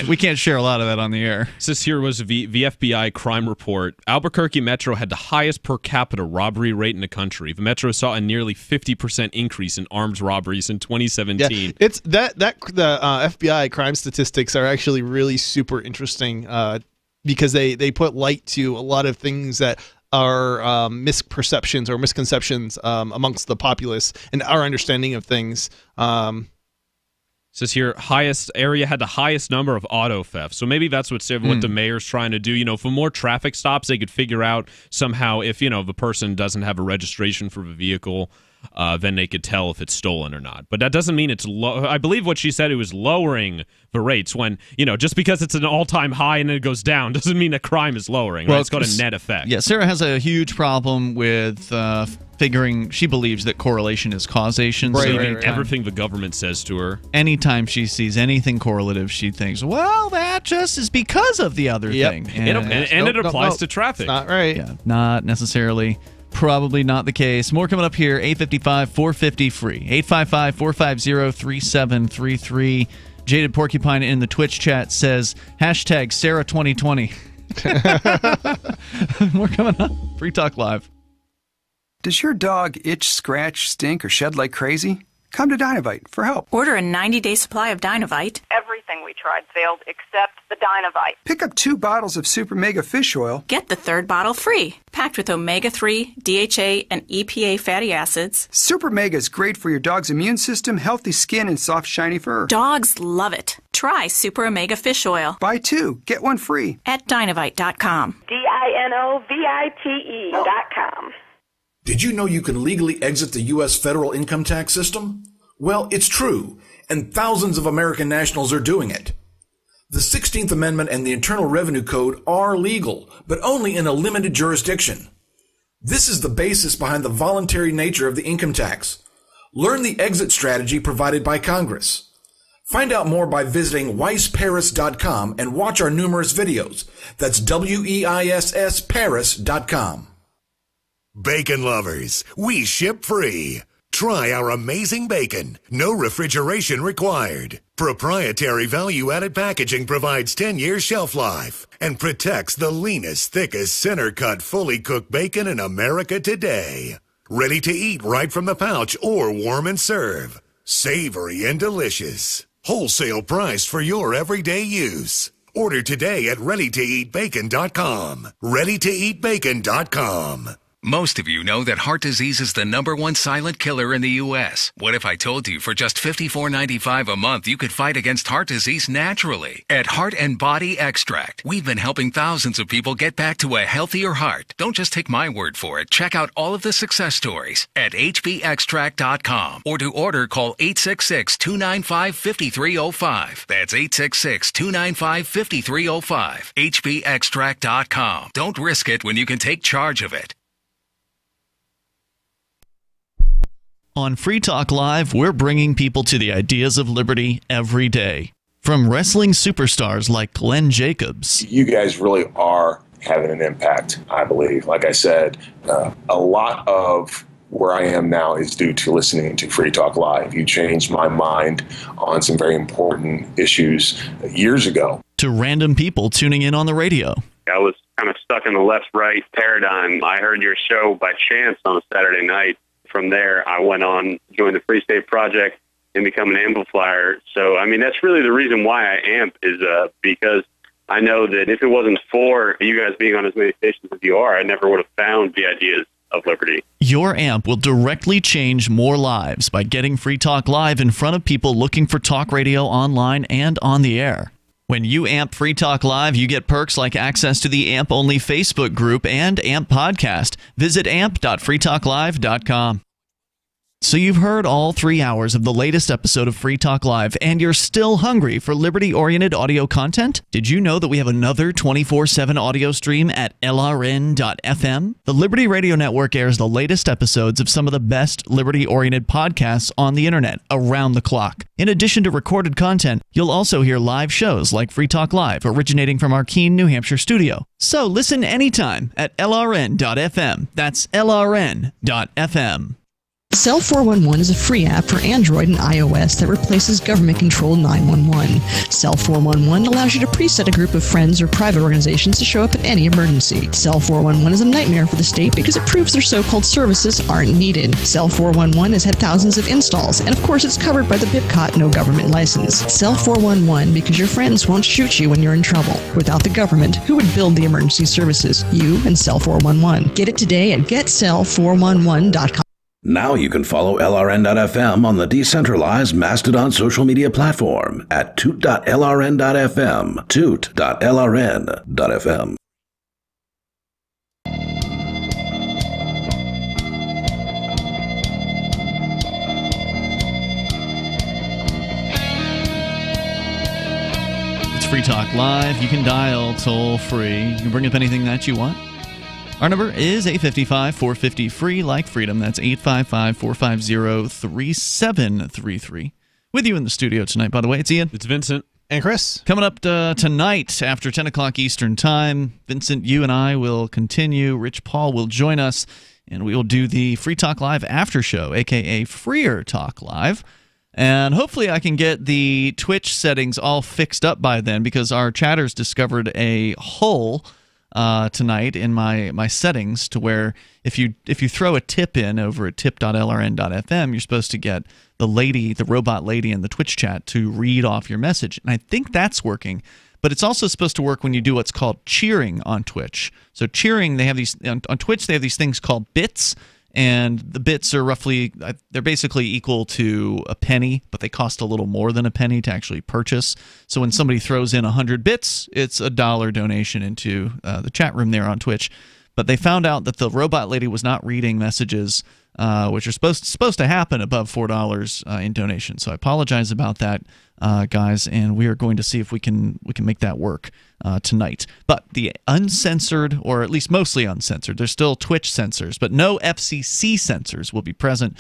we can't share a lot of that on the air. This here was the FBI crime report. Albuquerque Metro had the highest per capita robbery rate in the country. The Metro saw a nearly 50% increase in armed robberies in 2017. Yeah, it's the FBI crime statistics are actually really super interesting because they put light to a lot of things that are misperceptions or misconceptions amongst the populace and our understanding of things. Says here, highest area had the highest number of auto thefts. So maybe that's what the mayor's trying to do. For more traffic stops, they could figure out somehow if, the person doesn't have a registration for the vehicle, then they could tell if it's stolen or not. But that doesn't mean it's low. I believe what she said, it was lowering the rates when, just because it's an all-time high and then it goes down doesn't mean that crime is lowering. Well, right? It's got a net effect. Yeah, Sarah has a huge problem with figuring, she believes that correlation is causation. Right. Everything the government says to her. Anytime she sees anything correlative, she thinks, well, that just is because of the other thing. And it applies to traffic. It's not right. Yeah, not necessarily. Probably not the case. More coming up here, 855-450-FREE. 855-450-3733. Jaded Porcupine in the Twitch chat says, hashtag Sarah 2020. More coming up. Free Talk Live. Does your dog itch, scratch, stink, or shed like crazy? Come to Dynovite for help. Order a 90-day supply of Dynovite. Everything we tried failed except the Dynovite. Pick up 2 bottles of Super Mega Fish Oil. Get the 3rd bottle free. Packed with omega-3, DHA, and EPA fatty acids. Super Mega is great for your dog's immune system, healthy skin, and soft, shiny fur. Dogs love it. Try Super Omega Fish Oil. Buy 2, get 1 free. At Dynovite.com. DINOVITE.com. Did you know you can legally exit the U.S. federal income tax system? Well, it's true, and thousands of American nationals are doing it. The 16th Amendment and the Internal Revenue Code are legal, but only in a limited jurisdiction. This is the basis behind the voluntary nature of the income tax. Learn the exit strategy provided by Congress. Find out more by visiting weissparis.com and watch our numerous videos. That's WEISS Paris.com. Bacon lovers, we ship free. Try our amazing bacon. No refrigeration required. Proprietary value-added packaging provides 10 years shelf life and protects the leanest, thickest, center-cut, fully cooked bacon in America today. Ready to eat right from the pouch or warm and serve. Savory and delicious. Wholesale priced for your everyday use. Order today at readytoeatbacon.com. readytoeatbacon.com. Most of you know that heart disease is the #1 silent killer in the U.S. What if I told you for just $54.95 a month you could fight against heart disease naturally? At Heart and Body Extract, we've been helping thousands of people get back to a healthier heart. Don't just take my word for it. Check out all of the success stories at hbextract.com, or to order, call 866-295-5305. That's 866-295-5305. hbextract.com. Don't risk it when you can take charge of it. On Free Talk Live, we're bringing people to the ideas of liberty every day. From wrestling superstars like Glenn Jacobs. You guys really are having an impact, I believe. Like I said, a lot of where I am now is due to listening to Free Talk Live. You changed my mind on some very important issues years ago. To random people tuning in on the radio. I was kind of stuck in the left-right paradigm. I heard your show by chance on a Saturday night. From there, I went on, joined the Free State Project, and become an amplifier. So, I mean, that's really the reason why I amp, is because I know that if it wasn't for you guys being on as many stations as you are, I never would have found the ideas of liberty. Your amp will directly change more lives by getting Free Talk Live in front of people looking for talk radio online and on the air. When you amp Free Talk Live, you get perks like access to the AMP-only Facebook group and AMP podcast. Visit amp.freetalklive.com. So you've heard all 3 hours of the latest episode of Free Talk Live, and you're still hungry for liberty-oriented audio content? Did you know that we have another 24/7 audio stream at LRN.FM? The Liberty Radio Network airs the latest episodes of some of the best liberty-oriented podcasts on the internet around the clock. In addition to recorded content, you'll also hear live shows like Free Talk Live, originating from our Keene, New Hampshire studio. So listen anytime at LRN.FM. That's LRN.FM. Cell 411 is a free app for Android and iOS that replaces government-controlled 911. Cell 411 allows you to preset a group of friends or private organizations to show up at any emergency. Cell 411 is a nightmare for the state because it proves their so-called services aren't needed. Cell 411 has had thousands of installs, and of course it's covered by the BIPCOT no government license. Cell 411 because your friends won't shoot you when you're in trouble. Without the government, who would build the emergency services? You and Cell 411. Get it today at getcell411.com. Now you can follow LRN.FM on the decentralized Mastodon social media platform at toot.lrn.fm, toot.lrn.fm. It's Free Talk Live. You can dial toll free. You can bring up anything that you want. Our number is 855-450-FREE, like freedom. That's 855-450-3733. With you in the studio tonight, by the way, it's Ian. It's Vincent. And Chris. Coming up tonight after 10 o'clock Eastern Time, Vincent, you and I will continue. Rich Paul will join us, and we will do the Free Talk Live after show, a.k.a. Freer Talk Live. And hopefully I can get the Twitch settings all fixed up by then, because our chatters discovered a hole tonight in my settings to where if you throw a tip in over at tip.lrn.fm, you're supposed to get the robot lady in the Twitch chat to read off your message. And I think that's working. But it's also supposed to work when you do what's called cheering on Twitch. So cheering, they have these on Twitch, they have these things called bits. And the bits are they're basically equal to a penny, but they cost a little more than a penny to actually purchase. So when somebody throws in 100 bits, it's a $1 donation into the chat room there on Twitch. But they found out that the robot lady was not reading messages, which are supposed to happen above $4 in donation. So I apologize about that, guys, and we are going to see if we can make that work tonight. But the uncensored, or at least mostly uncensored, there's still Twitch censors, but no FCC censors will be present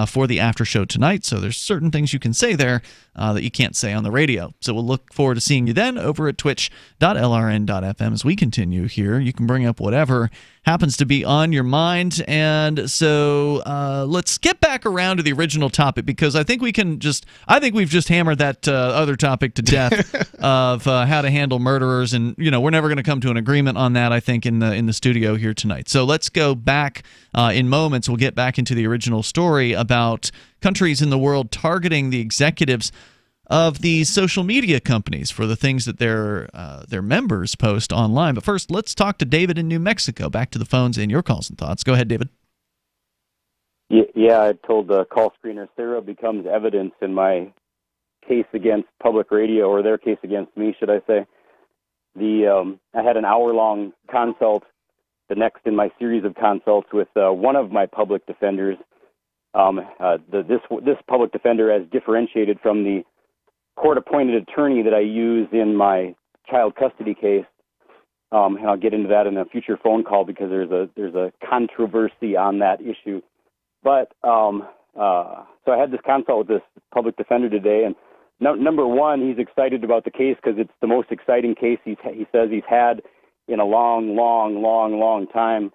for the after show tonight. So there's certain things you can say there that you can't say on the radio. So we'll look forward to seeing you then over at twitch.lrn.fm as we continue here. You can bring up whatever happens to be on your mind. And so let's get back around to the original topic, because I think we've just hammered that other topic to death of how to handle murderers. And, we're never going to come to an agreement on that, I think, in the studio here tonight. So let's go back in moments. We'll get back into the original story about countries in the world targeting the executives of these social media companies for the things that their members post online. But first, let's talk to David in New Mexico. Back to the phones and your calls and thoughts. Go ahead, David. Yeah, I told the call screener, Sarah becomes evidence in my case against public radio, or their case against me, should I say. I had an hour-long consult, the next in my series of consults with one of my public defenders. This public defender, as differentiated from the court-appointed attorney that I use in my child custody case, and I'll get into that in a future phone call because there's a controversy on that issue. But so I had this consult with this public defender today, and number one, he's excited about the case because it's the most exciting case he says he's had in a long time.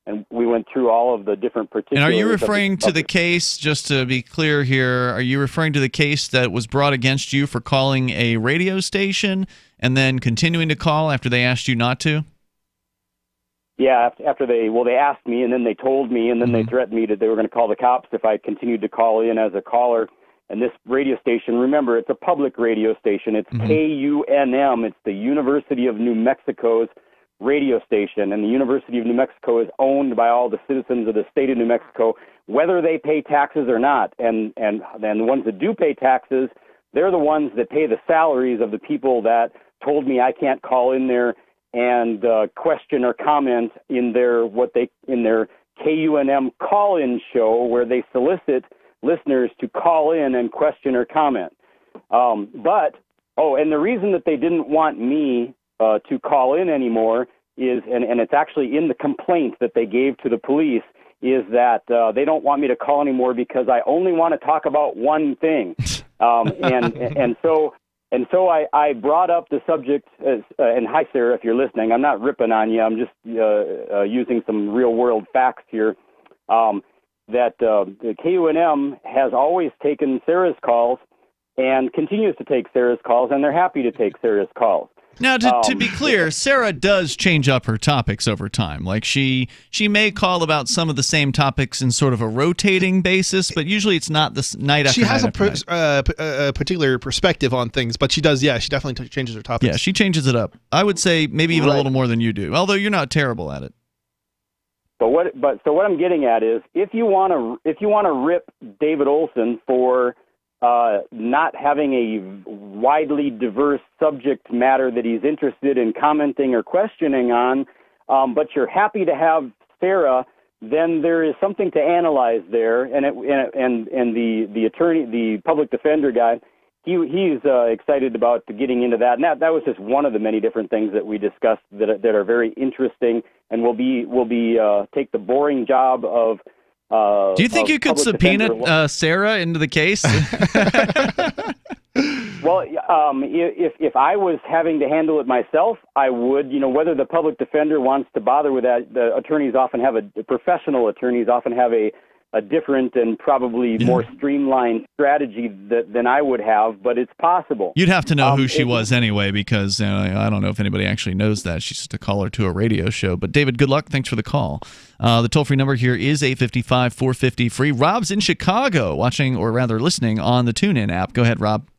And we went through all of the different particulars. And are you referring to the case, just to be clear here, are you referring to the case that was brought against you for calling a radio station and then continuing to call after they asked you not to? Yeah, after they asked me, and then they told me, and then they threatened me that they were going to call the cops if I continued to call in as a caller. And this radio station, remember, it's a public radio station. It's KUNM. It's the University of New Mexico's radio station, and the University of New Mexico is owned by all the citizens of the state of New Mexico, whether they pay taxes or not. And the ones that do pay taxes, they're the ones that pay the salaries of the people that told me I can't call in there and question or comment in their KUNM call-in show, where they solicit listeners to call in and question or comment. And the reason that they didn't want me to call in anymore is, and it's actually in the complaint that they gave to the police, is that they don't want me to call anymore because I only want to talk about one thing. And so I brought up the subject, and hi, Sarah, if you're listening. I'm not ripping on you. I'm just using some real-world facts here, that the KUNM has always taken Sarah's calls and continues to take Sarah's calls, and they're happy to take Sarah's calls. Now, to be clear, Sarah does change up her topics over time. Like she may call about some of the same topics in sort of a rotating basis, but usually it's not this night after night. She has a particular perspective on things, but she does, she definitely changes her topics. Yeah, she changes it up. I would say maybe even a little more than you do, although you're not terrible at it. So what I'm getting at is, if you want to rip David Olson for not having a widely diverse subject matter that he's interested in commenting or questioning on, but you're happy to have Sarah, then there is something to analyze there. And the attorney, the public defender guy, he's excited about getting into that. And that was just one of the many different things that we discussed that are very interesting, and will be take the boring job of. Do you think you could subpoena Sarah into the case? Well, if I was having to handle it myself, I would. Whether the public defender wants to bother with that, the professional attorneys often have a different and probably more streamlined strategy than I would have, but it's possible. You'd have to know who she was anyway, because I don't know if anybody actually knows that. She's just a caller to a radio show. But David, good luck. Thanks for the call. The toll-free number here is 855-450-FREE. Rob's in Chicago, watching, or rather listening, on the TuneIn app. Go ahead, Rob.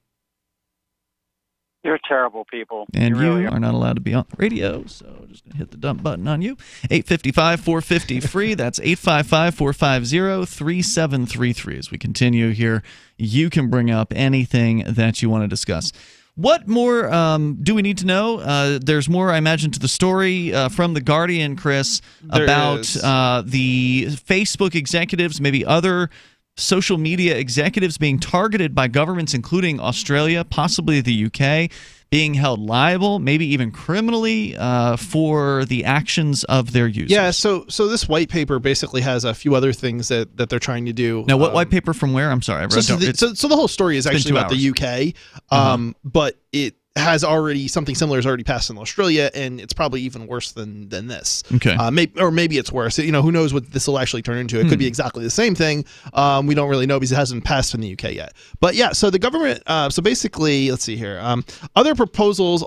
You're terrible people. And you really are not allowed to be on the radio, so just going to hit the dump button on you. 855-450-FREE. That's 855-450-3733. As we continue here, you can bring up anything that you want to discuss. What more do we need to know? There's more, I imagine, to the story from The Guardian, Chris, about the Facebook executives, maybe other social media executives being targeted by governments, including Australia, possibly the UK, being held liable, maybe even criminally, for the actions of their users. Yeah, so this white paper basically has a few other things that they're trying to do. Now, what white paper from where? I'm sorry. So the whole story is actually about the UK, but it has already, something similar has already passed in Australia, and it's probably even worse than this. Okay. Maybe it's worse. Who knows what this will actually turn into. It could be exactly the same thing. We don't really know because it hasn't passed in the UK yet. But yeah, so the government, so basically, let's see here. Other proposals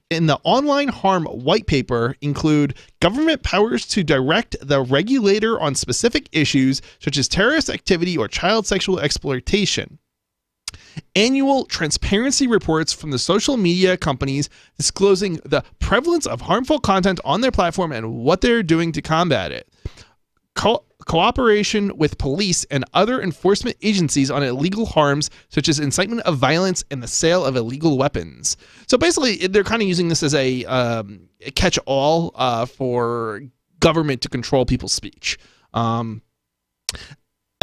in the online harm white paper include government powers to direct the regulator on specific issues such as terrorist activity or child sexual exploitation. Annual transparency reports from the social media companies disclosing the prevalence of harmful content on their platform and what they're doing to combat it. Cooperation with police and other enforcement agencies on illegal harms such as incitement of violence and the sale of illegal weapons. So basically, they're kind of using this as a catch-all for government to control people's speech.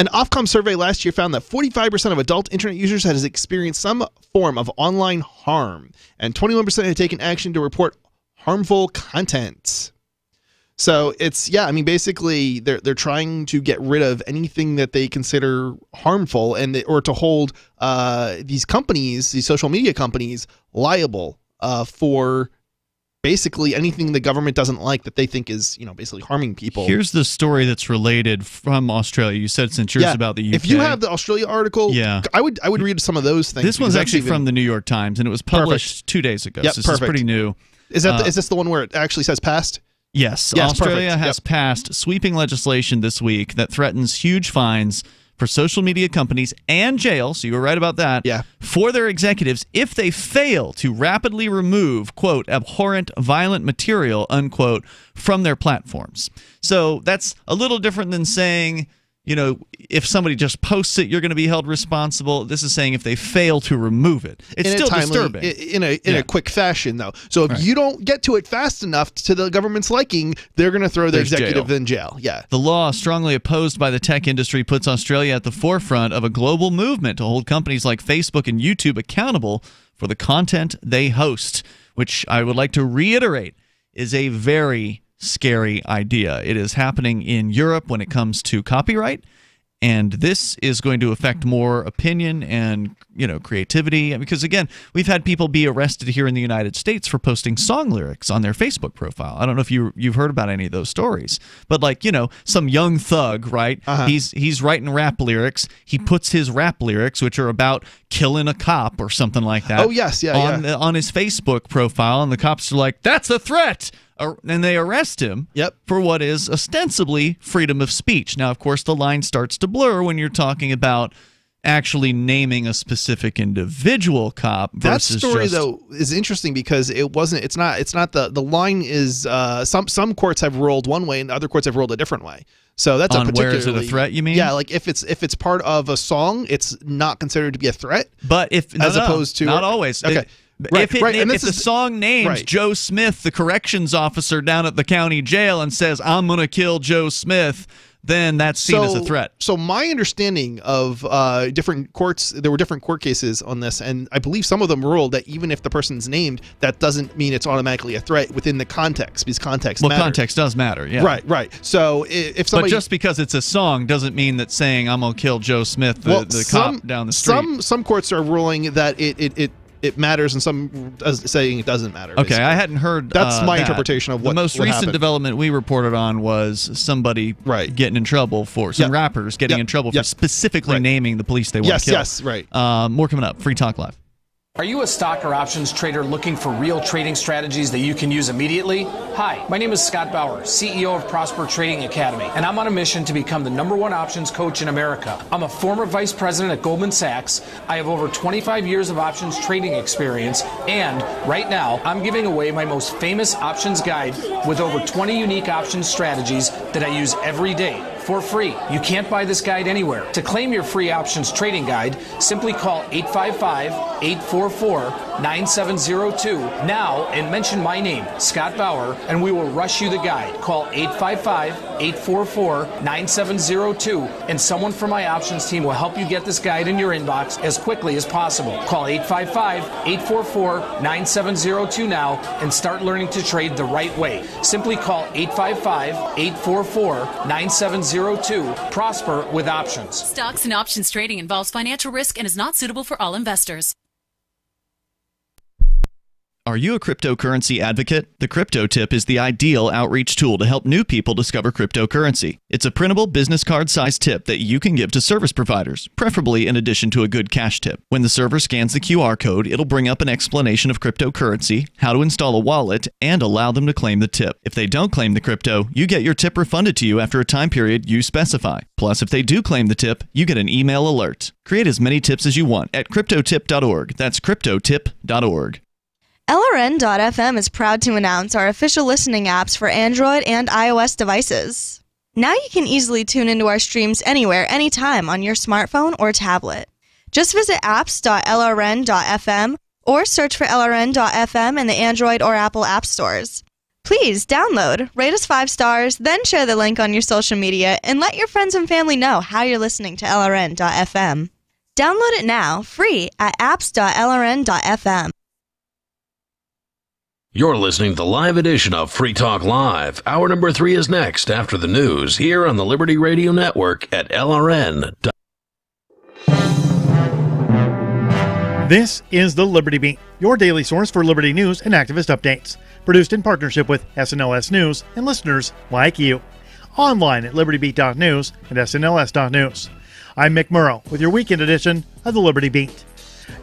An Ofcom survey last year found that 45% of adult internet users has experienced some form of online harm, and 21% had taken action to report harmful content. So it's, basically they're trying to get rid of anything that they consider harmful or to hold these companies, these social media companies, liable for basically anything the government doesn't like that they think is, basically harming people. Here's the story that's related from Australia. You said since yours about the UK. If you have the Australia article, I would read some of those things. This one's actually from the New York Times, and it was published 2 days ago. Yep, so this is pretty new. Is this the one where it actually says passed? Yes. Australia has passed sweeping legislation this week that threatens huge fines for social media companies and jail, so you were right about that, for their executives if they fail to rapidly remove, quote, abhorrent, violent material, unquote, from their platforms. So that's a little different than saying, if somebody just posts it, you're going to be held responsible. This is saying if they fail to remove it. It's still disturbing. In a quick fashion, though. So if you don't get to it fast enough to the government's liking, they're going to throw the executive in jail. Yeah. The law, strongly opposed by the tech industry, puts Australia at the forefront of a global movement to hold companies like Facebook and YouTube accountable for the content they host, which I would like to reiterate is a very scary idea. It is happening in Europe when it comes to copyright, and this is going to affect more opinion and creativity, because again, we've had people be arrested here in the United States for posting song lyrics on their Facebook profile. I don't know if you've heard about any of those stories, but some young thug, right? He's writing rap lyrics. He puts his rap lyrics, which are about killing a cop or something like that, on his Facebook profile, and the cops are like, "That's a threat." And they arrest him for what is ostensibly freedom of speech. Now, of course, the line starts to blur when you're talking about actually naming a specific individual cop versus that story though is interesting because it's not the line is some courts have ruled one way and other courts have ruled a different way. So that's on a particularly, where is it a threat, you mean? Yeah, like if it's part of a song, it's not considered to be a threat. But opposed to not always. Okay. If the song names Joe Smith, the corrections officer down at the county jail, and says, "I'm going to kill Joe Smith," then that's seen as a threat. So my understanding of different courts, there were different court cases on this, and I believe some of them ruled that even if the person's named, that doesn't mean it's automatically a threat within the context, because context matters. Context does matter, yeah. Right. So if somebody... But just because it's a song doesn't mean that saying, I'm going to kill Joe Smith, the cop down the street. Some courts are ruling that it matters, and some saying it doesn't matter. Okay, basically. I hadn't heard that's my interpretation of what the most recent happened. Development we reported on was somebody getting in trouble for rappers getting in trouble for specifically naming the police they want to kill. Yes, right. More coming up. Free Talk Live. Are you a stock or options trader looking for real trading strategies that you can use immediately? Hi, my name is Scott Bauer, CEO of Prosper Trading Academy, and I'm on a mission to become the #1 options coach in America. I'm a former vice president at Goldman Sachs. I have over 25 years of options trading experience, and right now I'm giving away my most famous options guide with over 20 unique options strategies that I use every day for free. You can't buy this guide anywhere. To claim your free options trading guide, simply call 855-844-9702 now and mention my name, Scott Bauer, and we will rush you the guide. Call 855-844-9702 and someone from my options team will help you get this guide in your inbox as quickly as possible. Call 855-844-9702 now and start learning to trade the right way. Simply call 855-844-9702. Prosper with options. Stocks and options trading involves financial risk and is not suitable for all investors. Are you a cryptocurrency advocate? The Crypto Tip is the ideal outreach tool to help new people discover cryptocurrency. It's a printable business card-sized tip that you can give to service providers, preferably in addition to a good cash tip. When the server scans the QR code, it'll bring up an explanation of cryptocurrency, how to install a wallet, and allow them to claim the tip. If they don't claim the crypto, you get your tip refunded to you after a time period you specify. Plus, if they do claim the tip, you get an email alert. Create as many tips as you want at cryptotip.org. That's cryptotip.org. LRN.FM is proud to announce our official listening apps for Android and iOS devices. Now you can easily tune into our streams anywhere, anytime on your smartphone or tablet. Just visit apps.lrn.fm or search for LRN.FM in the Android or Apple app stores. Please download, rate us 5 stars, then share the link on your social media and let your friends and family know how you're listening to LRN.FM. Download it now, free at apps.lrn.fm. You're listening to the live edition of Free Talk Live. Hour number 3 is next after the news here on the Liberty Radio Network at LRN. This is the Liberty Beat, your daily source for Liberty news and activist updates. Produced in partnership with SNLS News and listeners like you. Online at libertybeat.news and snls.news. I'm Mick Murrow with your weekend edition of the Liberty Beat.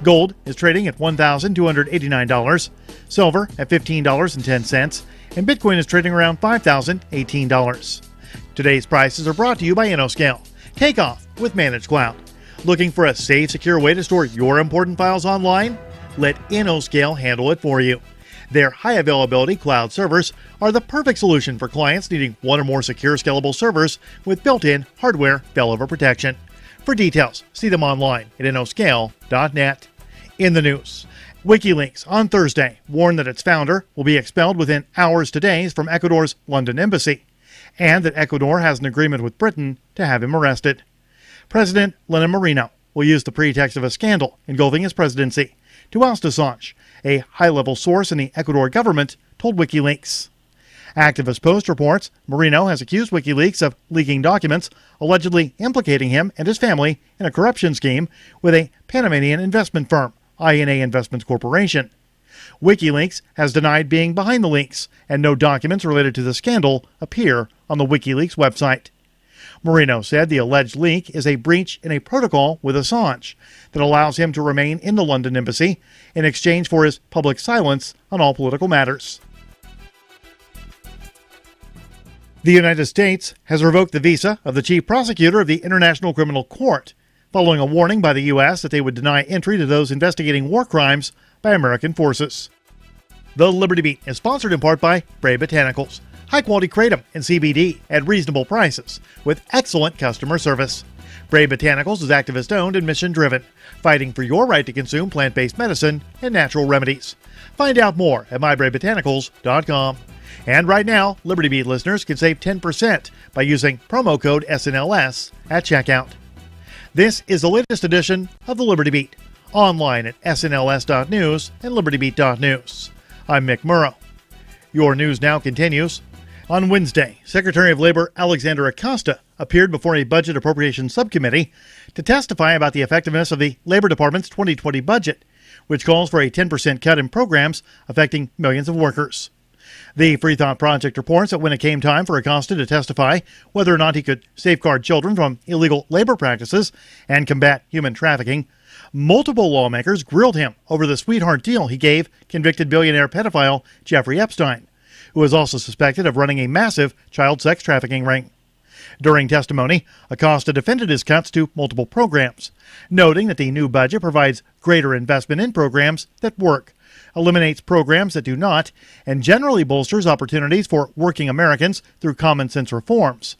Gold is trading at $1,289, silver at $15.10, and Bitcoin is trading around $5,018. Today's prices are brought to you by InnoScale. Take off with Managed Cloud. Looking for a safe, secure way to store your important files online? Let InnoScale handle it for you. Their high availability cloud servers are the perfect solution for clients needing one or more secure, scalable servers with built-in hardware failover protection. For details, see them online at innoscale.net. In the news, WikiLeaks on Thursday warned that its founder will be expelled within hours to days from Ecuador's London embassy, and that Ecuador has an agreement with Britain to have him arrested. President Lenin Moreno will use the pretext of a scandal engulfing his presidency to oust Assange, a high-level source in the Ecuador government told WikiLeaks. Activist Post reports Moreno has accused WikiLeaks of leaking documents allegedly implicating him and his family in a corruption scheme with a Panamanian investment firm, INA Investments Corporation. WikiLeaks has denied being behind the leaks, and no documents related to the scandal appear on the WikiLeaks website. Moreno said the alleged leak is a breach in a protocol with Assange that allows him to remain in the London embassy in exchange for his public silence on all political matters. The United States has revoked the visa of the chief prosecutor of the International Criminal Court, following a warning by the U.S. that they would deny entry to those investigating war crimes by American forces. The Liberty Beat is sponsored in part by Bray Botanicals, high-quality kratom and CBD at reasonable prices with excellent customer service. Bray Botanicals is activist-owned and mission-driven, fighting for your right to consume plant-based medicine and natural remedies. Find out more at mybraybotanicals.com. And right now, Liberty Beat listeners can save 10% by using promo code SNLS at checkout. This is the latest edition of the Liberty Beat, online at snls.news and libertybeat.news. I'm Mick Murrow. Your news now continues. On Wednesday, Secretary of Labor Alexander Acosta appeared before a Budget Appropriations Subcommittee to testify about the effectiveness of the Labor Department's 2020 budget, which calls for a 10% cut in programs affecting millions of workers. The Free Thought Project reports that when it came time for Acosta to testify whether or not he could safeguard children from illegal labor practices and combat human trafficking, multiple lawmakers grilled him over the sweetheart deal he gave convicted billionaire pedophile Jeffrey Epstein, who is also suspected of running a massive child sex trafficking ring. During testimony, Acosta defended his cuts to multiple programs, noting that the new budget provides greater investment in programs that work, eliminates programs that do not, and generally bolsters opportunities for working Americans through common sense reforms.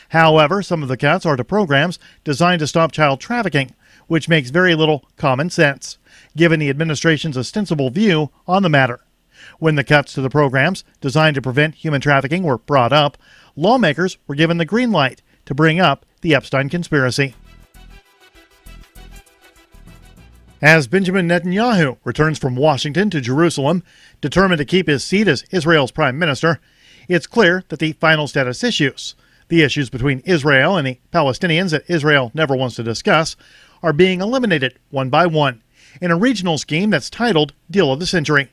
However, some of the cuts are to programs designed to stop child trafficking, which makes very little common sense, given the administration's ostensible view on the matter. When the cuts to the programs designed to prevent human trafficking were brought up, lawmakers were given the green light to bring up the Epstein conspiracy. As Benjamin Netanyahu returns from Washington to Jerusalem, determined to keep his seat as Israel's prime minister, it's clear that the final status issues, the issues between Israel and the Palestinians that Israel never wants to discuss, are being eliminated one by one in a regional scheme that's titled Deal of the Century.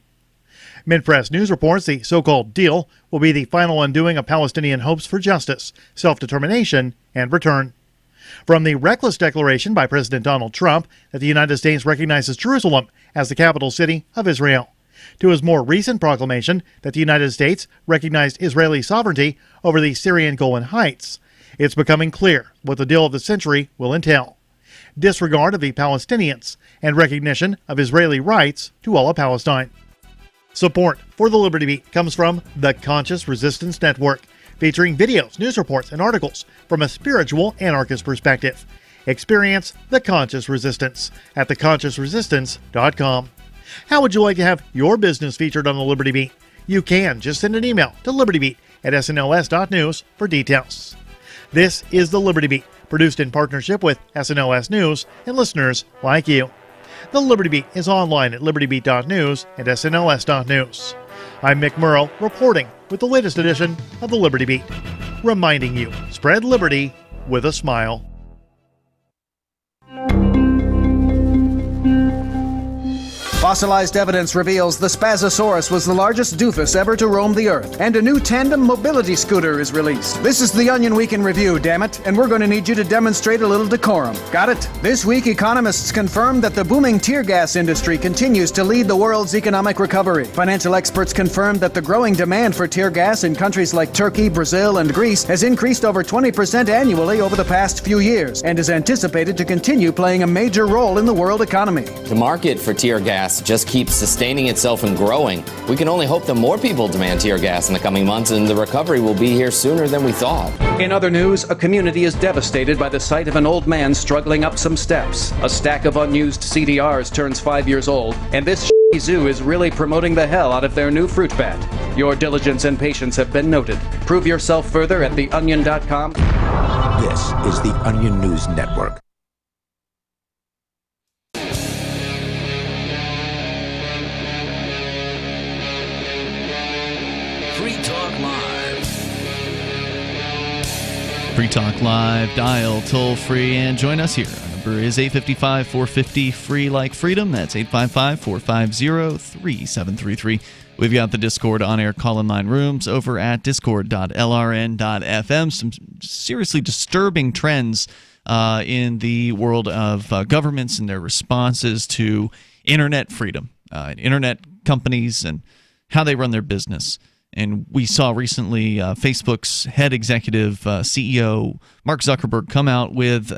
Midpress News reports the so-called deal will be the final undoing of Palestinian hopes for justice, self-determination, and return. From the reckless declaration by President Donald Trump that the United States recognizes Jerusalem as the capital city of Israel, to his more recent proclamation that the United States recognized Israeli sovereignty over the Syrian Golan Heights, it's becoming clear what the deal of the century will entail: disregard of the Palestinians and recognition of Israeli rights to all of Palestine. Support for the Liberty Beat comes from the Conscious Resistance Network, featuring videos, news reports, and articles from a spiritual anarchist perspective. Experience the Conscious Resistance at theconsciousresistance.com. How would you like to have your business featured on the Liberty Beat? You can just send an email to libertybeat@snls.news for details. This is the Liberty Beat, produced in partnership with SNLS News and listeners like you. The Liberty Beat is online at libertybeat.news and snls.news. I'm Mick Murrow, reporting with the latest edition of the Liberty Beat, reminding you, spread liberty with a smile. Fossilized evidence reveals the Spazosaurus was the largest doofus ever to roam the Earth, and a new tandem mobility scooter is released. This is the Onion Week in Review, damn it, and we're going to need you to demonstrate a little decorum. Got it? This week, economists confirm that the booming tear gas industry continues to lead the world's economic recovery. Financial experts confirmed that the growing demand for tear gas in countries like Turkey, Brazil, and Greece has increased over 20% annually over the past few years, and is anticipated to continue playing a major role in the world economy. The market for tear gas just keeps sustaining itself and growing. We can only hope that more people demand tear gas in the coming months, and the recovery will be here sooner than we thought. In other news, a community is devastated by the sight of an old man struggling up some steps. A stack of unused CDRs turns 5 years old, and this zoo is really promoting the hell out of their new fruit bat. Your diligence and patience have been noted. Prove yourself further at theonion.com. This is the Onion News Network. Free Talk Live, dial toll free and join us here. Our number is 855-450-FREE like freedom. That's 855-450-3733. We've got the Discord on-air call-in line rooms over at discord.lrn.fm. Some seriously disturbing trends in the world of governments and their responses to internet freedom, internet companies and how they run their business. And we saw recently Facebook's head executive, CEO, Mark Zuckerberg, come out with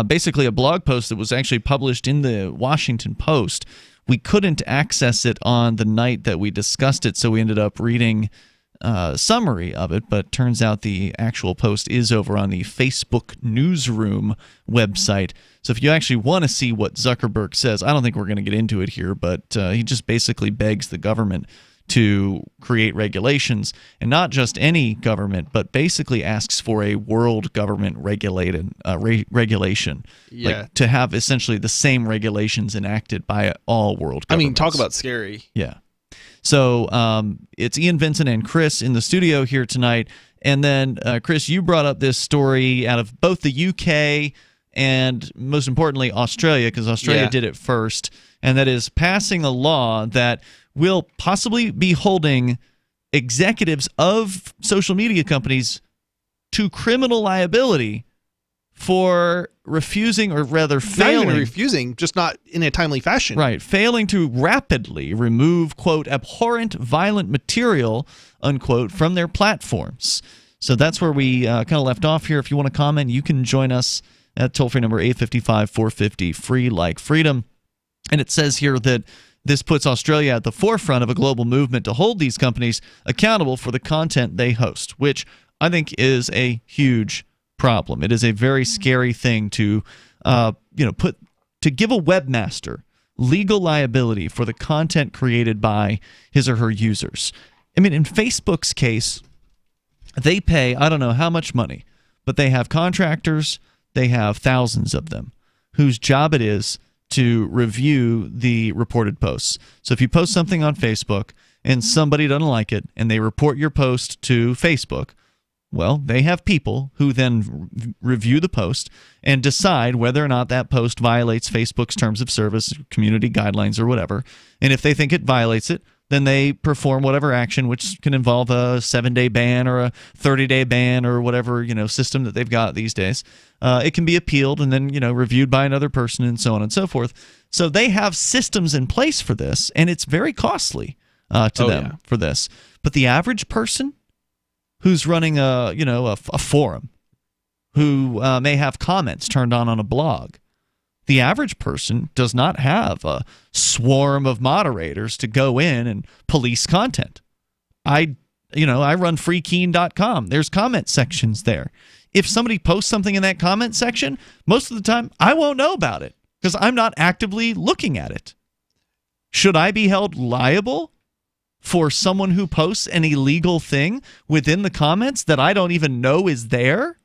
basically a blog post that was actually published in the Washington Post. We couldn't access it on the night that we discussed it, so we ended up reading a summary of it, but turns out the actual post is over on the Facebook Newsroom website. So if you actually want to see what Zuckerberg says, I don't think we're going to get into it here, but he just basically begs the government to create regulations, and not just any government, but basically asks for a world government regulation, like to have essentially the same regulations enacted by all world governments. I mean, talk about scary. Yeah. So it's Ian, Vincent, and Chris in the studio here tonight. And then, Chris, you brought up this story out of both the UK and, most importantly, Australia, because Australia did it first, and that is passing a law that will possibly be holding executives of social media companies to criminal liability for refusing, or rather failing. Not even refusing, just not in a timely fashion. Right. Failing to rapidly remove, quote, abhorrent violent material, unquote, from their platforms. So that's where we kind of left off here. If you want to comment, you can join us at toll-free number 855-450-FREE like freedom. And it says here that this puts Australia at the forefront of a global movement to hold these companies accountable for the content they host, which I think is a huge problem. It is a very scary thing to, to give a webmaster legal liability for the content created by his or her users. I mean, in Facebook's case, they pay, I don't know how much money, but they have contractors, they have thousands of them, whose job it is to review the reported posts. So if you post something on Facebook and somebody doesn't like it and they report your post to Facebook, well, they have people who then review the post and decide whether or not that post violates Facebook's terms of service, community guidelines, or whatever. And if they think it violates it, then they perform whatever action, which can involve a 7-day ban or a 30-day ban or whatever system that they've got these days. It can be appealed and then reviewed by another person and so on and so forth. So they have systems in place for this, and it's very costly to them for this. But the average person who's running a forum, who may have comments turned on a blog, the average person does not have a swarm of moderators to go in and police content. I run freekeen.com. There's comment sections there. If somebody posts something in that comment section, most of the time I won't know about it because I'm not actively looking at it. Should I be held liable for someone who posts an illegal thing within the comments that I don't even know is there?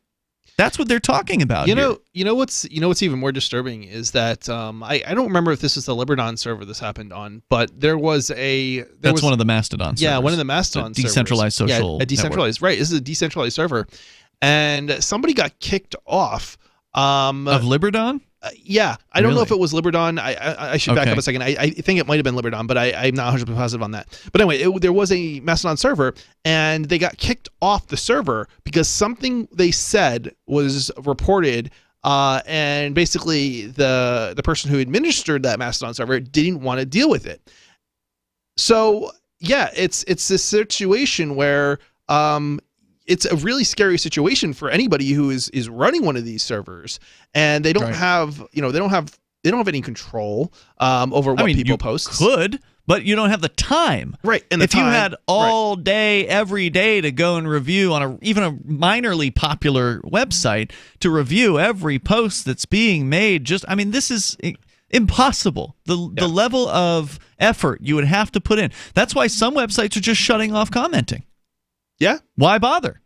That's what they're talking about. You know what's even more disturbing is that I don't remember if this is the Liberdon server this happened on, but there was one of the Mastodon servers. Yeah, one of the Mastodon servers. Decentralized social. Yeah, a decentralized network. Right. This is a decentralized server, and somebody got kicked off of Liberdon. Yeah, I don't know if it was Liberdon. I should back up a second. I think it might have been Liberdon, but I'm not 100% positive on that. But anyway, there was a Mastodon server, and they got kicked off the server because something they said was reported, and basically the person who administered that Mastodon server didn't want to deal with it. So yeah, it's this situation where it's a really scary situation for anybody who is running one of these servers, and they don't have they don't have any control over what people post. Could, but you don't have the time. Right. And if you had all day, every day to go and review on even a minorly popular website to review every post that's being made, this is impossible. The level of effort you would have to put in. That's why some websites are just shutting off commenting. Yeah. Why bother?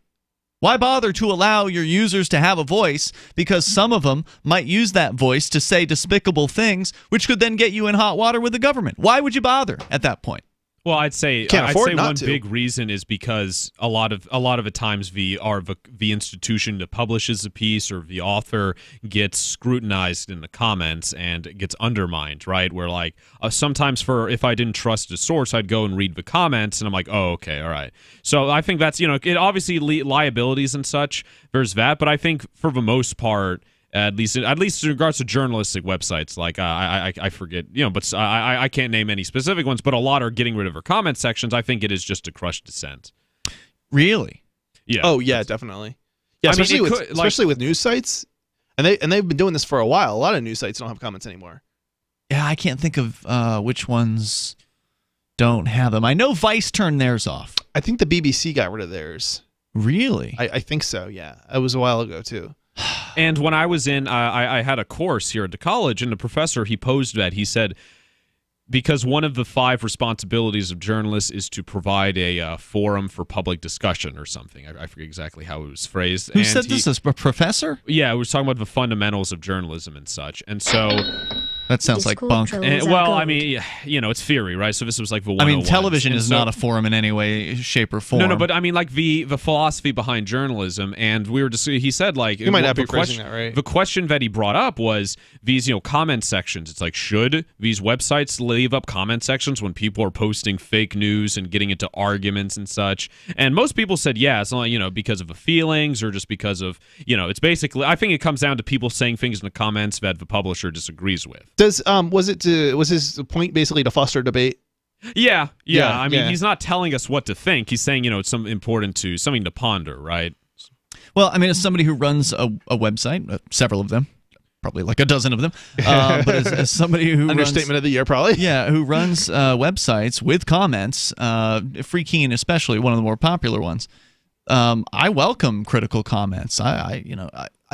Why bother to allow your users to have a voice? Because some of them might use that voice to say despicable things, which could then get you in hot water with the government. Why would you bother at that point? Well, I'd say one big reason is because a lot of the times the institution that publishes a piece or the author gets scrutinized in the comments and gets undermined, right? Where sometimes if I didn't trust a source, I'd go and read the comments and I'm like, oh, okay, all right. So I think that's it obviously liabilities and such. There's that, but I think for the most part, at least in regards to journalistic websites, I forget, but I can't name any specific ones, but a lot are getting rid of their comment sections. I think it is just to crush dissent. Really? Yeah. Oh yeah, definitely. Yeah, especially with news sites, and they've been doing this for a while. A lot of news sites don't have comments anymore. Yeah, I can't think of which ones don't have them. I know Vice turned theirs off. I think the BBC got rid of theirs. Really? I think so. Yeah, it was a while ago too. And when I was in, I had a course here at the college, and the professor, he posed that. He said, because one of the 5 responsibilities of journalists is to provide a forum for public discussion or something. I forget exactly how it was phrased. Who said this? A professor? Yeah, we were talking about the fundamentals of journalism and such. And so... That sounds like bunk. Well, I mean, it's theory, right? So this was like the 101. I mean, television is not a forum in any way, shape, or form. No, but I mean, like the philosophy behind journalism, and we were just he said like you might not be phrasing that right. The question that he brought up was these, comment sections. It's like, should these websites leave up comment sections when people are posting fake news and getting into arguments and such? And most people said yes, because of the feelings or just because of it's basically. I think it comes down to people saying things in the comments that the publisher disagrees with. Was his point basically to foster debate? Yeah. I mean, he's not telling us what to think. He's saying, it's something to ponder, right? Well, I mean, as somebody who runs a website, several of them, probably like a dozen of them, but as somebody who understatement of the year, probably, who runs websites with comments, Free Keen especially, one of the more popular ones. I welcome critical comments. I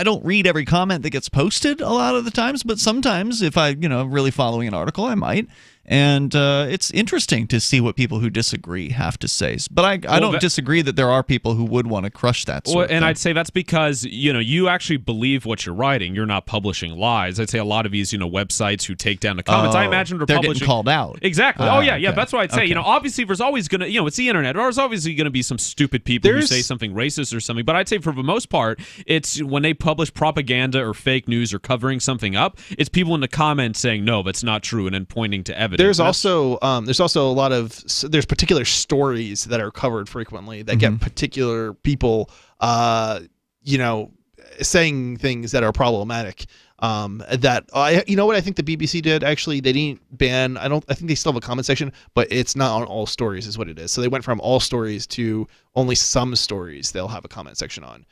don't read every comment that gets posted a lot of the times, but sometimes if I, really following an article, I might. And it's interesting to see what people who disagree have to say. But I don't disagree that there are people who would want to crush that sort of thing. I'd say that's because, you actually believe what you're writing. You're not publishing lies. I'd say a lot of these, websites who take down the comments, I imagine they're getting called out. Exactly. Yeah, that's what I'd say. Okay. Obviously there's always going to, it's the internet. There's obviously going to be some stupid people who say something racist or something. But I'd say for the most part, it's when they publish propaganda or fake news or covering something up, it's people in the comments saying, no, that's not true, and then pointing to evidence. There's also a lot of particular stories that are covered frequently that get particular people saying things that are problematic. That I think the BBC did actually, they didn't ban. I think they still have a comment section, but it's not on all stories is what it is. So they went from all stories to only some stories they'll have a comment section on.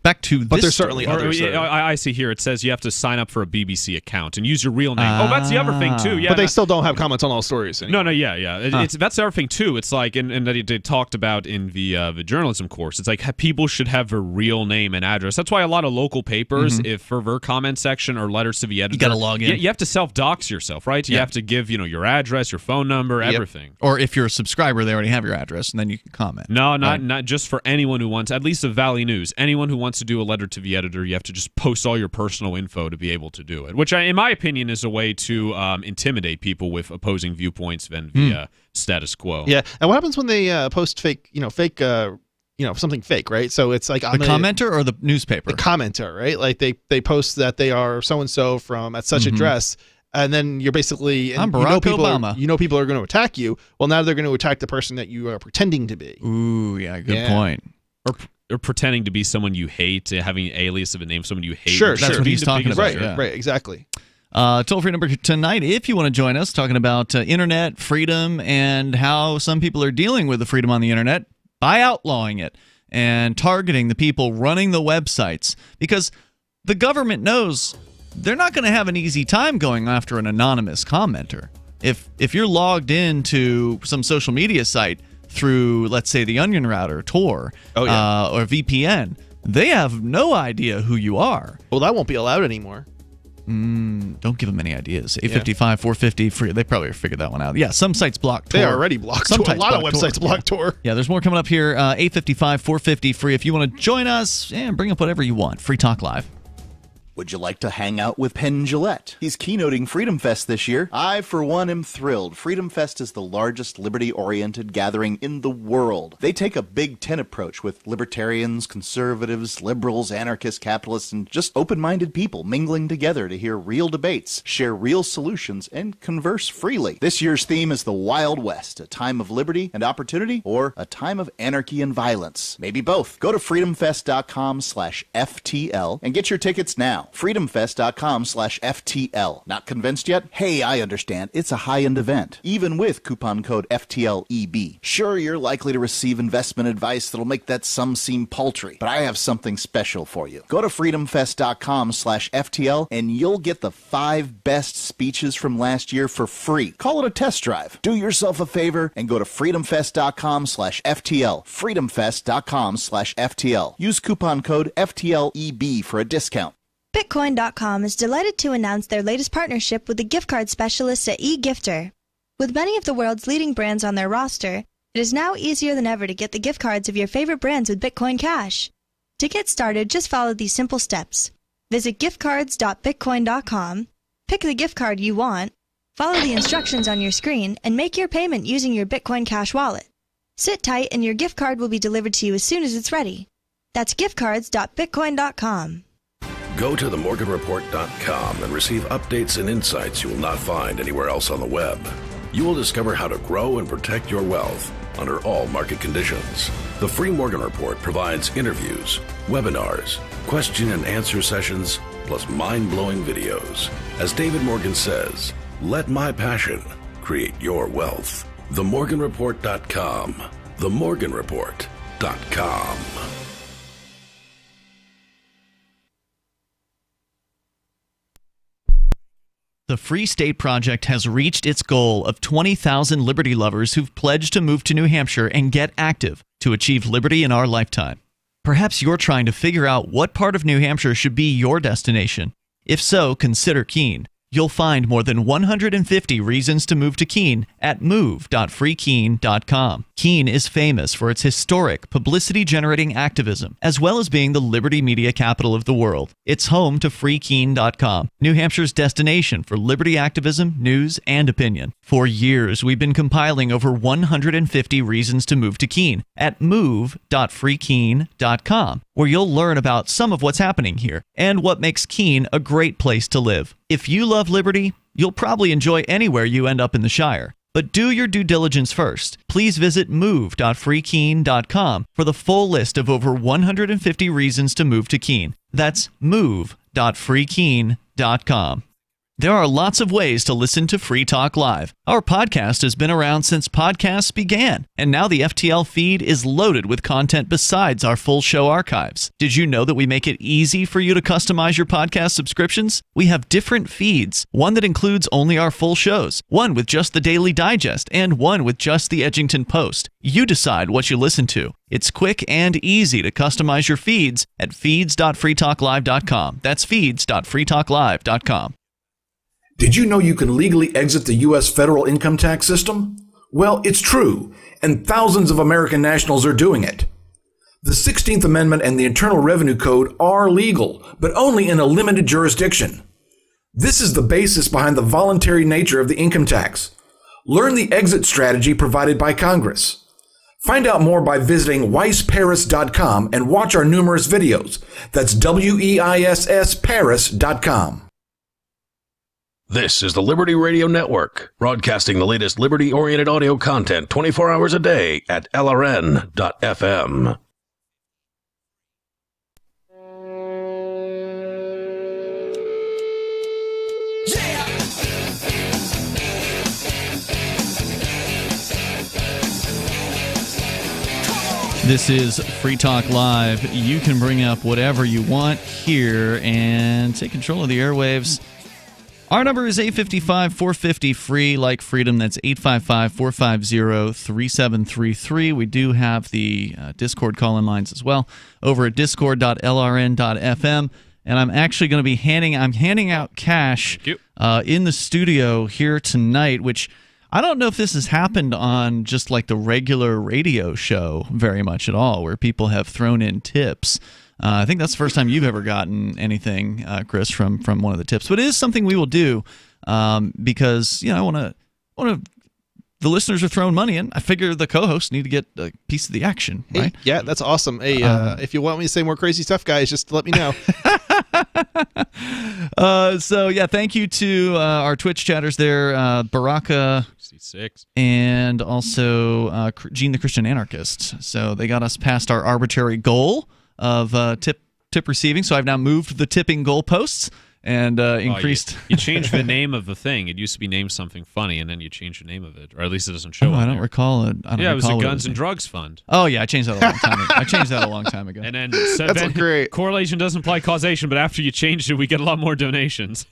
Back to this, but there's certainly others. I see here it says you have to sign up for a BBC account and use your real name. That's the other thing too. Yeah, but they still don't have comments on all stories anymore. No, that's the other thing too. It's like, and that they talked about in the journalism course. It's like people should have their real name and address. That's why a lot of local papers, if for their comment section or letters to the editor, you got to log in. You have to self-dox yourself, right? You have to give your address, your phone number, everything. Or if you're a subscriber, they already have your address, and then you can comment. No, not just for anyone who wants. At least the Valley News, anyone who wants to do a letter to the editor, you have to just post all your personal info to be able to do it, which in my opinion is a way to intimidate people with opposing viewpoints than the status quo. Yeah, and what happens when they post fake something fake, right? So it's like the commenter or the newspaper? The commenter, right? Like they post that they are so-and-so from at such address, and then you're basically I'm Barack Obama. People are going to attack you. Well, now they're going to attack the person that you are pretending to be. Ooh, yeah, good point. Or pretending to be someone you hate, having an alias of a name, someone you hate. Sure, that's what he's talking about. Right, exactly. Toll-free number tonight, if you want to join us, talking about internet freedom and how some people are dealing with the freedom on the internet by outlawing it and targeting the people running the websites. Because the government knows they're not going to have an easy time going after an anonymous commenter. If you're logged into some social media site through, let's say, the Onion Router, Tor, or VPN, they have no idea who you are. Well, that won't be allowed anymore. Don't give them any ideas. 855, 450, free. They probably figured that one out. Yeah, some sites block Tor. They already block Tor. A lot of websites block Tor. Yeah, there's more coming up here. 855, 450, free. If you want to join us, bring up whatever you want. Free Talk Live. Would you like to hang out with Penn Jillette? He's keynoting Freedom Fest this year. I, for one, am thrilled. Freedom Fest is the largest liberty-oriented gathering in the world. They take a Big Ten approach with libertarians, conservatives, liberals, anarchists, capitalists, and just open-minded people mingling together to hear real debates, share real solutions, and converse freely. This year's theme is the Wild West, a time of liberty and opportunity, or a time of anarchy and violence. Maybe both. Go to freedomfest.com/FTL and get your tickets now. freedomfest.com/FTL. Not convinced yet? Hey, I understand. It's a high-end event, even with coupon code FTLEB. Sure, you're likely to receive investment advice that'll make that sum seem paltry, but I have something special for you. Go to freedomfest.com/FTL and you'll get the 5 best speeches from last year for free. Call it a test drive. Do yourself a favor and go to freedomfest.com/FTL. freedomfest.com/FTL. Use coupon code FTLEB for a discount. Bitcoin.com is delighted to announce their latest partnership with the gift card specialists at eGifter. With many of the world's leading brands on their roster, it is now easier than ever to get the gift cards of your favorite brands with Bitcoin Cash. To get started, just follow these simple steps. Visit giftcards.bitcoin.com, pick the gift card you want, follow the instructions on your screen, and make your payment using your Bitcoin Cash wallet. Sit tight and your gift card will be delivered to you as soon as it's ready. That's giftcards.bitcoin.com. Go to themorganreport.com and receive updates and insights you will not find anywhere else on the web. You will discover how to grow and protect your wealth under all market conditions. The Free Morgan Report provides interviews, webinars, question and answer sessions, plus mind-blowing videos. As David Morgan says, let my passion create your wealth. TheMorganReport.com. TheMorganReport.com. The Free State Project has reached its goal of 20,000 liberty lovers who've pledged to move to New Hampshire and get active to achieve liberty in our lifetime. Perhaps you're trying to figure out what part of New Hampshire should be your destination. If so, consider Keene. You'll find more than 150 reasons to move to Keene at move.freekeene.com. Keene is famous for its historic, publicity-generating activism, as well as being the liberty media capital of the world. It's home to freekeene.com, New Hampshire's destination for liberty activism, news, and opinion. For years, we've been compiling over 150 reasons to move to Keene at move.freekeene.com, where you'll learn about some of what's happening here and what makes Keene a great place to live. If you love liberty, you'll probably enjoy anywhere you end up in the Shire. But do your due diligence first. Please visit move.freekeene.com for the full list of over 150 reasons to move to Keene. That's move.freekeene.com. There are lots of ways to listen to Free Talk Live. Our podcast has been around since podcasts began, and now the FTL feed is loaded with content besides our full show archives. Did you know that we make it easy for you to customize your podcast subscriptions? We have different feeds, one that includes only our full shows, one with just the Daily Digest, and one with just the Edgington Post. You decide what you listen to. It's quick and easy to customize your feeds at feeds.freetalklive.com. That's feeds.freetalklive.com. Did you know you can legally exit the U.S. federal income tax system? Well, it's true, and thousands of American nationals are doing it. The 16th Amendment and the Internal Revenue Code are legal, but only in a limited jurisdiction. This is the basis behind the voluntary nature of the income tax. Learn the exit strategy provided by Congress. Find out more by visiting weissparis.com and watch our numerous videos. That's WEISSparis.com. This is the Liberty Radio Network, broadcasting the latest liberty-oriented audio content 24 hours a day at LRN.FM. This is Free Talk Live. You can bring up whatever you want here and take control of the airwaves. Our number is 855-450-FREE, like freedom. That's 855-450-3733. We do have the Discord call-in lines as well over at discord.lrn.fm. And I'm actually going to be handing out cash in the studio here tonight, which I don't know if this has happened on just like the regular radio show very much at all, where people have thrown in tips. I think that's the first time you've ever gotten anything, Chris, from one of the tips. But it is something we will do because I want to. The listeners are throwing money in. I figure the co-hosts need to get a piece of the action, right? Hey, yeah, that's awesome. Hey, if you want me to say more crazy stuff, guys, just let me know. So yeah, thank you to our Twitch chatters there, Baraka. C6. And also Gene the Christian Anarchist. So they got us past our arbitrary goal of tip receiving. So I've now moved the tipping goalposts and increased. You changed the name of the thing. It used to be named something funny, and then you changed the name of it, or at least it doesn't show. I don't recall it. It was a Guns and Drugs Fund. Oh yeah, I changed that a long time ago. And then that's great. Correlation doesn't imply causation, but after you changed it, we get a lot more donations.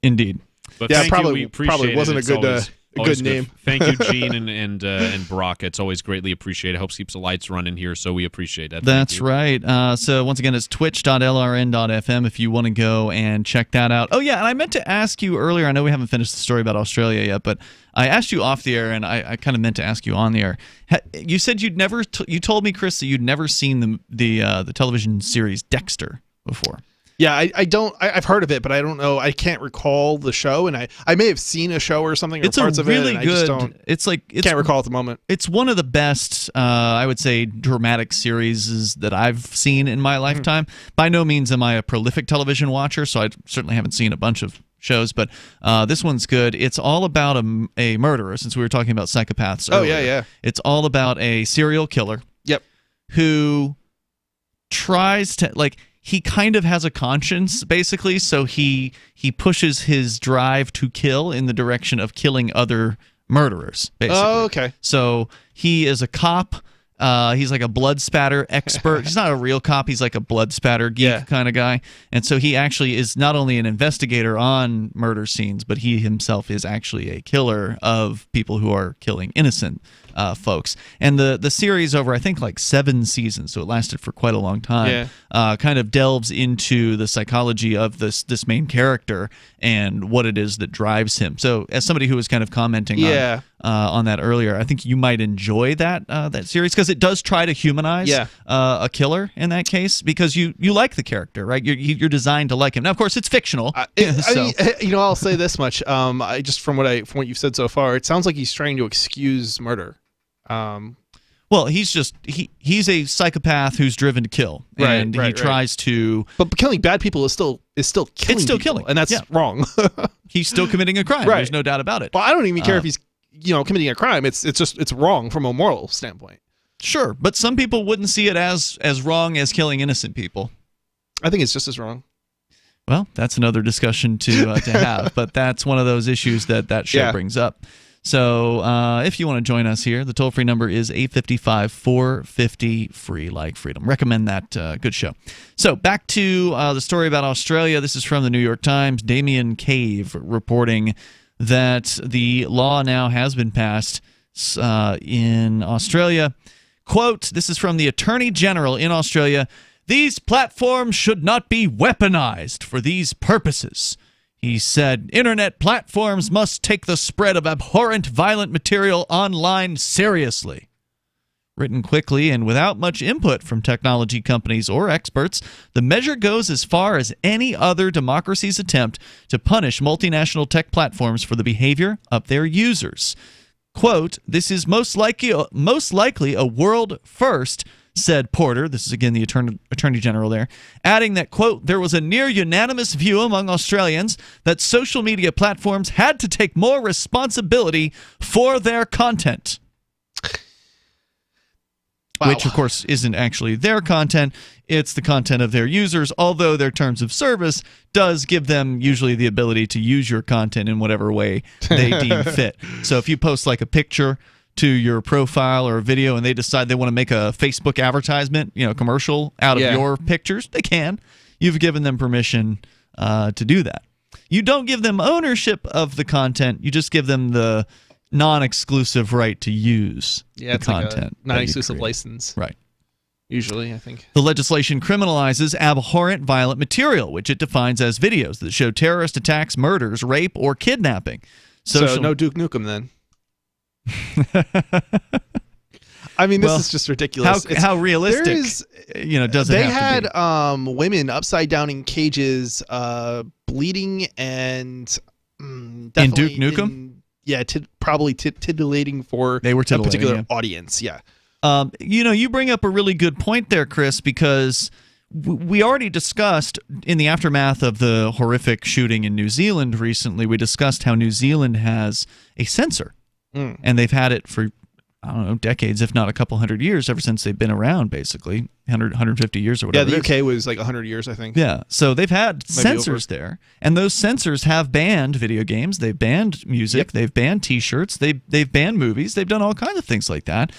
Indeed. But yeah, we appreciate probably wasn't it. a good. Always good name. Thank you, Gene and Brock. It's always greatly appreciated. Helps keeps the lights running here, so we appreciate that. That's right. So once again, it's twitch.lrn.fm if you want to go and check that out. Oh, yeah, and I meant to ask you earlier, I know we haven't finished the story about Australia yet, but I asked you off the air, and I kind of meant to ask you on the air. You said you'd never, you told me, Chris, that you'd never seen the television series Dexter before. Yeah, I've heard of it, but I don't know. I can't recall the show, and I may have seen a show or something, or parts of it. It's a really good. Can't recall at the moment. It's one of the best, I would say, dramatic series that I've seen in my lifetime. By no means am I a prolific television watcher, so I certainly haven't seen a bunch of shows, but this one's good. It's all about a murderer, since we were talking about psychopaths earlier. Yeah. It's all about a serial killer. Yep. Who tries to, he kind of has a conscience, basically, so he pushes his drive to kill in the direction of killing other murderers, basically. Oh, okay. So he is a cop. He's like a blood spatter expert. He's not a real cop. He's like a blood spatter geek kind of guy. And so he actually is not only an investigator on murder scenes, but he himself is actually a killer of people who are killing innocent folks. And the series over, I think, 7 seasons, so it lasted for quite a long time, kind of delves into the psychology of this main character and what it is that drives him. So as somebody who was kind of commenting on that earlier, I think you might enjoy that series, because it does try to humanize a killer in that case, because you like the character, right? You're designed to like him. Now, of course, it's fictional. I mean, I'll say this much. Just from what you've said so far, it sounds like he's trying to excuse murder. Well, he's a psychopath who's driven to kill, and he tries to. But killing bad people is still killing. It's still killing, and that's wrong. He's still committing a crime. There's no doubt about it. Well, I don't even care if he's committing a crime. It's wrong from a moral standpoint. Sure, but some people wouldn't see it as wrong as killing innocent people. I think it's just as wrong. Well, that's another discussion to have, but that's one of those issues that show brings up. So if you want to join us here, the toll-free number is 855-450-FREE, like freedom. Recommend that. Good show. So back to the story about Australia. This is from the New York Times. Damien Cave reporting that the law now has been passed in Australia. Quote, this is from the Attorney General in Australia. These platforms should not be weaponized for these purposes. He said, internet platforms must take the spread of abhorrent, violent material online seriously. Written quickly and without much input from technology companies or experts, the measure goes as far as any other democracy's attempt to punish multinational tech platforms for the behavior of their users. Quote, this is most likely a world first, said Porter, this is again the Attorney General there, adding that, quote, there was a near unanimous view among Australians that social media platforms had to take more responsibility for their content. Wow. Which, of course, isn't actually their content. It's the content of their users, although their terms of service does give them usually the ability to use your content in whatever way they deem fit. So if you post like a picture to your profile or a video and they decide they want to make a Facebook advertisement, commercial out of your pictures, they can. You've given them permission to do that. You don't give them ownership of the content. You just give them the non-exclusive right to use the content. Like non-exclusive license. Right. Usually, I think. The legislation criminalizes abhorrent violent material, which it defines as videos that show terrorist attacks, murders, rape, or kidnapping. So no Duke Nukem then. I mean, this is just ridiculous. How realistic, does it have to be? They had women upside down in cages, bleeding and in Duke Nukem? Probably titillating for a particular audience. Yeah. You bring up a really good point there, Chris, because we already discussed in the aftermath of the horrific shooting in New Zealand recently, we discussed how New Zealand has a censor. And they've had it for, I don't know, decades, if not a couple hundred years, ever since they've been around, basically. 150 years or whatever. Yeah, the UK was like 100 years, I think. Yeah, so they've had censors there. And those censors have banned video games. They've banned music. They've banned T-shirts. They've banned movies. They've done all kinds of things like that.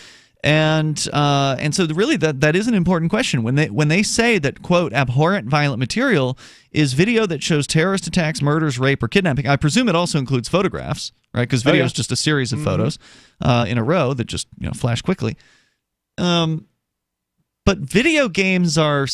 And so really that is an important question. When they say that, quote, abhorrent violent material is video that shows terrorist attacks, murders, rape, or kidnapping, I presume it also includes photographs, right? Because video is just a series of photos in a row that just flash quickly. But video games are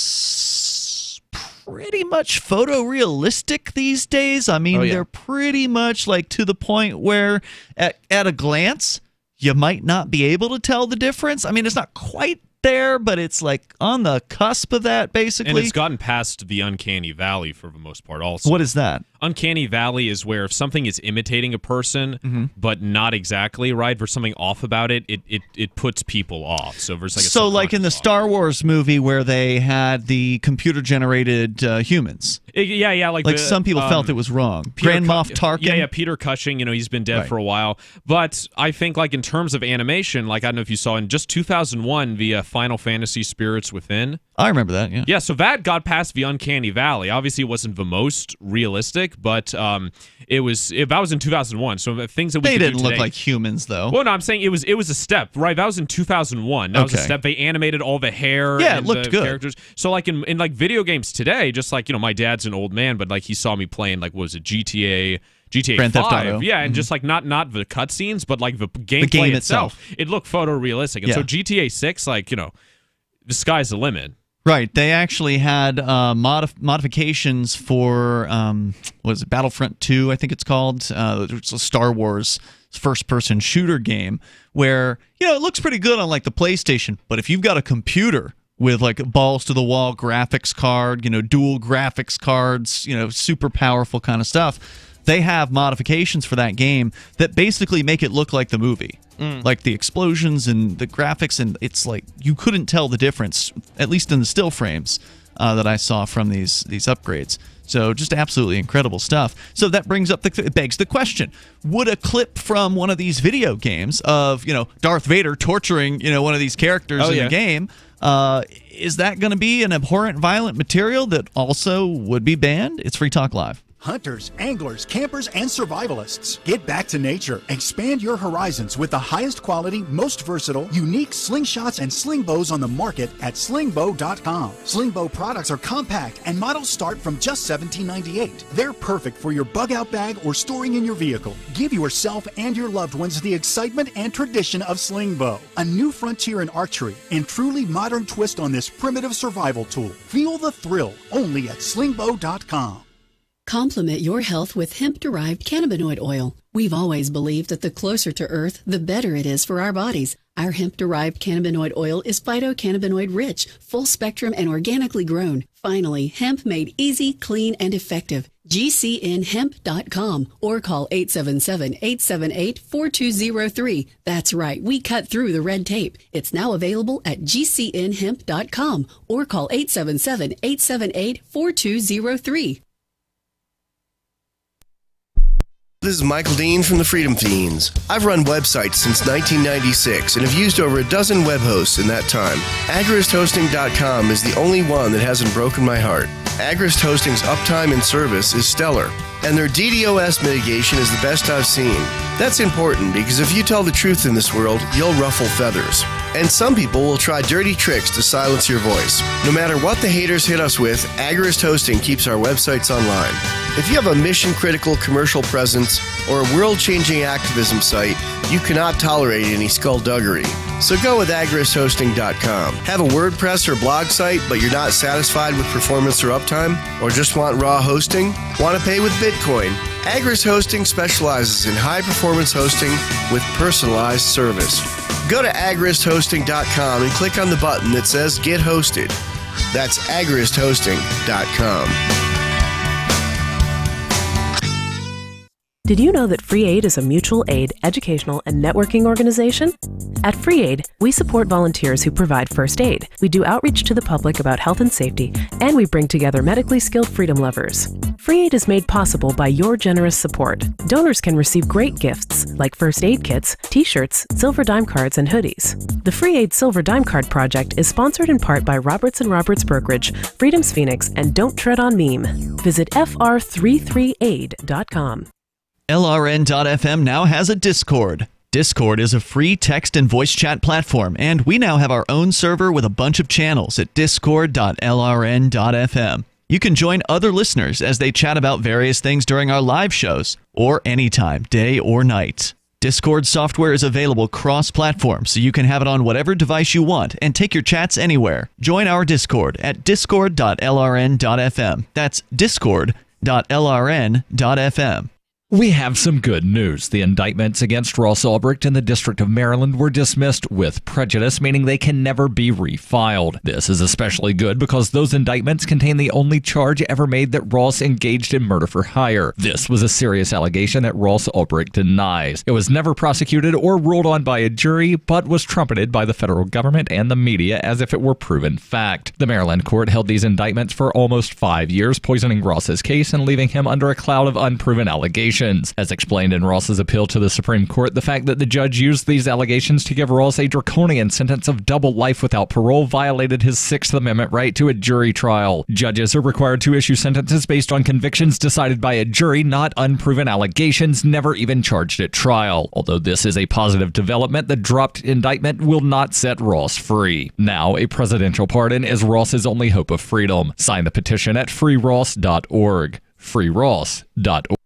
pretty much photorealistic these days. I mean, they're pretty much like to the point where at a glance, you might not be able to tell the difference. I mean, it's not quite there, but it's like on the cusp of that, basically. And it's gotten past the uncanny valley for the most part also. What is that? Uncanny valley is where if something is imitating a person, but not exactly right, there's something off about it, it puts people off. So there's like in the Star Wars movie where they had the computer-generated humans. Like some people felt it was wrong. Grand Moff Tarkin. Peter Cushing, he's been dead for a while. But I think like in terms of animation, like I don't know if you saw in just 2001 the Final Fantasy Spirits Within. I remember that, yeah. Yeah, so that got past the uncanny valley. Obviously, it wasn't the most realistic, but that was in 2001. So things that we they could didn't do look today, like humans, though. Well, no, I'm saying it was a step, right? That was in 2001. That was a step. They animated all the hair. Yeah, and it looked the good. Characters. So like in like video games today, just like my dad's an old man, but like he saw me playing like what was it GTA Grand 5, Theft Auto. yeah, and just like not the cutscenes, but like the game itself. It looked photorealistic, and so GTA 6, like the sky's the limit. Right. They actually had modifications for what is it, Battlefront 2, I think it's called. It's a Star Wars first-person shooter game where it looks pretty good on like the PlayStation, but if you've got a computer with like a balls-to-the-wall graphics card, dual graphics cards, super powerful kind of stuff, they have modifications for that game that basically make it look like the movie. Like the explosions and the graphics, and it's like you couldn't tell the difference, at least in the still frames that I saw from these upgrades. So just absolutely incredible stuff. So that brings up it begs the question: would a clip from one of these video games of Darth Vader torturing one of these characters in the game, is that going to be an abhorrent violent material that also would be banned? It's Free Talk Live. Hunters, anglers, campers, and survivalists. Get back to nature. Expand your horizons with the highest quality, most versatile, unique slingshots and sling bows on the market at slingbow.com. Slingbow products are compact and models start from just $17.98. They're perfect for your bug out bag or storing in your vehicle. Give yourself and your loved ones the excitement and tradition of Slingbow, a new frontier in archery and truly modern twist on this primitive survival tool. Feel the thrill only at slingbow.com. Complement your health with hemp-derived cannabinoid oil. We've always believed that the closer to Earth, the better it is for our bodies. Our hemp-derived cannabinoid oil is phytocannabinoid-rich, full-spectrum, and organically grown. Finally, hemp made easy, clean, and effective. GCNhemp.com or call 877-878-4203. That's right, we cut through the red tape. It's now available at GCNhemp.com or call 877-878-4203. This is Michael Dean from the Freedom Fiends. I've run websites since 1996 and have used over a dozen web hosts in that time. AgristHosting.com is the only one that hasn't broken my heart. Agrist Hosting's uptime and service is stellar, and their DDoS mitigation is the best I've seen. That's important because if you tell the truth in this world, you'll ruffle feathers. And some people will try dirty tricks to silence your voice. No matter what the haters hit us with, Agrist Hosting keeps our websites online. If you have a mission-critical commercial presence or a world-changing activism site, you cannot tolerate any skullduggery. So go with agristhosting.com. Have a WordPress or blog site, but you're not satisfied with performance or uptime? Or just want raw hosting? Want to pay with Bitcoin? Agrist Hosting specializes in high-performance hosting with personalized service. Go to agristhosting.com and click on the button that says Get Hosted. That's agristhosting.com. Did you know that Free Aid is a mutual aid, educational, and networking organization? At Free Aid, we support volunteers who provide first aid. We do outreach to the public about health and safety, and we bring together medically skilled freedom lovers. Free Aid is made possible by your generous support. Donors can receive great gifts like first aid kits, t-shirts, silver dime cards, and hoodies. The Free Aid Silver Dime Card Project is sponsored in part by Roberts & Roberts Brokerage, Freedom's Phoenix, and Don't Tread on Meme. Visit fr33aid.com. LRN.FM now has a Discord. Discord is a free text and voice chat platform, and we now have our own server with a bunch of channels at discord.lrn.fm. You can join other listeners as they chat about various things during our live shows, or anytime, day or night. Discord software is available cross-platform, so you can have it on whatever device you want and take your chats anywhere. Join our Discord at discord.lrn.fm. That's discord.lrn.fm. We have some good news. The indictments against Ross Ulbricht in the District of Maryland were dismissed with prejudice, meaning they can never be refiled. This is especially good because those indictments contain the only charge ever made that Ross engaged in murder for hire. This was a serious allegation that Ross Ulbricht denies. It was never prosecuted or ruled on by a jury, but was trumpeted by the federal government and the media as if it were proven fact. The Maryland court held these indictments for almost 5 years, poisoning Ross's case and leaving him under a cloud of unproven allegations. As explained in Ross's appeal to the Supreme Court, the fact that the judge used these allegations to give Ross a draconian sentence of double life without parole violated his Sixth Amendment right to a jury trial. Judges are required to issue sentences based on convictions decided by a jury, not unproven allegations never even charged at trial. Although this is a positive development, the dropped indictment will not set Ross free. Now, a presidential pardon is Ross's only hope of freedom. Sign the petition at freeross.org. freeross.org.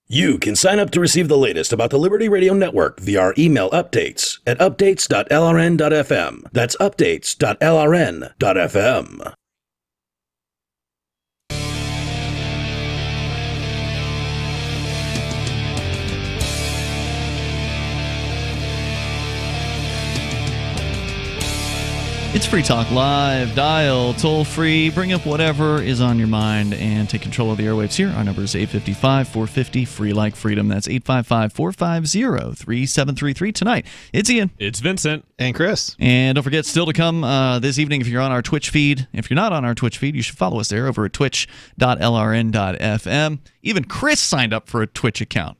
You can sign up to receive the latest about the Liberty Radio Network via our email updates at updates.lrn.fm. That's updates.lrn.fm. It's Free Talk Live. Dial toll free. Bring up whatever is on your mind and take control of the airwaves here. Our number is 855-450 free like freedom. That's 855-450-3733. Tonight, it's Ian. It's Vincent. And Chris. And don't forget, still to come this evening, if you're on our Twitch feed. If you're not on our Twitch feed, you should follow us there over at twitch.lrn.fm. Even Chris signed up for a Twitch account.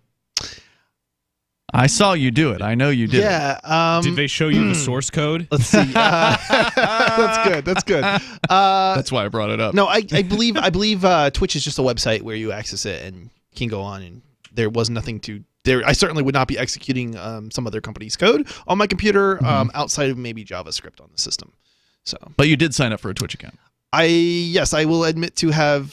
I saw you do it. I know you did. Yeah. Did they show you the source code? Let's see. That's good. That's good. That's why I brought it up. No, I believe Twitch is just a website where you access it and you can go on, and there was nothing to there. I certainly would not be executing some other company's code on my computer outside of maybe JavaScript on the system. So, but you did sign up for a Twitch account. Yes, I will admit to having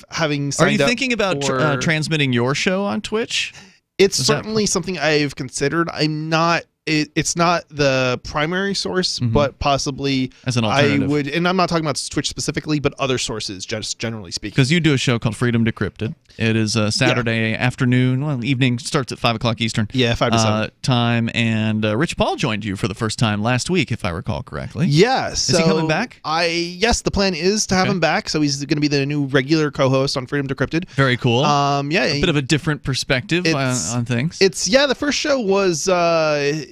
signed up. Are you thinking about transmitting your show on Twitch? It's certainly something I've considered. I'm not. It's not the primary source, but possibly as an alternative. I would, and I'm not talking about Twitch specifically, but other sources, just generally speaking. Because you do a show called Freedom Decrypted. It is a Saturday afternoon, well, evening, starts at 5 o'clock Eastern. Yeah, 5 to 7 time. And Rich Paul joined you for the first time last week, if I recall correctly. Yeah. Is he coming back? Yes, the plan is to have him back. So he's going to be the new regular co-host on Freedom Decrypted. Very cool. Yeah, a bit of a different perspective on things. The first show was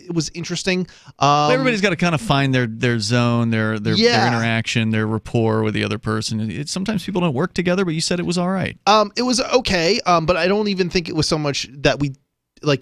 it was interesting. Everybody's got to kind of find their zone, their interaction, their rapport with the other person. Sometimes people don't work together, but you said it was all right. It was okay, but I don't even think it was so much that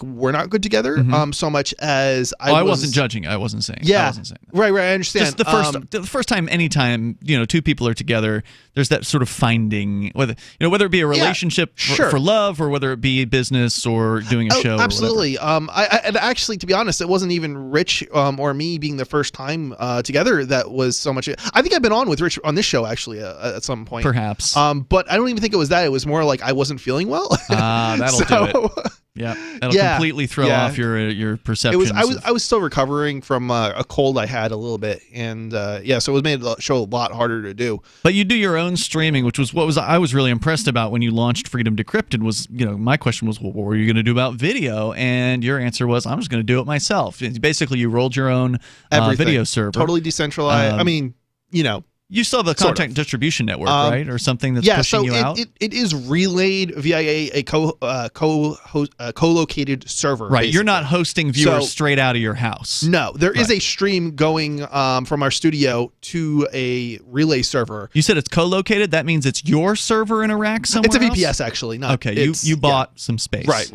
we're not good together. So much as I wasn't judging. I wasn't saying. Yeah, I wasn't saying that. Right. I understand. Just the first time, anytime two people are together, there's that sort of finding whether it be a relationship for love or whether it be business or doing a show. Absolutely. And actually, to be honest, it wasn't even Rich or me being the first time together that was so much. I think I've been on with Rich on this show actually at some point, perhaps. But I don't even think it was that. It was more like I wasn't feeling well. That'll do it. Yeah, that'll completely throw off your perceptions. I was still recovering from a cold I had a little bit, and so it was made the show a lot harder to do. But you do your own streaming, which was I was really impressed about when you launched Freedom Decrypted. Was my question was, well, what were you going to do about video? And your answer was, I'm just going to do it myself. Basically, you rolled your own video server, totally decentralized. You still have a content distribution network, right, or something that's pushing you out. It is relayed via a co-located server. Right, basically. You're not hosting viewers straight out of your house. No, there is a stream going from our studio to a relay server. You said it's co-located. That means it's your server in a rack somewhere. It's a VPS actually. Okay, you bought some space. Right.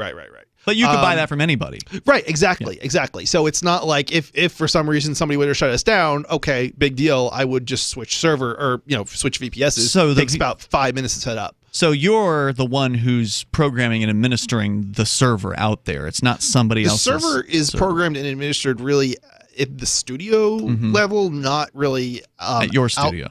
But you could buy that from anybody. Right, exactly. So it's not like if for some reason somebody would have shut us down, okay, big deal, I would just switch server or switch VPSs. So it takes about 5 minutes to set up. So you're the one who's programming and administering the server out there. It's not somebody else's. The server is programmed and administered really at the studio level, not really at your studio.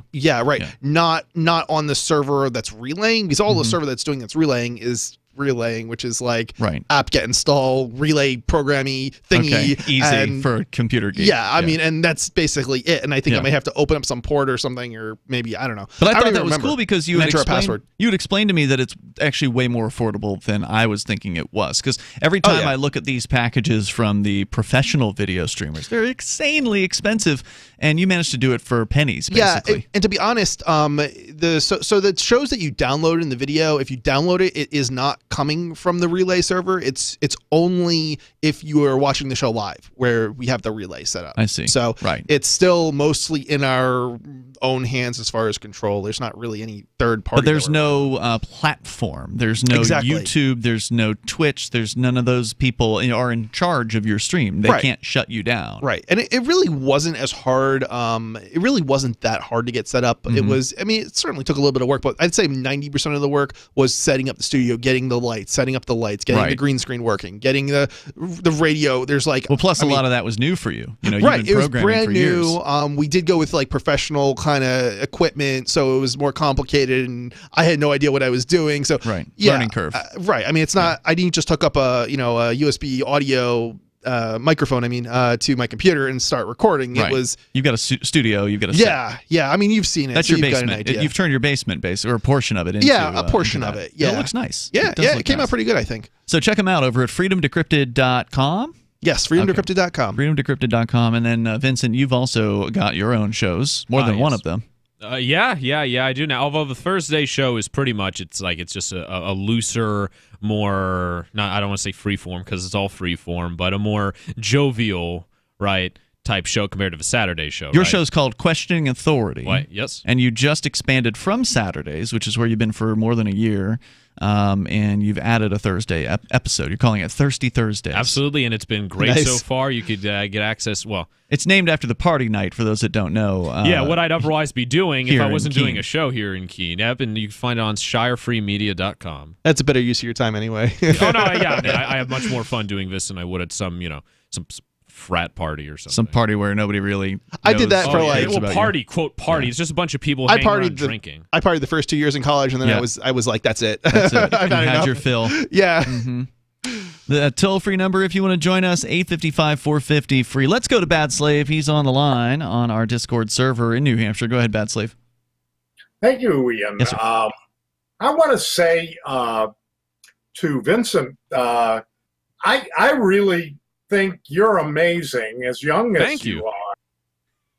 Not on the server that's relaying, because all the server that's doing that's relaying is relaying, which is like apt-get install, relay programmy thingy. Okay. Easy for computer geek. Yeah, I mean, and that's basically it. And I think I may have to open up some port or something, or maybe, I don't know. But I thought that was cool because you would explain to me that it's actually way more affordable than I was thinking it was. Because every time I look at these packages from the professional video streamers, they're insanely expensive, and you managed to do it for pennies, basically. Yeah, and to be honest, so the shows that you download in the video, if you download it, it is not coming from the relay server. It's only if you are watching the show live where we have the relay set up. I see. So it's still mostly in our own hands as far as control. There's not really any third party. But there's no platform. There's no YouTube. There's no Twitch. There's none of those people are in charge of your stream. They can't shut you down. Right. And it really wasn't as hard. It really wasn't that hard to get set up. It was, I mean, it certainly took a little bit of work, but I'd say 90% of the work was setting up the studio, getting the lights, setting up the lights, getting the green screen working, getting the radio. There's like, plus a lot of that was new for you. You've right. been It was brand new. Years. We did go with like professional kind of equipment, so it was more complicated, and I had no idea what I was doing. So learning curve. Right. I mean, it's not. I didn't just hook up a USB audio microphone, to my computer and start recording. It was, you've got a studio, you've got a set. I mean, you've seen it. That's so your you've basement. got an idea. You've turned your basement base or a portion of it into a portion of it. It looks nice. It came out pretty good, I think. So check them out over at freedomdecrypted.com. Yes, freedomdecrypted.com. Freedomdecrypted.com. And then Vincent, you've also got your own shows, more than one of them. Yeah, I do now. Although the Thursday show is pretty much, it's just a looser, more, I don't want to say free form because it's all free form, but a more jovial, type show compared to the Saturday show. Your show's called Questioning Authority. Yes. And you just expanded from Saturdays, which is where you've been for more than a year. And you've added a Thursday episode. You're calling it Thirsty Thursdays. Absolutely, and it's been great so far. You could get access. Well, it's named after the party night for those that don't know. What I'd otherwise be doing if I wasn't doing a show here in Keene. Yep, and you can find it on shirefreemedia.com. That's a better use of your time anyway. I have much more fun doing this than I would at some frat party or something. Some party where nobody really knows. I did that for party, quote party. It's just a bunch of people hanging around drinking. I partied the first 2 years in college, and then I was like, that's it. That's it. You had your fill. Yeah. Mm-hmm. The toll-free number, if you want to join us, 855-450 free. Let's go to Bad Slave. He's on the line on our Discord server in New Hampshire. Go ahead, Bad Slave. Thank you, Ian. Yes, I want to say to Vincent, I really think you're amazing, as young as you are.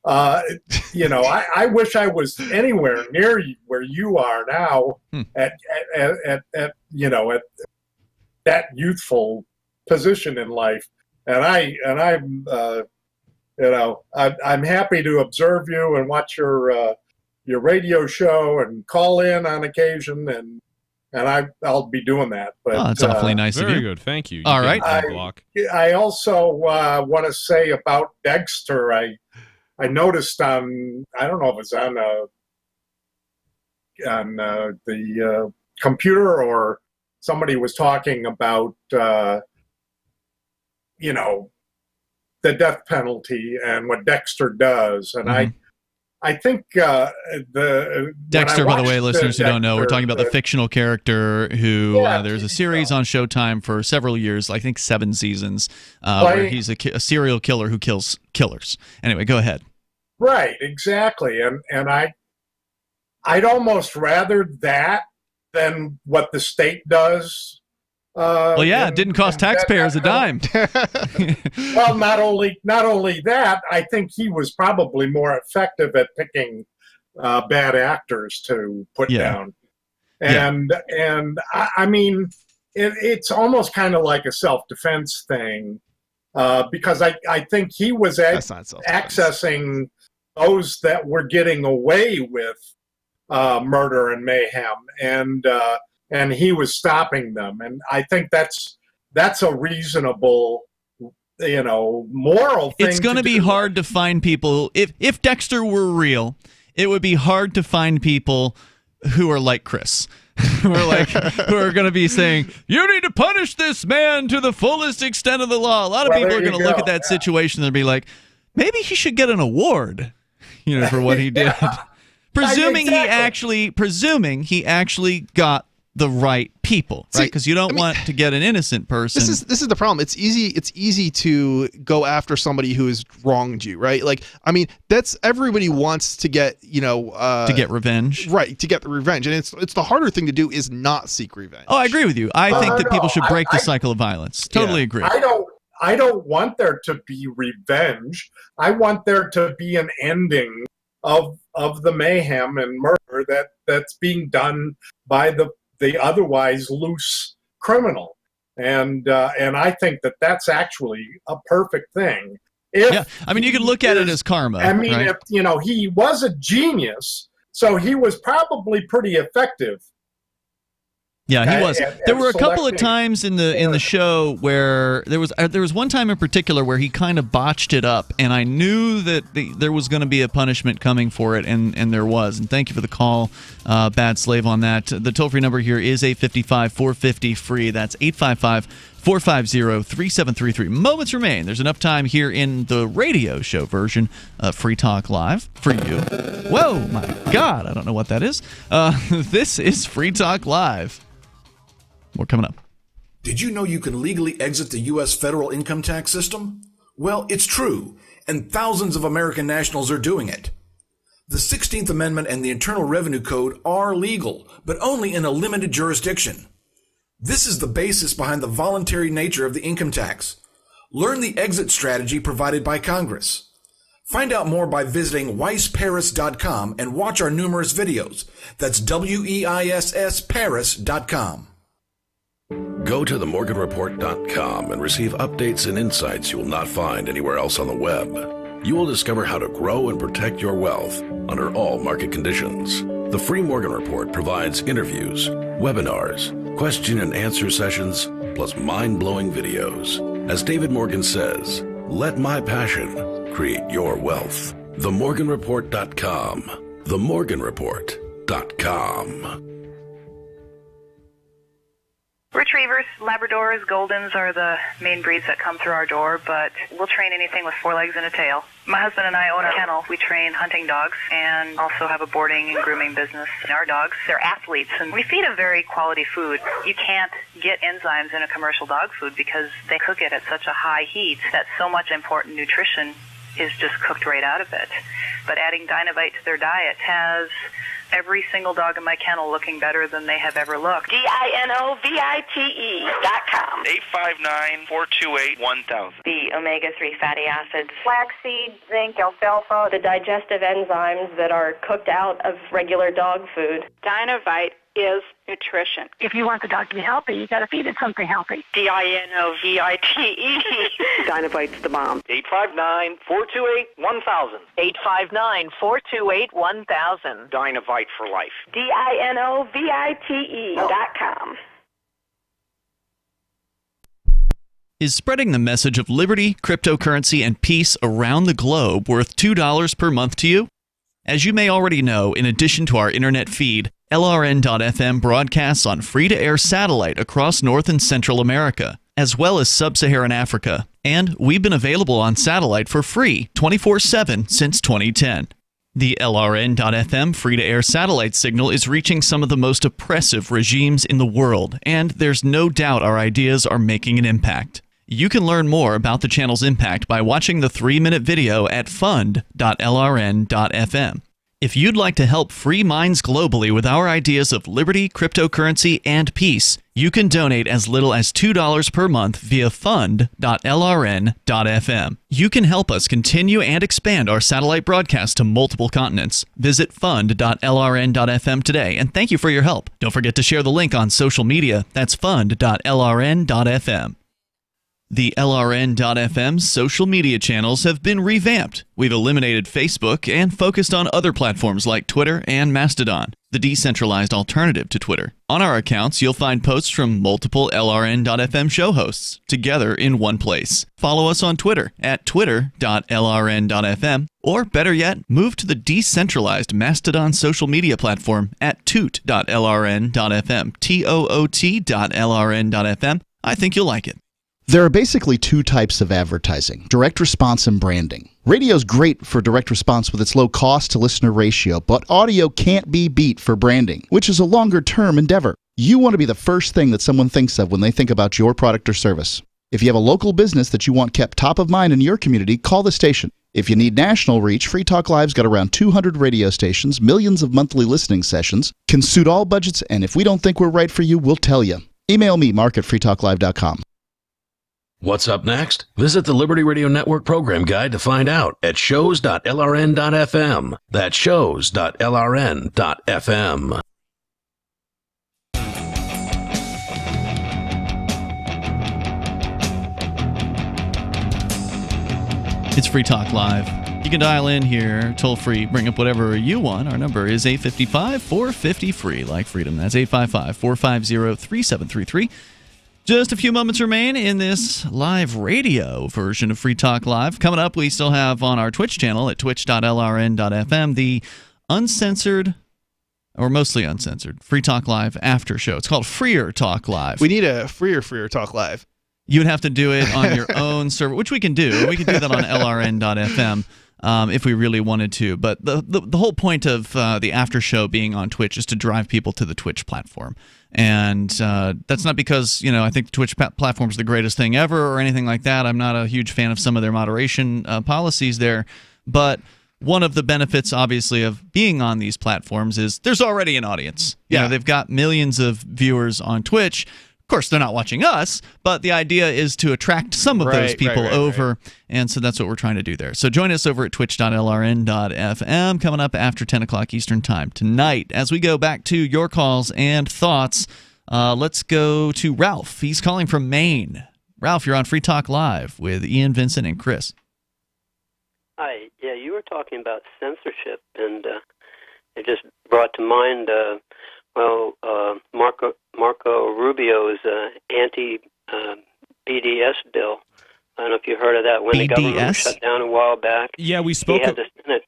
I wish I was anywhere near where you are now at that youthful position in life. And I'm happy to observe you and watch your radio show and call in on occasion, and I'll be doing that. But that's awfully nice of you. Very good, thank you. All right. I also want to say about Dexter. I noticed on, I don't know if it's on the computer or somebody was talking about the death penalty and what Dexter does, and I think Dexter, by the way, listeners who don't know, we're talking about the fictional character who there's a series on Showtime for several years, I think 7 seasons, where he's a serial killer who kills killers. Anyway, go ahead. Right, exactly, and I'd almost rather that than what the state does. It didn't cost taxpayers a dime. Well, not only that, I think he was probably more effective at picking bad actors to put down. And I mean, it's almost kind of like a self-defense thing, because I think he was accessing those that were getting away with murder and mayhem, and he was stopping them. And I think that's a reasonable, moral thing. It's going to be hard to find people. If Dexter were real, it would be hard to find people who are like Chris. who are going to be saying, you need to punish this man to the fullest extent of the law. A lot of people are going to look at that situation and be like, maybe he should get an award, for what he did. Presuming he actually got the right people, right? Because you don't want to get an innocent person. This is the problem. It's easy to go after somebody who has wronged you, right? Like, I mean, that's everybody wants to get, to get revenge, right? To get the revenge, and it's the harder thing to do is not seek revenge. Oh, I agree with you. I think that people should break the cycle of violence. Totally agree. I don't want there to be revenge. I want there to be an ending of the mayhem and murder that's being done by the otherwise loose criminal, and I think that's actually a perfect thing. I mean, you can look at it as karma. I mean, right? if he was a genius, so he was probably pretty effective. Yeah, he was. There were a couple of times in the show where there was one time in particular where he kind of botched it up, and I knew that there was going to be a punishment coming for it, and there was. And thank you for the call, Bad Slave, on that. The toll-free number here is 855-450-FREE. That's 855-450-3733. Moments remain. There's enough time here in the radio show version of Free Talk Live for you. Whoa, my God, I don't know what that is. This is Free Talk Live. More coming up. Did you know you can legally exit the U.S. federal income tax system? Well, it's true, and thousands of American nationals are doing it. The 16th Amendment and the Internal Revenue Code are legal, but only in a limited jurisdiction. This is the basis behind the voluntary nature of the income tax. Learn the exit strategy provided by Congress. Find out more by visiting weissparis.com and watch our numerous videos. That's WEISS Paris.com. Go to themorganreport.com and receive updates and insights you will not find anywhere else on the web. You will discover how to grow and protect your wealth under all market conditions. The Free Morgan Report provides interviews, webinars, question and answer sessions, plus mind-blowing videos. As David Morgan says, let my passion create your wealth. Themorganreport.com. Themorganreport.com. Retrievers, Labradors, Goldens are the main breeds that come through our door, but we'll train anything with 4 legs and a tail. My husband and I own a kennel. We train hunting dogs and also have a boarding and grooming business. Our dogs, they're athletes, and we feed a very quality food. You can't get enzymes in a commercial dog food because they cook it at such a high heat that so much important nutrition is just cooked right out of it. But adding Dynovite to their diet has every single dog in my kennel looking better than they have ever looked. DINOVITE.com. 859-428-1000. The omega-3 fatty acids. Flaxseed, zinc, alfalfa. The digestive enzymes that are cooked out of regular dog food. Dynovite is nutrition. If you want the dog to be healthy, you got to feed it something healthy. DINOVITE. Dynovite's the bomb. 859-428-1000. 859-428-1000. Dynovite for life. DINOVITE.com. Is spreading the message of liberty, cryptocurrency, and peace around the globe worth $2 per month to you? As you may already know, in addition to our internet feed, LRN.FM broadcasts on free-to-air satellite across North and Central America, as well as Sub-Saharan Africa. And we've been available on satellite for free 24/7 since 2010. The LRN.FM free-to-air satellite signal is reaching some of the most oppressive regimes in the world, and there's no doubt our ideas are making an impact. You can learn more about the channel's impact by watching the 3-minute video at fund.lrn.fm. If you'd like to help free minds globally with our ideas of liberty, cryptocurrency, and peace, you can donate as little as $2 per month via fund.lrn.fm. You can help us continue and expand our satellite broadcast to multiple continents. Visit fund.lrn.fm today, and thank you for your help. Don't forget to share the link on social media. That's fund.lrn.fm. The LRN.FM social media channels have been revamped. We've eliminated Facebook and focused on other platforms like Twitter and Mastodon, the decentralized alternative to Twitter. On our accounts, you'll find posts from multiple LRN.FM show hosts together in one place. Follow us on Twitter at twitter.lrn.fm, or better yet, move to the decentralized Mastodon social media platform at toot.lrn.fm, toot.lrn.fm. I think you'll like it. There are basically two types of advertising, direct response and branding. Radio's great for direct response with its low cost to listener ratio, but audio can't be beat for branding, which is a longer-term endeavor. You want to be the first thing that someone thinks of when they think about your product or service. If you have a local business that you want kept top of mind in your community, call the station. If you need national reach, Free Talk Live's got around 200 radio stations, millions of monthly listening sessions, can suit all budgets, and if we don't think we're right for you, we'll tell you. Email me, mark@freetalklive.com. What's up next? Visit the Liberty Radio Network program guide to find out at shows.lrn.fm. That's shows.lrn.fm. It's Free Talk Live. You can dial in here, toll free, bring up whatever you want. Our number is 855-450-FREE, like freedom. That's 855-450-3733. Just a few moments remain in this live radio version of Free Talk Live. Coming up, we still have on our Twitch channel at twitch.lrn.fm the uncensored, or mostly uncensored, Free Talk Live after show. It's called Freer Talk Live. We need a freer Talk Live. You would have to do it on your own server, which we can do. We can do that on lrn.fm if we really wanted to. But the whole point of the after show being on Twitch is to drive people to the Twitch platform. And that's not because, I think the Twitch platform is the greatest thing ever or anything like that. I'm not a huge fan of some of their moderation policies there. But one of the benefits, obviously, of being on these platforms is there's already an audience. Yeah. They've got millions of viewers on Twitch. Of course, they're not watching us, but the idea is to attract some of those people over, and so that's what we're trying to do there. So join us over at twitch.lrn.fm coming up after 10 o'clock Eastern Time tonight. As we go back to your calls and thoughts, let's go to Ralph. He's calling from Maine. Ralph, you're on Free Talk Live with Ian, Vincent, and Chris. Hi. Yeah, you were talking about censorship, and it just brought to mind Marco Rubio's anti-BDS bill. I don't know if you heard of that when BDS? the government was shut down a while back. Yeah, we spoke. He had the Senate.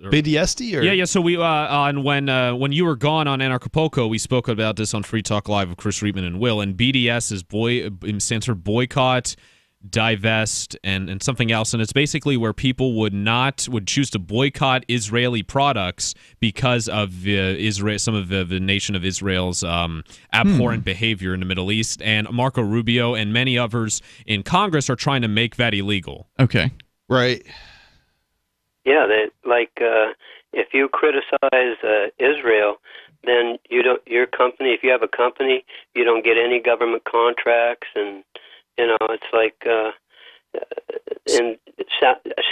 BDSD? Or? Yeah. So we on when you were gone on Anarchapulco, we spoke about this on Free Talk Live with Chris Reitman and Will. And BDS is stands for boycott, divest, and something else, and it's basically where people would choose to boycott Israeli products because of some of the nation of Israel's abhorrent behavior in the Middle East. And Marco Rubio and many others in Congress are trying to make that illegal. Okay, right. Yeah, if you criticize Israel, then your company. If you have a company, you don't get any government contracts, and it's like, and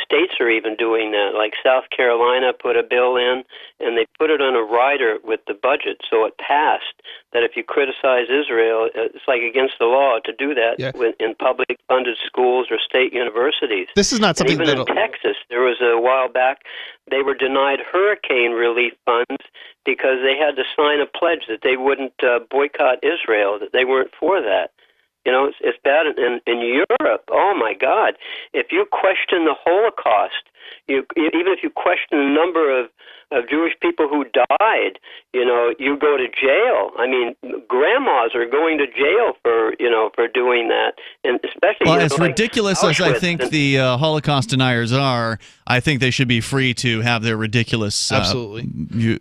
states are even doing that. Like South Carolina put a bill in, and they put it on a rider with the budget, so it passed. That if you criticize Israel, it's like against the law to do that in public funded schools or state universities. This is not something and even in Texas, there was a while back, they were denied hurricane relief funds because they had to sign a pledge that they wouldn't boycott Israel, that they weren't for that. It's bad in Europe. Oh my God! If you question the Holocaust, even if you question the number of Jewish people who died, you go to jail. I mean, grandmas are going to jail for doing that, and especially as ridiculous as I think the Holocaust deniers are, I think they should be free to have their ridiculous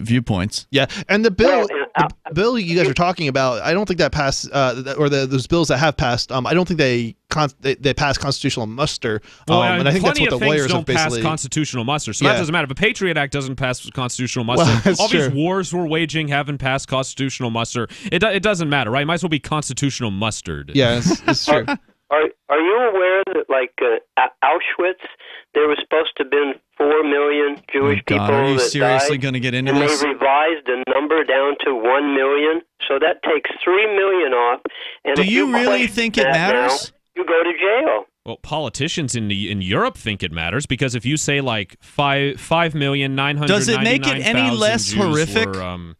viewpoints. Yeah, and the bill. The bill you guys are talking about, I don't think that passed, those bills that have passed, I don't think they pass constitutional muster. And I think that's what the lawyers have basically. Pass constitutional muster, so that doesn't matter. The Patriot Act doesn't pass constitutional muster. Well, all these wars we're waging haven't passed constitutional muster. It doesn't matter, right? It might as well be constitutional mustered. Yeah, it's true. Are you aware that, Auschwitz, there was supposed to have been 4 million Jewish people are you that seriously died, going to get into and this? they revised the number down to 1 million, so that takes 3 million off. And do you really think it matters? you go to jail. Well, politicians in Europe think it matters because if you say like 5,999,000 does it make it any less Jews horrific? were,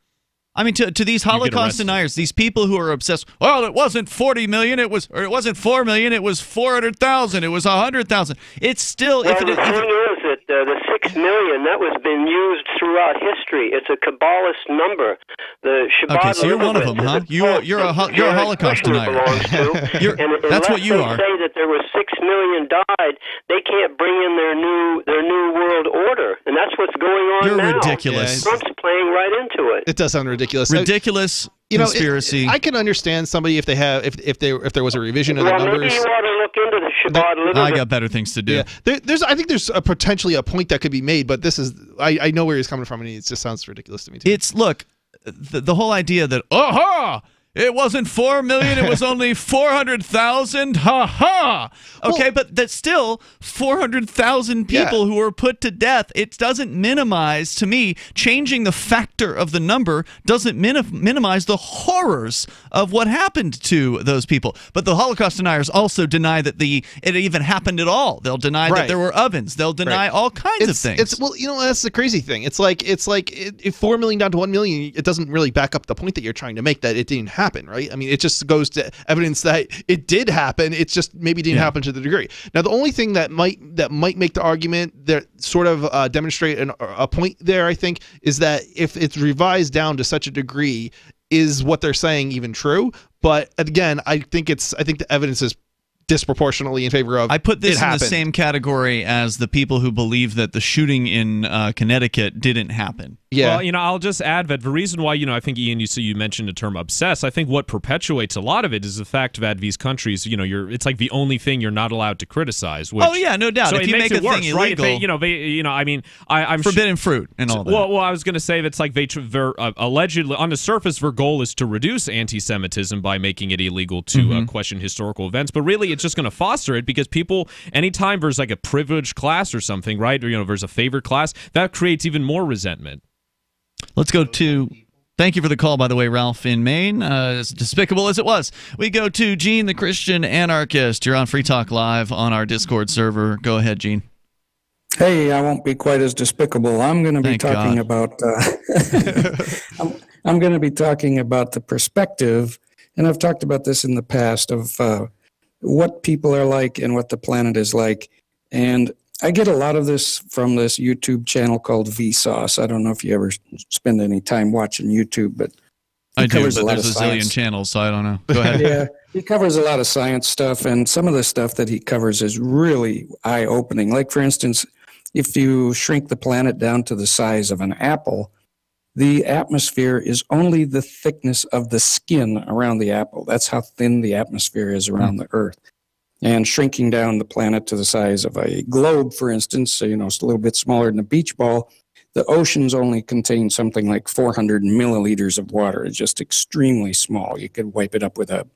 I mean, to these Holocaust deniers, these people who are obsessed. Well, it wasn't 40 million. It wasn't 4 million. It was 400,000. It was 100,000. It's still. Well, the thing is that the 6 million that was been used throughout history. It's a Kabbalist number. The Shabbat. Okay, so you're one of them, huh? You're a Holocaust denier. That's what you are. Unless they say that there were 6 million died, they can't bring in their new world order, and that's what's going on now. You're ridiculous. Trump's playing right into it. It does sound ridiculous. Ridiculous. Conspiracy. I can understand somebody if there was a revision of the numbers. Maybe you ought to look into the Shabbat a little bit. I got better things to do. Yeah. I think there's potentially a point that could be made, but this is I know where he's coming from, and it just sounds ridiculous to me too. Look, the whole idea that it wasn't 4 million, it was only 400,000. Ha ha. Okay, but that's still 400,000 people who were put to death. It doesn't minimize, to me, changing the factor of the number doesn't minimize the horrors of what happened to those people. But the Holocaust deniers also deny that it even happened at all. They'll deny that there were ovens. They'll deny all kinds of things. Well, that's the crazy thing. It's like if 4 million down to 1 million, it doesn't really back up the point that you're trying to make that it didn't happen, right? I mean, it just goes to evidence that it did happen. It's just maybe didn't happen to the degree. Now, the only thing that might make the argument that sort of demonstrate a point there, I think, is that if it's revised down to such a degree, is what they're saying even true? But again, I think the evidence is disproportionately in favor of. I put this in the same category as the people who believe that the shooting in Connecticut didn't happen. Yeah. Well, I'll just add that the reason why, I think, Ian, you mentioned the term obsess. I think what perpetuates a lot of it is the fact that these countries, it's like the only thing you're not allowed to criticize. Which, no doubt. So if you make a thing illegal, right? I'm forbidden fruit and all that. Well, I was going to say that's like they're allegedly on the surface, their goal is to reduce anti-Semitism by making it illegal to question historical events, but really it's just going to foster it because people, anytime there's like a privileged class or something, right? Or there's a favored class, that creates even more resentment. Let's go to, thank you for the call, by the way, Ralph in Maine. As despicable as it was. We go to Gene, the Christian anarchist. You're on Free Talk Live on our Discord server. Go ahead, Gene. Hey, I won't be quite as despicable. I'm going to be talking about I'm going to be talking about the perspective, and I've talked about this in the past, of what people are like and what the planet is like. And I get a lot of this from this YouTube channel called Vsauce. I don't know if you ever spend any time watching YouTube, but I do, but there's a zillion channels, so I don't know. Go ahead. Yeah, he covers a lot of science stuff, and some of the stuff that he covers is really eye-opening. Like, for instance, if you shrink the planet down to the size of an apple, the atmosphere is only the thickness of the skin around the apple. That's how thin the atmosphere is around the Earth. And shrinking down the planet to the size of a globe, for instance, so, it's a little bit smaller than a beach ball, the oceans only contain something like 400 milliliters of water. It's just extremely small. You could wipe it up with a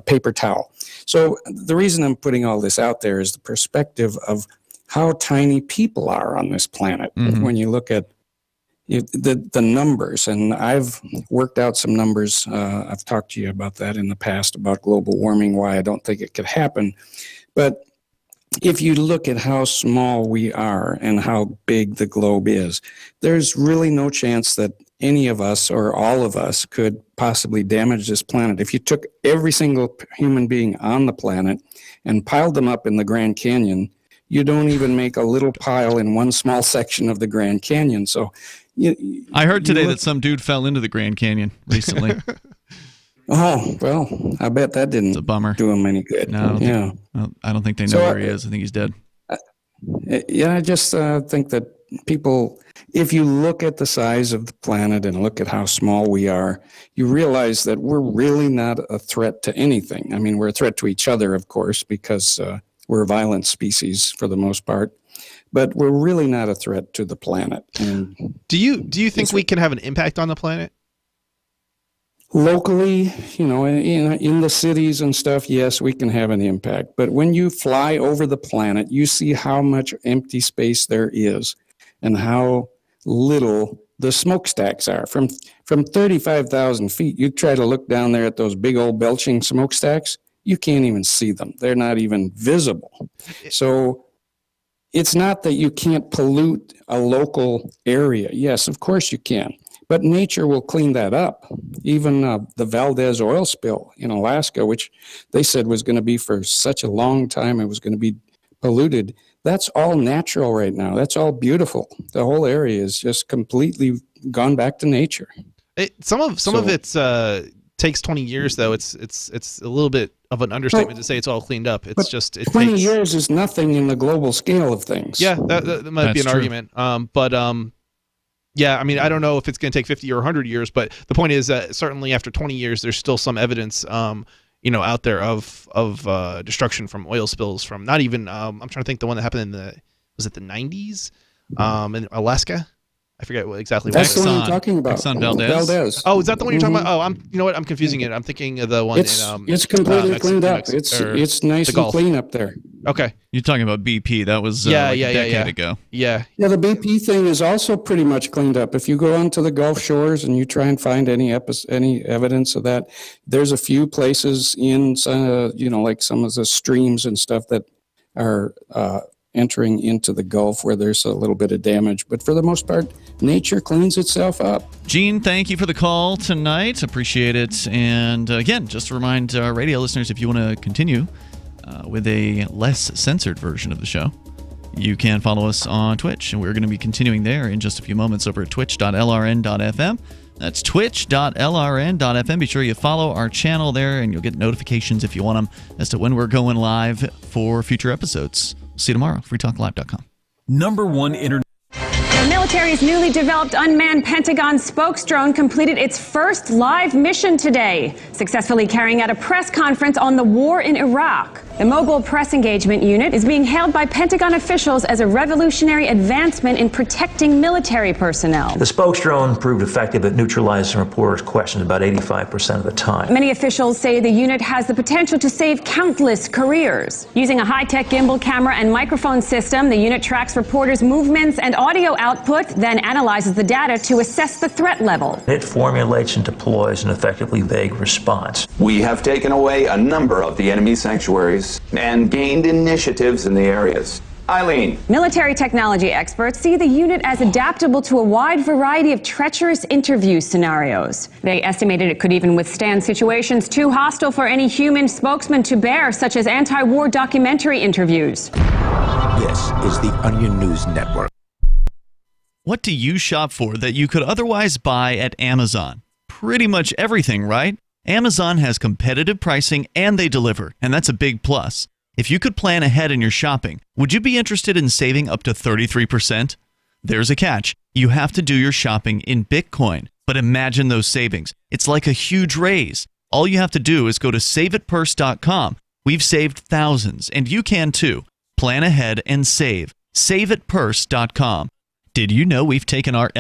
paper towel. So the reason I'm putting all this out there is the perspective of how tiny people are on this planet. When you look at the numbers, and I've worked out some numbers. I've talked to you about that in the past, about global warming, why I don't think it could happen. But if you look at how small we are and how big the globe is, there's really no chance that any of us or all of us could possibly damage this planet. If you took every single human being on the planet and piled them up in the Grand Canyon, you don't even make a little pile in one small section of the Grand Canyon. So I heard today that some dude fell into the Grand Canyon recently. Oh, well, I bet that didn't do him any good. No, I don't think they know where he is. I think he's dead. I just think that people, if you look at the size of the planet and look at how small we are, you realize that we're really not a threat to anything. I mean, we're a threat to each other, of course, because we're a violent species for the most part. But we're really not a threat to the planet. And do you think we can have an impact on the planet? Locally, in the cities and stuff, yes, we can have an impact. But when you fly over the planet, you see how much empty space there is and how little the smokestacks are. From 35,000 feet, you try to look down there at those big old belching smokestacks, you can't even see them. They're not even visible. So it's not that you can't pollute a local area. Yes, of course you can. But nature will clean that up. Even the Valdez oil spill in Alaska, which they said was going to be for such a long time, it was going to be polluted. That's all natural right now. That's all beautiful. The whole area is just completely gone back to nature. Some of it takes 20 years, though. It's a little bit of an understatement to say it's all cleaned up. It's just 20 years is nothing in the global scale of things. Yeah, that might be an argument. Yeah, I mean, I don't know if it's going to take 50 or 100 years, but the point is that certainly after 20 years, there's still some evidence, out there of destruction from oil spills from not even. I'm trying to think the one that happened in was it the 90s in Alaska? I forget exactly. That's the one I'm talking about. Exxon Valdez. Oh, is that the one you're talking about? Oh, you know what? I'm confusing it. I'm thinking of the one. It's completely cleaned up. It's nice and clean up there. Okay. You're talking about BP. That was a decade ago. Yeah. Yeah, the BP thing is also pretty much cleaned up. If you go onto the Gulf shores and you try and find any evidence of that, there's a few places in like some of the streams and stuff that are entering into the Gulf where there's a little bit of damage. But for the most part, nature cleans itself up. Gene, thank you for the call tonight. Appreciate it. And again, just to remind our radio listeners, if you want to continue with a less censored version of the show, you can follow us on Twitch. And we're going to be continuing there in just a few moments over at twitch.lrn.fm. That's twitch.lrn.fm. Be sure you follow our channel there, and you'll get notifications if you want them as to when we're going live for future episodes. See you tomorrow. freetalklive.com. #1 internet. The military's newly developed unmanned Pentagon spokes drone completed its first live mission today, successfully carrying out a press conference on the war in Iraq. The Mobile Press Engagement Unit is being hailed by Pentagon officials as a revolutionary advancement in protecting military personnel. The spokes drone proved effective at neutralizing reporters' questions about 85% of the time. Many officials say the unit has the potential to save countless careers. Using a high-tech gimbal camera and microphone system, the unit tracks reporters' movements and audio output, then analyzes the data to assess the threat level. It formulates and deploys an effectively vague response. We have taken away a number of the enemy sanctuaries and gained initiatives in the areas. Eileen. Military technology experts see the unit as adaptable to a wide variety of treacherous interview scenarios. They estimated it could even withstand situations too hostile for any human spokesman to bear, such as anti-war documentary interviews. This is the Onion News Network. What do you shop for that you could otherwise buy at Amazon? Pretty much everything, right? Amazon has competitive pricing and they deliver, and that's a big plus. If you could plan ahead in your shopping, would you be interested in saving up to 33%? There's a catch. You have to do your shopping in Bitcoin. But imagine those savings. It's like a huge raise. All you have to do is go to saveitpurse.com. We've saved thousands, and you can too. Plan ahead and save. Saveitpurse.com. Did you know we've taken our